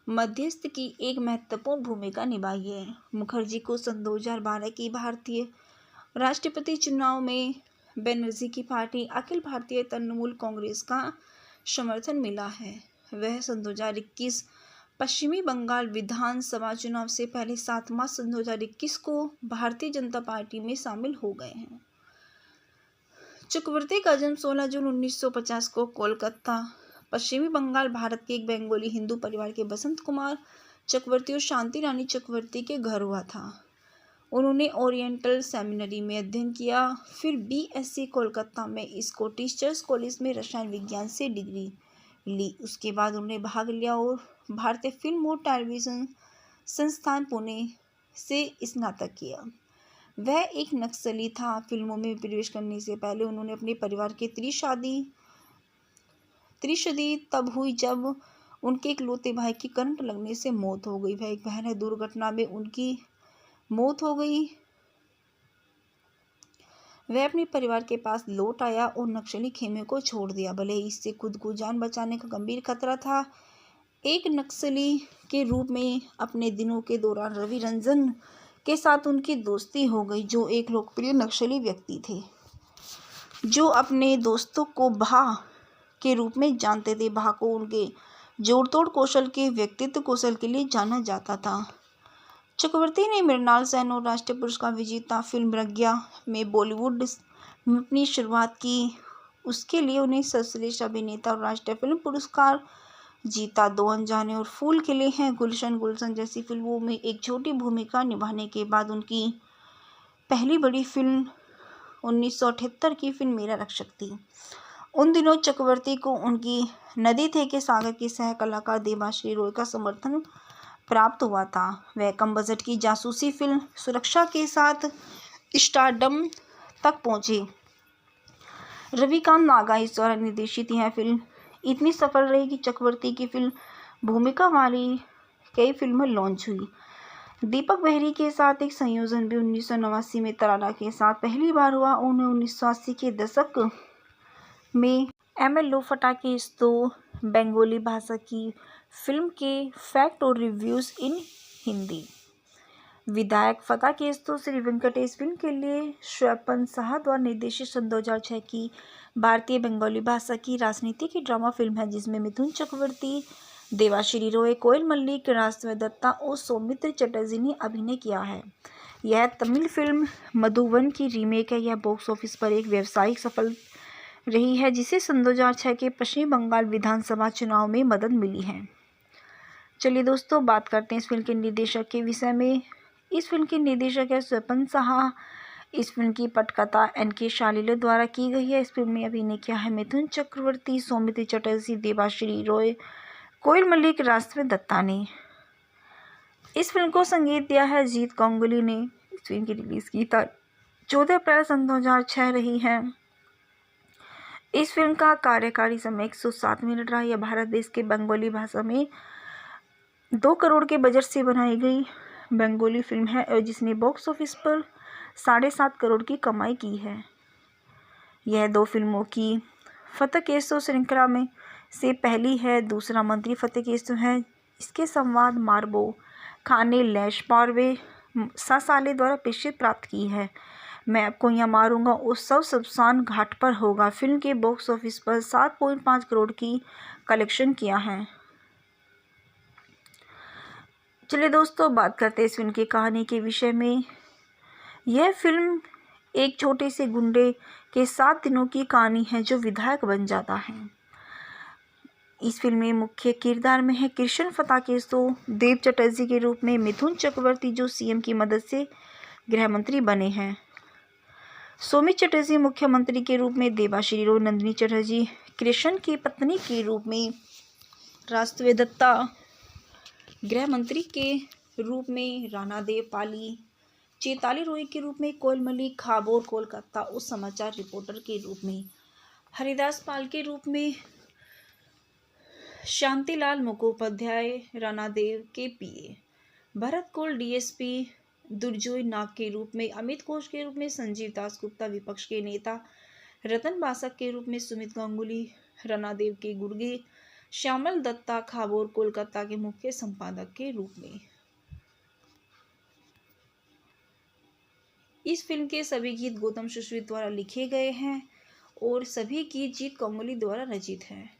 मध्यस्थ की एक महत्वपूर्ण भूमिका निभाई है। मुखर्जी को सन 2012 की भारतीय राष्ट्रपति चुनाव में बनर्जी की पार्टी अखिल भारतीय तृणमूल कांग्रेस का समर्थन मिला है। वह सन 2021 पश्चिमी बंगाल विधानसभा चुनाव से पहले 7 मार्च सन 2021 को भारतीय जनता पार्टी में शामिल हो गए हैं। चक्रवर्ती का जन्म 16 जून 1950 को कोलकाता पश्चिमी बंगाल, भारत के एक बंगाली हिंदू परिवार के बसंत कुमार चक्रवर्ती और शांति रानी चक्रवर्ती के घर हुआ था। उन्होंने ओरिएंटल सेमिनरी में अध्ययन किया, फिर बीएससी कोलकाता में स्कॉटिश चर्च कॉलेज में रसायन विज्ञान से डिग्री ली। उसके बाद उन्होंने भाग लिया और भारतीय फिल्म और टेलीविज़न संस्थान पुणे से स्नातक किया। वह एक नक्सली था। फिल्मों में प्रवेश करने से पहले उन्होंने अपने परिवार के त्रिशदी तब हुई जब उनके इकलौते भाई की करंट लगने से मौत हो गई। वह एक भयानक दुर्घटना में उनकी मौत हो गई। वह अपने परिवार के पास लौट आया और नक्सली खेमे को छोड़ दिया, भले ही इससे खुद को जान बचाने का गंभीर खतरा था। एक नक्सली के रूप में अपने दिनों के दौरान रवि रंजन के साथ उनकी दोस्ती हो गई, जो एक लोकप्रिय नक्सली व्यक्ति थे जो अपने दोस्तों को भा के रूप में जानते थे। भा को उनके जोड़तोड़ कौशल के व्यक्तित्व कौशल के लिए जाना जाता था। चक्रवर्ती ने मृणाल सेन और राष्ट्रीय पुरस्कार विजेता फिल्म प्रज्ञा में बॉलीवुड में अपनी शुरुआत की। उसके लिए उन्हें सर्वश्रेष्ठ अभिनेता और राष्ट्रीय फिल्म पुरस्कार जीता। दो अनजाने और फूल खिले हैं, गुलशन गुलशन जैसी फिल्मों में एक छोटी भूमिका निभाने के बाद उनकी पहली बड़ी फिल्म 1978 की फिल्म मेरा रक्षक थी। उन दिनों चक्रवर्ती को उनकी नदी थे के सागर की सह कलाकार देवाश्री रॉय का समर्थन प्राप्त हुआ था। वह कम बजट की जासूसी फिल्म सुरक्षा के साथ स्टारडम तक पहुंचे। रविकांत नागाइस द्वारा निर्देशित यह फिल्म इतनी सफल रही कि चक्रवर्ती की फिल्म भूमिका वाली कई फिल्में लॉन्च हुई। दीपक बेहरी के साथ एक संयोजन भी 1989 में तराना के साथ पहली बार हुआ। उन्हें 1980 के दशक में एमएल लोफटा की इस दो बंगाली भाषा की फिल्म के फैक्ट और रिव्यूज़ इन हिंदी। विधायक फका केस तो श्री वेंकटेश फिल्म के लिए स्वपन साहा द्वारा निर्देशित सन 2006 की भारतीय बंगाली भाषा की राजनीति की ड्रामा फिल्म है, जिसमें मिथुन चक्रवर्ती, देवाश्री रॉय, कोयल मल्लिक, राजश्री दत्ता और सौमित्र चटर्जी ने अभिनय किया है। यह तमिल फिल्म मधुवन की रीमेक है। यह बॉक्स ऑफिस पर एक व्यावसायिक सफल रही है, जिसे सन 2006 के पश्चिम बंगाल विधानसभा चुनाव में मदद मिली है। चलिए दोस्तों, बात करते हैं इस फिल्म के निर्देशक के विषय में। इस फिल्म के निर्देशक है स्वपन साहा। इस फिल्म की पटकथा एनके शालिले द्वारा की गई है। इस फिल्म में अभिनय किया है मिथुन चक्रवर्ती, सौमित्र चटर्जी, देवाश्री रॉय, कोयल मल्लिक, राजश्री दत्ता ने। इस फिल्म को संगीत दिया है जीत गांगुली ने। इस फिल्म की रिलीज की तारीख 14 अप्रैल सन 2006 रही है। इस फिल्म का कार्यकारी समय 107 मिनट रहा। यह भारत देश के बंगाली भाषा में 2 करोड़ के बजट से बनाई गई बंगाली फिल्म है और जिसने बॉक्स ऑफिस पर 7.5 करोड़ की कमाई की है। यह 2 फिल्मों की फतेह केसो श्रृंखला में से पहली है। दूसरा मंत्री फतेह केसो है। इसके संवाद मार्बो खान ने लैश पारवे सासाले द्वारा प्रसिद्धि प्राप्त की है। मैं आपको यहाँ मारूंगा उत्सव शमशान घाट पर होगा फिल्म के बॉक्स ऑफिस पर 7.5 करोड़ की कलेक्शन किया है। चलिए दोस्तों, बात करते हैं इस फिल्म की कहानी के विषय में। यह फिल्म एक छोटे से गुंडे के 7 दिनों की कहानी है जो विधायक बन जाता है। इस फिल्म में मुख्य किरदार में है कृष्ण फता केसो देव चटर्जी के रूप में, मिथुन चक्रवर्ती जो सीएम की मदद से गृह मंत्री बने हैं, सौमित्र चटर्जी मुख्यमंत्री के रूप में, देवाश्री रॉय, नंदिनी चटर्जी कृष्ण की पत्नी के रूप में, राजश्री दत्ता गृह मंत्री के रूप में, राणा देव पाली चैताली रॉय के रूप में, कोयल मल्लिक खाबोर कोलकाता और समाचार रिपोर्टर के रूप में, हरिदास पाल के रूप में, शांतिलाल मुखोपाध्याय राणा देव के पीए, भरत कौल डीएसपी दुर्जोय नाग के रूप में, अमित घोष के रूप में, संजीव दास गुप्ता विपक्ष के नेता, रतन बासक के रूप में, सुमित गांगुली राणा देव के गुर्गे, श्यामल दत्ता खाबोर कोलकाता के मुख्य संपादक के रूप में। इस फिल्म के सभी गीत गौतम सुश्रित द्वारा लिखे गए हैं और सभी गीत जीत गांगुली द्वारा रचित हैं।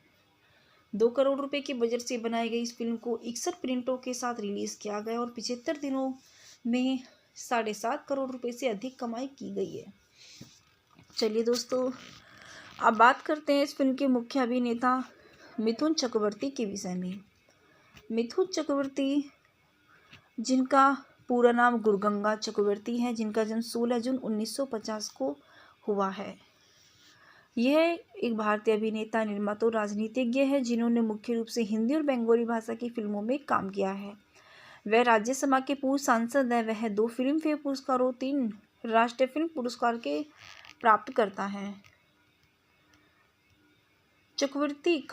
2 करोड़ रुपए के बजट से बनाई गई इस फिल्म को 61 प्रिंटों के साथ रिलीज किया गया और 75 दिनों में 7.5 करोड़ रुपए से अधिक कमाई की गई है। चलिए दोस्तों, अब बात करते हैं इस फिल्म के मुख्य अभिनेता मिथुन चक्रवर्ती के विषय में। मिथुन चक्रवर्ती, जिनका पूरा नाम गुरुगंगा चक्रवर्ती है, जिनका जन्म 16 जून 1950 को हुआ है। यह एक भारतीय अभिनेता, निर्माता और राजनीतिज्ञ है जिन्होंने मुख्य रूप से हिंदी और बंगाली भाषा की फिल्मों में काम किया है। वह राज्यसभा के पूर्व सांसद है। वह 2 फिल्म फेयर पुरस्कार और 3 राष्ट्रीय फिल्म पुरस्कार के प्राप्त करता है। चक्रवर्ती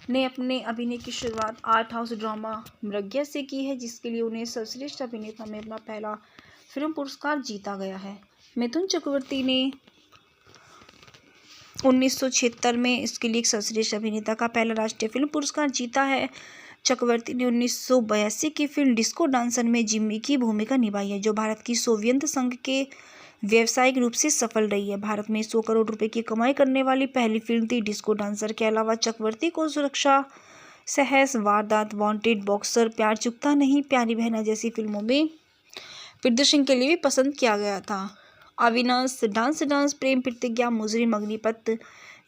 ने अपने अभिनय की शुरुआत आर्ट हाउस ड्रामा मृग्या से की है, जिसके लिए उन्हें सर्वश्रेष्ठ अभिनेता में अपना पहला फिल्म पुरस्कार जीता गया है। मिथुन चक्रवर्ती ने 1976 में इसके लिए एक सर्वश्रेष्ठ अभिनेता का पहला राष्ट्रीय फिल्म पुरस्कार जीता है। चक्रवर्ती ने 1982 की फिल्म डिस्को डांसर में जिम्मी की भूमिका निभाई है, जो भारत की सोवियत संघ के व्यावसायिक रूप से सफल रही है। भारत में 100 करोड़ रुपए की कमाई करने वाली पहली फिल्म थी डिस्को डांसर। के अलावा चक्रवर्ती को सुरक्षा, सहस, वारदात, वांटेड, बॉक्सर, प्यार चुकता नहीं, प्यारी बहना जैसी फिल्मों में प्रदर्शन के लिए भी पसंद किया गया था। Avinash, dance, Prem Pratigya, Mujrim, Agneepath,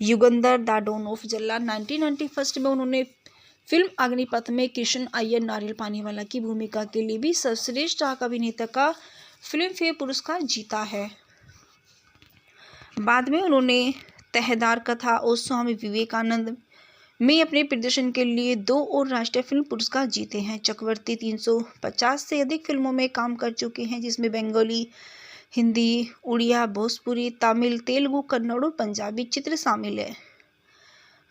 Yugandhar, the don of Jallad. 1991 में उन्होंने फिल्म अग्निपथ में कृष्ण अय्यर नारियल पानीवाला की भूमिका के लिए भी सर्वश्रेष्ठ अभिनेता का फिल्म फेयर पुरस्कार जीता है। बाद में उन्होंने तहदार कथा और स्वामी विवेकानंद में अपने प्रदर्शन के लिए 2 और राष्ट्रीय फिल्म पुरस्कार जीते हैं। चक्रवर्ती 350 से अधिक फिल्मों में काम कर चुके हैं, जिसमें बंगाली, हिंदी, उड़िया, भोजपुरी, तमिल, तेलुगु, कन्नड़ और पंजाबी चित्र शामिल है।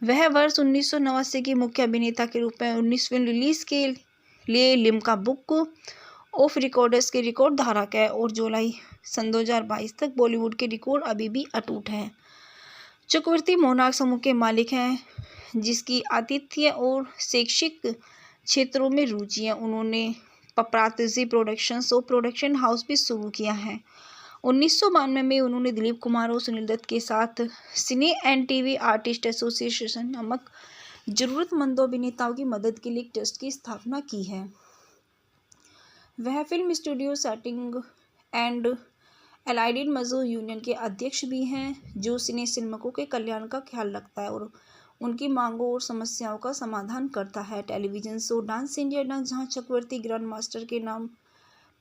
वह वर्ष 1989 के मुख्य अभिनेता के रूप में 19 फिल्म रिलीज के लिए लिम्का बुक ऑफ रिकॉर्ड्स के रिकॉर्ड धारक है और जुलाई सन 2022 तक बॉलीवुड के रिकॉर्ड अभी भी अटूट है। चक्रवर्ती मोनार्क समूह के मालिक हैं, जिसकी आतिथ्य और शैक्षिक क्षेत्रों में रुचि है। उन्होंने पपरातजी प्रोडक्शंस और प्रोडक्शन हाउस भी शुरू किया है। 1992 में उन्होंने दिलीप कुमार और सुनील दत्त के साथ सिने एंड टीवी आर्टिस्ट एसोसिएशन नामक जरूरतमंदों अभिनेताओं की मदद के लिए एक ट्रस्ट की स्थापना की है। वह फिल्म स्टूडियो सेटिंग एंड एलाइडेड मजदूर यूनियन के अध्यक्ष भी हैं, जो सिनेमाओं के कल्याण का ख्याल रखता है और उनकी मांगों और समस्याओं का समाधान करता है। Television show dance India dance, जहां चक्रवर्ती ग्रैंड मास्टर के नाम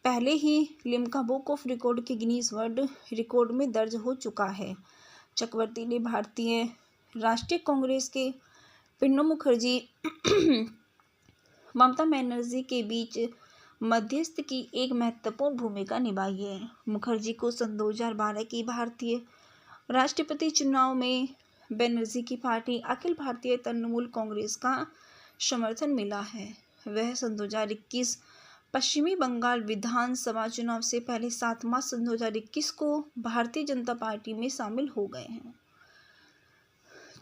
पहले ही लिम्का बुक ऑफ रिकॉर्ड के गिनीज वर्ल्ड रिकॉर्ड में दर्ज हो चुका है। चक्रवर्ती ने भारतीय राष्ट्रीय कांग्रेस के प्रणब मुखर्जी ममता बनर्जी के बीच मध्यस्थ की एक महत्वपूर्ण भूमिका निभाई है। मुखर्जी को सन 2012 की भारतीय राष्ट्रपति चुनाव में बनर्जी की पार्टी अखिल भारतीय तृणमूल कांग्रेस का समर्थन मिला है। वह सन 2021 पश्चिमी बंगाल विधानसभा चुनाव से पहले 7 मार्च सन 2021 को भारतीय जनता पार्टी में शामिल हो गए हैं।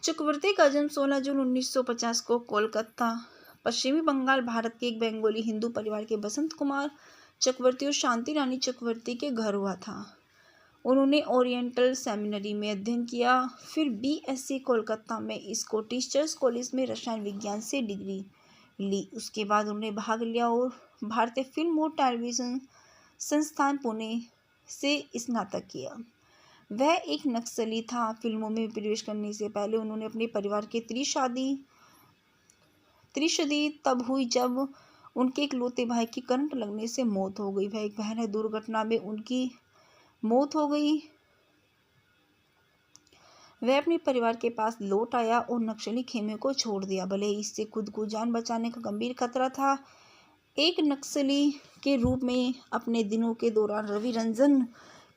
चक्रवर्ती का जन्म 16 जून 1950 को कोलकाता, पश्चिमी बंगाल, भारत के एक बंगाली हिंदू परिवार के बसंत कुमार चक्रवर्ती और शांति रानी चक्रवर्ती के घर हुआ था। उन्होंने ओरिएंटल सेमिनरी में अध्ययन किया, फिर बीएससी कोलकाता में स्कॉटिश चर्च कॉलेज में रसायन विज्ञान से डिग्री ली। उसके बाद उन्होंने भाग लिया और भारतीय फिल्म और टेलीविज़न संस्थान पुणे से स्नातक किया। वह एक नक्सली था। फिल्मों में प्रवेश करने से पहले उन्होंने अपने परिवार के त्रिशदी तब हुई जब उनके इकलौते भाई की करंट लगने से मौत हो गई। वह एक भयानक दुर्घटना में उनकी मौत हो गई। वह अपने परिवार के पास लौट आया और नक्सली खेमे को छोड़ दिया, भले ही इससे खुद को जान बचाने का गंभीर खतरा था। एक नक्सली के रूप में अपने दिनों के दौरान रवि रंजन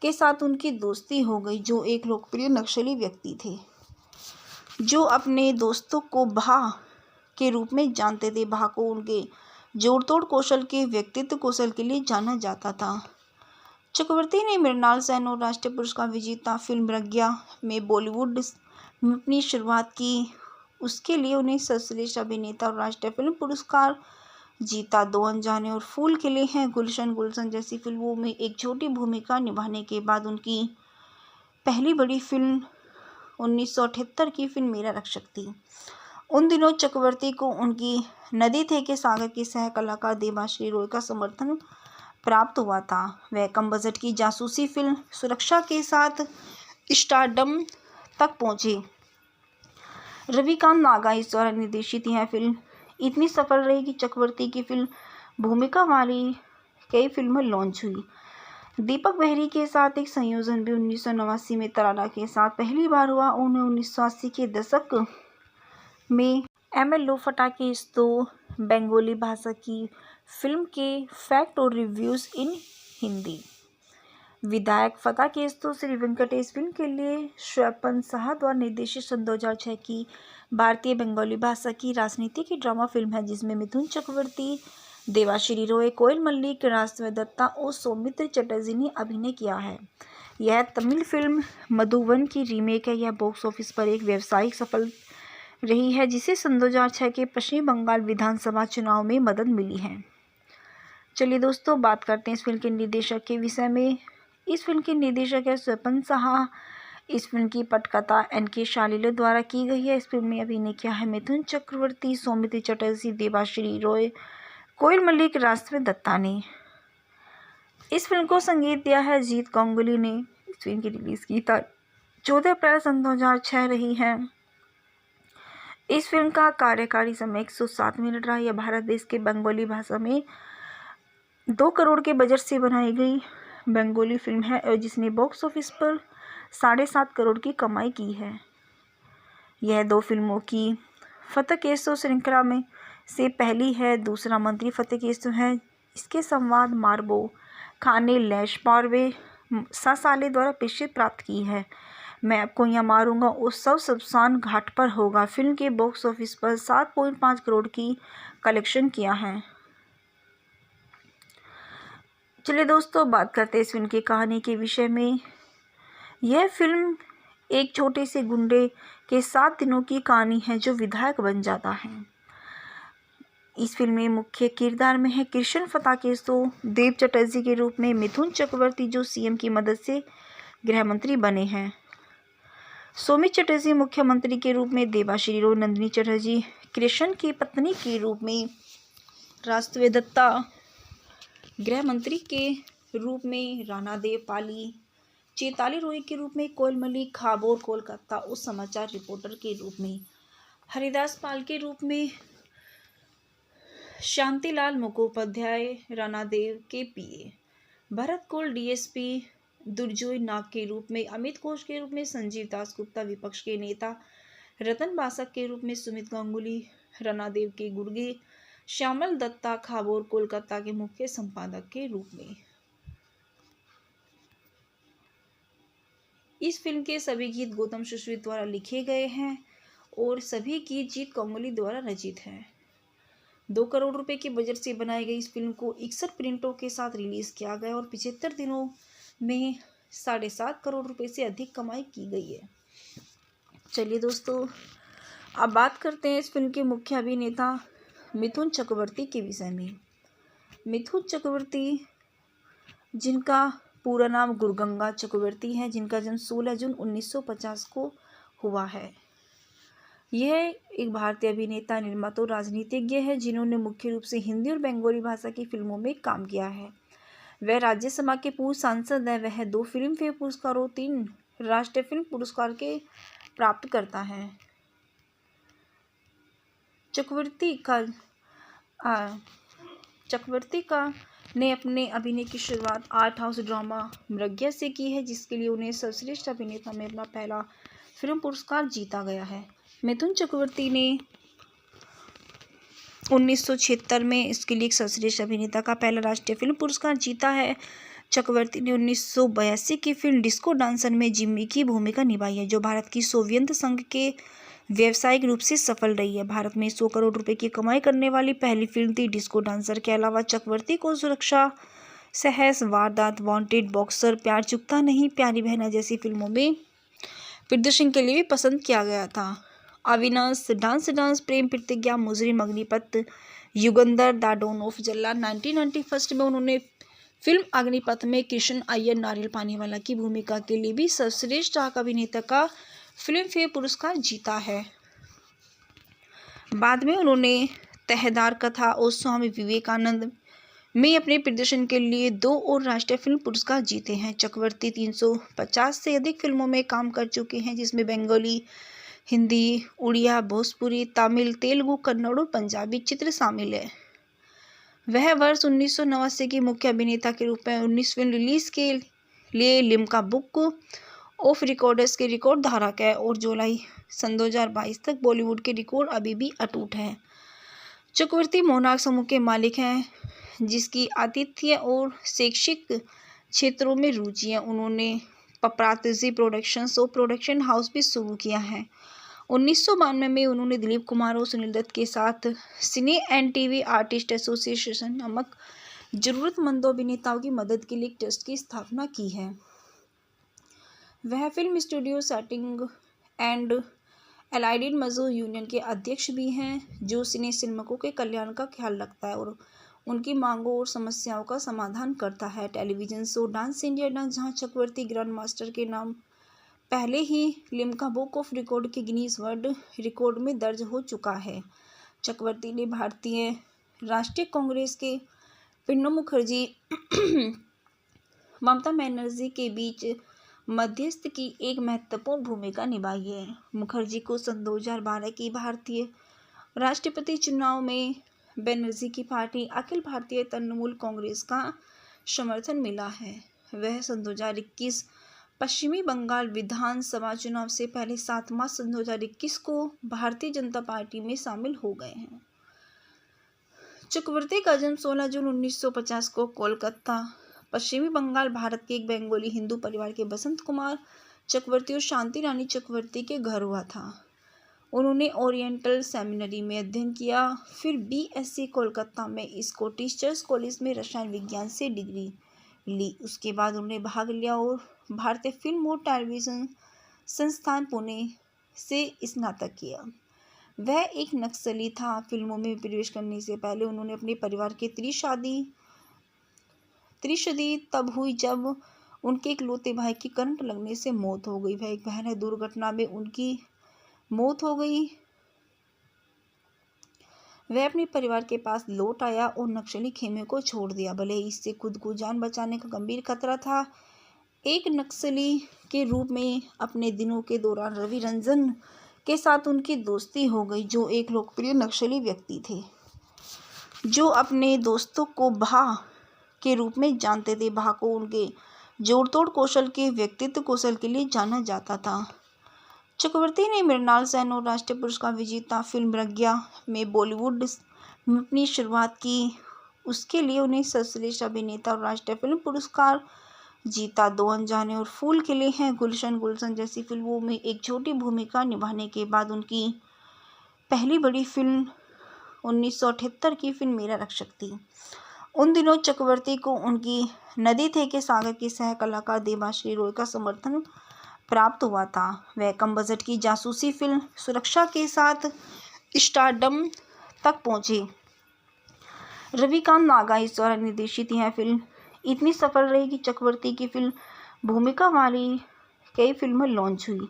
के साथ उनकी दोस्ती हो गई, जो एक लोकप्रिय नक्सली व्यक्ति थे जो अपने दोस्तों को भा के रूप में जानते थे। भा को उनके जोड़तोड़ कौशल के व्यक्तित्व कौशल के लिए जाना जाता था। चक्रवर्ती ने मृणाल सेन और राष्ट्रीय पुरस्कार विजेता फिल्म मृग्या में बॉलीवुड में अपनी शुरुआत की। उसके लिए उन्हें सर्वश्रेष्ठ अभिनेता और राष्ट्रीय फिल्म पुरस्कार जीता। 2 अनजाने और फूल खिले हैं, गुलशन गुलशन जैसी फिल्मों में एक छोटी भूमिका निभाने के बाद उनकी पहली बड़ी फिल्म 1978 की फिल्म मेरा रक्षक थी। उन दिनों चक्रवर्ती को उनकी नदी थे के सागर के सह कलाकार देवाश्री रॉय का समर्थन प्राप्त हुआ था। वह कम बजट की जासूसी फिल्म सुरक्षा के साथ स्टारडम तक पहुंचे। रविकांत नागाइस द्वारा निर्देशित यह फिल्म इतनी सफल रही कि चक्रवर्ती की फिल्म भूमिका वाली कई फिल्में लॉन्च हुई। दीपक बेहरी के साथ एक संयोजन भी 1989 में तराना के साथ पहली बार हुआ। उन्हें 1980 के दशक में एम एल लो फटाकेस तो बंगाली भाषा की फिल्म के फैक्ट और रिव्यूज़ इन हिंदी। विधायक फटाकेस तो श्री वेंकटेश फिल्म के लिए स्वपन साहा द्वारा निर्देशित सन 2006 की भारतीय बंगाली भाषा की राजनीति की ड्रामा फिल्म है, जिसमें मिथुन चक्रवर्ती, देवाश्री रॉय, कोयल मल्लिक, राजश्री दत्ता और सौमित्र चटर्जी ने अभिनय किया है। यह तमिल फिल्म मधुबन की रीमेक है। यह बॉक्स ऑफिस पर एक व्यावसायिक सफल रही है, जिसे सन 2006 के पश्चिम बंगाल विधानसभा चुनाव में मदद मिली है। चलिए दोस्तों, बात करते हैं इस फिल्म के निर्देशक के विषय में। इस फिल्म के निर्देशक है स्वपन साहा। इस फिल्म की पटकथा NK शालिले द्वारा की गई है। इस फिल्म में अभिनय किया है मिथुन चक्रवर्ती, सौमित्र चटर्जी, देवाश्री रॉय, कोयल मल्लिक, राजश्री दत्ता ने। इस फिल्म को संगीत दिया है जीत गांगुली ने। इस फिल्म की रिलीज की तारीख 14 अप्रैल सन 2006 रही है। इस फिल्म का कार्यकारी समय 107 मिनट रहा। यह भारत देश के बंगाली भाषा में 2 करोड़ के बजट से बनाई गई बंगाली फिल्म है और जिसने बॉक्स ऑफिस पर 7.5 करोड़ की कमाई की है। यह 2 फिल्मों की फतकेसो श्रृंखला में से पहली है। दूसरा मंत्री फतकेसो है। इसके संवाद मार्बो खान ने लैश पारवे सासाले द्वारा प्रसिद्धि प्राप्त की है। मैं आपको यहाँ मारूंगा और सब शमशान घाट पर होगा फिल्म के बॉक्स ऑफिस पर 7.5 करोड़ की कलेक्शन किया है। चलिए दोस्तों, बात करते हैं इस फिल्म की कहानी के विषय में। यह फिल्म एक छोटे से गुंडे के 7 दिनों की कहानी है जो विधायक बन जाता है। इस फिल्म में मुख्य किरदार में है कृष्ण फटाकेसो, देव चटर्जी के रूप में मिथुन चक्रवर्ती जो CM की मदद से गृह मंत्री बने हैं, सौमित्र चटर्जी मुख्यमंत्री के रूप में, देवाश्री रॉय, नंदिनी चटर्जी कृष्ण की पत्नी के रूप में, राजश्री दत्ता गृह मंत्री के रूप में, राणा देव पाली चैताली रॉय के रूप में, कोयल मल्लिक खाबोर कोलकाता उस समाचार रिपोर्टर के रूप में, हरिदास पाल के रूप में, शांतिलाल मुखोपाध्याय राणा देव के PA, भरत कौल DSP, दुर्जोय नाग के रूप में, अमित घोष के रूप में, संजीव दासगुप्ता विपक्ष के नेता, रतन बासक के रूप में, सुमित गांगुली राणा देव के गुर्गे, श्यामल दत्ता खाबोर कोलकाता के मुख्य संपादक के रूप में। इस फिल्म के सभी गीत गौतम सुश्रुत द्वारा लिखे गए हैं और सभी गीत जीत गांगुली द्वारा रचित हैं। 2 करोड़ रुपए के बजट से बनाई गई इस फिल्म को 61 प्रिंटों के साथ रिलीज किया गया और 75 दिनों में 7.5 करोड़ रुपए से अधिक कमाई की गई है। चलिए दोस्तों, अब बात करते हैं इस फिल्म के मुख्य अभिनेता मिथुन चक्रवर्ती के विषय में। मिथुन चक्रवर्ती, जिनका पूरा नाम गुरुगंगा चक्रवर्ती है, जिनका जन्म 16 जून 1950 को हुआ है। यह एक भारतीय अभिनेता, निर्माता और राजनीतिज्ञ है जिन्होंने मुख्य रूप से हिंदी और बंगाली भाषा की फिल्मों में काम किया है। वह राज्यसभा के पूर्व सांसद है। वह 2 फिल्म फेयर पुरस्कार और 3 राष्ट्रीय फिल्म पुरस्कार के प्राप्त करता है। चक्रवर्ती ने अपने अभिनय की शुरुआत आर्ट हाउस ड्रामा मृग्या से की है, जिसके लिए उन्हें सर्वश्रेष्ठ अभिनेता में अपना पहला फिल्म पुरस्कार जीता गया है। मिथुन चक्रवर्ती ने 1976 में इसके लिए एक सर्वश्रेष्ठ अभिनेता का पहला राष्ट्रीय फिल्म पुरस्कार जीता है। चक्रवर्ती ने 1982 की फिल्म डिस्को डांसर में जिम्मी की भूमिका निभाई है, जो भारत की सोवियत संघ के व्यावसायिक रूप से सफल रही है। भारत में 100 करोड़ रुपए की कमाई करने वाली पहली फिल्म थी डिस्को डांसर। के अलावा चक्रवर्ती को सुरक्षा, सहस, वारदात, वांटेड, बॉक्सर, प्यार चुकता नहीं, प्यारी बहना जैसी फिल्मों में प्रदर्शन के लिए भी पसंद किया गया था। Avinash, dance, Prem Pratigya, Mujrim, Agneepath, Yugandhar, the don of Jallad 1991 में उन्होंने फिल्म अग्निपथ में कृष्ण अय्यर नारियल पानीवाला की भूमिका के लिए भी सर्वश्रेष्ठ अभिनेता का फिल्म फेयर पुरस्कार जीता है। बाद में उन्होंने तहदार कथा और स्वामी विवेकानंद में अपने प्रदर्शन के लिए 2 और राष्ट्रीय फिल्म पुरस्कार जीते हैं। चक्रवर्ती 350 से अधिक फिल्मों में काम कर चुके हैं, जिसमें बंगाली हिंदी, उड़िया, भोजपुरी, तमिल, तेलुगु, कन्नड़ और पंजाबी चित्र शामिल है। वह वर्ष 1989 की मुख्य अभिनेता के रूप में 19 फिल्म रिलीज के लिए लिम्का बुक ऑफ रिकॉर्ड्स के रिकॉर्ड धारक है और जुलाई सन 2022 तक बॉलीवुड के रिकॉर्ड अभी भी अटूट है। चक्रवर्ती मोनार्क समूह के मालिक हैं, जिसकी आतिथ्य और शैक्षिक क्षेत्रों में रुचि है। उन्होंने पपरातजी प्रोडक्शंस और प्रोडक्शन हाउस भी शुरू किया है। 1992 में उन्होंने दिलीप कुमार और सुनील दत्त के साथ सिने एंड टीवी आर्टिस्ट एसोसिएशन नामक जरूरतमंदों अभिनेताओं की मदद के लिए एक ट्रस्ट की स्थापना की है। वह film studio setting and allied मजदूर यूनियन के अध्यक्ष भी हैं, जो सिने सिनेमाओं के कल्याण का ख्याल रखता है और उनकी मांगों और समस्याओं का समाधान करता है। Television show dance India dance, जहां चक्रवर्ती ग्रैंड मास्टर के नाम पहले ही लिम्का बुक ऑफ रिकॉर्ड के गिनीज वर्ल्ड रिकॉर्ड में दर्ज हो चुका है। चक्रवर्ती ने भारतीय राष्ट्रीय कांग्रेस के प्रणब मुखर्जी ममता बनर्जी के बीच मध्यस्थ की एक महत्वपूर्ण भूमिका निभाई है। मुखर्जी को सन 2012 की भारतीय राष्ट्रपति चुनाव में बनर्जी की पार्टी अखिल भारतीय तृणमूल कांग्रेस का समर्थन मिला है। वह सन 2021 पश्चिमी बंगाल विधानसभा चुनाव से पहले 7 मार्च सन 2021 को भारतीय जनता पार्टी में शामिल हो गए हैं। चक्रवर्ती का जन्म 16 जून 1950 को कोलकाता, पश्चिमी बंगाल, भारत के एक बंगाली हिंदू परिवार के बसंत कुमार चक्रवर्ती और शांति रानी चक्रवर्ती के घर हुआ था। उन्होंने ओरिएंटल सेमिनरी में अध्ययन किया, फिर बीएससी कोलकाता में स्कॉटिश चर्च कॉलेज में रसायन विज्ञान से डिग्री ली। उसके बाद उन्होंने भाग लिया और भारतीय फिल्म और टेलीविजन संस्थान पुणे से स्नातक किया। वह एक नक्सली था। फिल्मों में प्रवेश करने से पहले उन्होंने अपने परिवार के त्रिशदी तब हुई जब उनके इकलौते भाई की करंट लगने से मौत हो गई। वह एक भयानक दुर्घटना में उनकी मौत हो गई। वह अपने परिवार के पास लौट आया और नक्सली खेमे को छोड़ दिया, भले ही इससे खुद को जान बचाने का गंभीर खतरा था। एक नक्सली के रूप में अपने दिनों के दौरान रवि रंजन के साथ उनकी दोस्ती हो गई, जो एक लोकप्रिय नक्सली व्यक्ति थे, जो अपने दोस्तों को भा के रूप में जानते थे। भा को उनके जोड़तोड़ कौशल के व्यक्तित्व कौशल के लिए जाना जाता था। चक्रवर्ती ने मृणाल सेन और राष्ट्रीय पुरस्कार विजेता फिल्म प्रज्ञा में बॉलीवुड में अपनी शुरुआत की। उसके लिए उन्हें सर्वश्रेष्ठ अभिनेता और राष्ट्रीय फिल्म पुरस्कार जीता। दो अनजाने और फूल खिले हैं, गुलशन गुलशन जैसी फिल्मों में एक छोटी भूमिका निभाने के बाद उनकी पहली बड़ी फिल्म 1978 की फिल्म मेरा रक्षक थी। उन दिनों चक्रवर्ती को उनकी नदी थे के सागर की सह कलाकार देवाश्री रॉय का समर्थन प्राप्त हुआ था। वह कम बजट की जासूसी फिल्म सुरक्षा के साथ स्टारडम तक पहुंची। रविकांत नागाइस द्वारा निर्देशित यह फिल्म इतनी सफल रही कि चक्रवर्ती की फिल्म भूमिका वाली कई फिल्में लॉन्च हुई।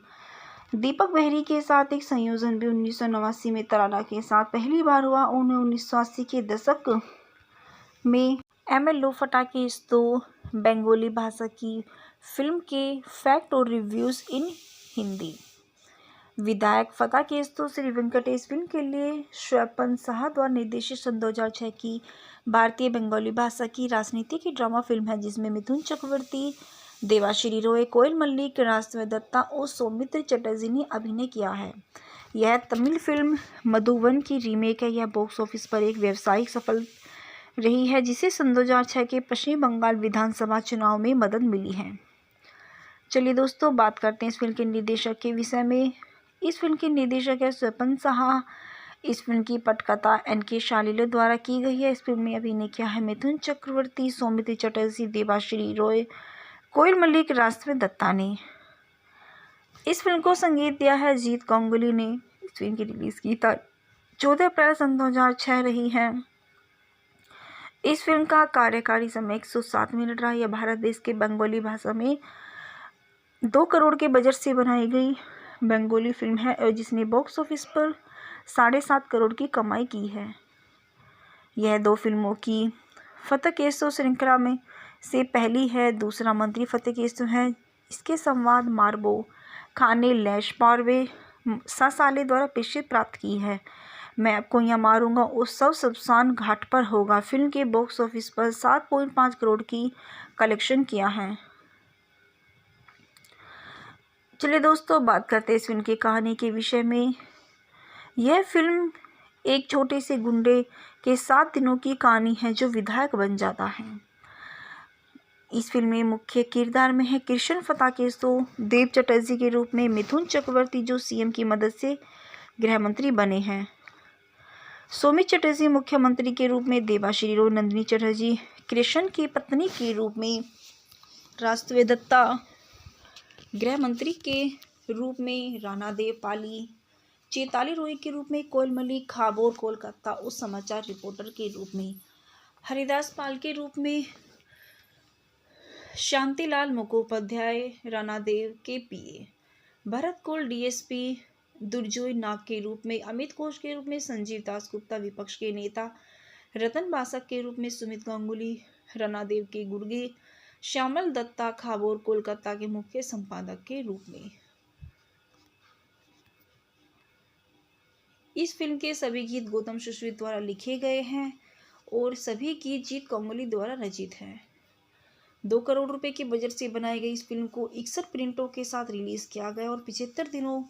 दीपक बेहरी के साथ एक संयोजन भी 1989 में तराना के साथ पहली बार हुआ। उन्हें 1980 के दशक में एमएल लोफटा की इस दो बंगाली भाषा की फिल्म के फैक्ट और रिव्यूज इन हिंदी। विधायक फका केस तो श्री वेंकटेश फिल्म के लिए स्वपन साहा द्वारा निर्देशित सन 2006 की भारतीय बंगाली भाषा की राजनीति की ड्रामा फिल्म है, जिसमें मिथुन चक्रवर्ती, देवाश्री रॉय, कोयल मल्लिक, राजदेव दत्ता और सौमित्र चटर्जी ने अभिनय किया है। यह तमिल फिल्म मधुवन की रीमेक है। यह बॉक्स ऑफिस पर एक व्यावसायिक सफल रही है, जिसे सन 2006 के पश्चिम बंगाल विधानसभा चुनाव में मदद मिली है। चलिए दोस्तों, बात करते हैं इस फिल्म के निर्देशक के विषय में। इस फिल्म के निर्देशक है स्वपन साहा। इस फिल्म की पटकथा एनके शालिले द्वारा की गई है। इस फिल्म में अभिनय किया है मिथुन चक्रवर्ती, सौमित्र चटर्जी, देवाश्री रॉय, कोयल मल्लिक, राजदेव दत्ता ने। इस फिल्म को संगीत दिया है जीत गांगुली ने। इस फिल्म की रिलीज की तारीख 14 अप्रैल सन 2006 रही है। इस फिल्म का कार्यकारी समय 107 मिनट रहा। यह भारत देश के बंगाली भाषा में 2 करोड़ के बजट से बनाई गई बंगाली फिल्म है और जिसने बॉक्स ऑफिस पर 7.5 करोड़ की कमाई की है। यह 2 फिल्मों की फतेह केसो श्रृंखला में से पहली है। दूसरा मंत्री फतेह केसो है। इसके संवाद मार्बो खाने लैश पारवे सासाले द्वारा प्रसिद्धि प्राप्त की है। मैं आपको यहाँ मारूंगा उत्सव शमशान घाट पर होगा फिल्म के बॉक्स ऑफिस पर 7.5 करोड़ की कलेक्शन किया है। चलिए दोस्तों, बात करते हैं इस फिल्म की कहानी के विषय में। यह फिल्म एक छोटे से गुंडे के 7 दिनों की कहानी है जो विधायक बन जाता है। इस फिल्म में मुख्य किरदार में है कृष्ण फताकेस्तो देव चटर्जी के रूप में, मिथुन चक्रवर्ती जो सीएम की मदद से गृह मंत्री बने हैं, सौमित्र चटर्जी मुख्यमंत्री के रूप में, देवाश्री रो नंदिनी चटर्जी कृष्ण की पत्नी के रूप में, राष्ट्रीय दत्ता गृह मंत्री के रूप में, राणा देव पाली चेताली रोई के रूप में, कोयल मलिक खाबोर कोलकाता उस समाचार रिपोर्टर के रूप में, हरिदास पाल के रूप में, शांतिलाल मुखोपाध्याय राणा देव के पीए, भरत कोल डीएसपी दुर्जोय नाग के रूप में, अमित घोष के रूप में, संजीव दास गुप्ता विपक्ष के नेता, रतन बासक के रूप में, सुमित गांगुली राणा देव के गुर्गे, श्यामल दत्ता खाबोर कोलकाता के मुख्य संपादक के रूप में। इस फिल्म के सभी गीत गौतम सुश्रित द्वारा लिखे गए हैं और सभी गीत जीत गांगुली द्वारा रचित हैं। 2 करोड़ रुपए के बजट से बनाई गई इस फिल्म को 61 प्रिंटों के साथ रिलीज किया गया और 75 दिनों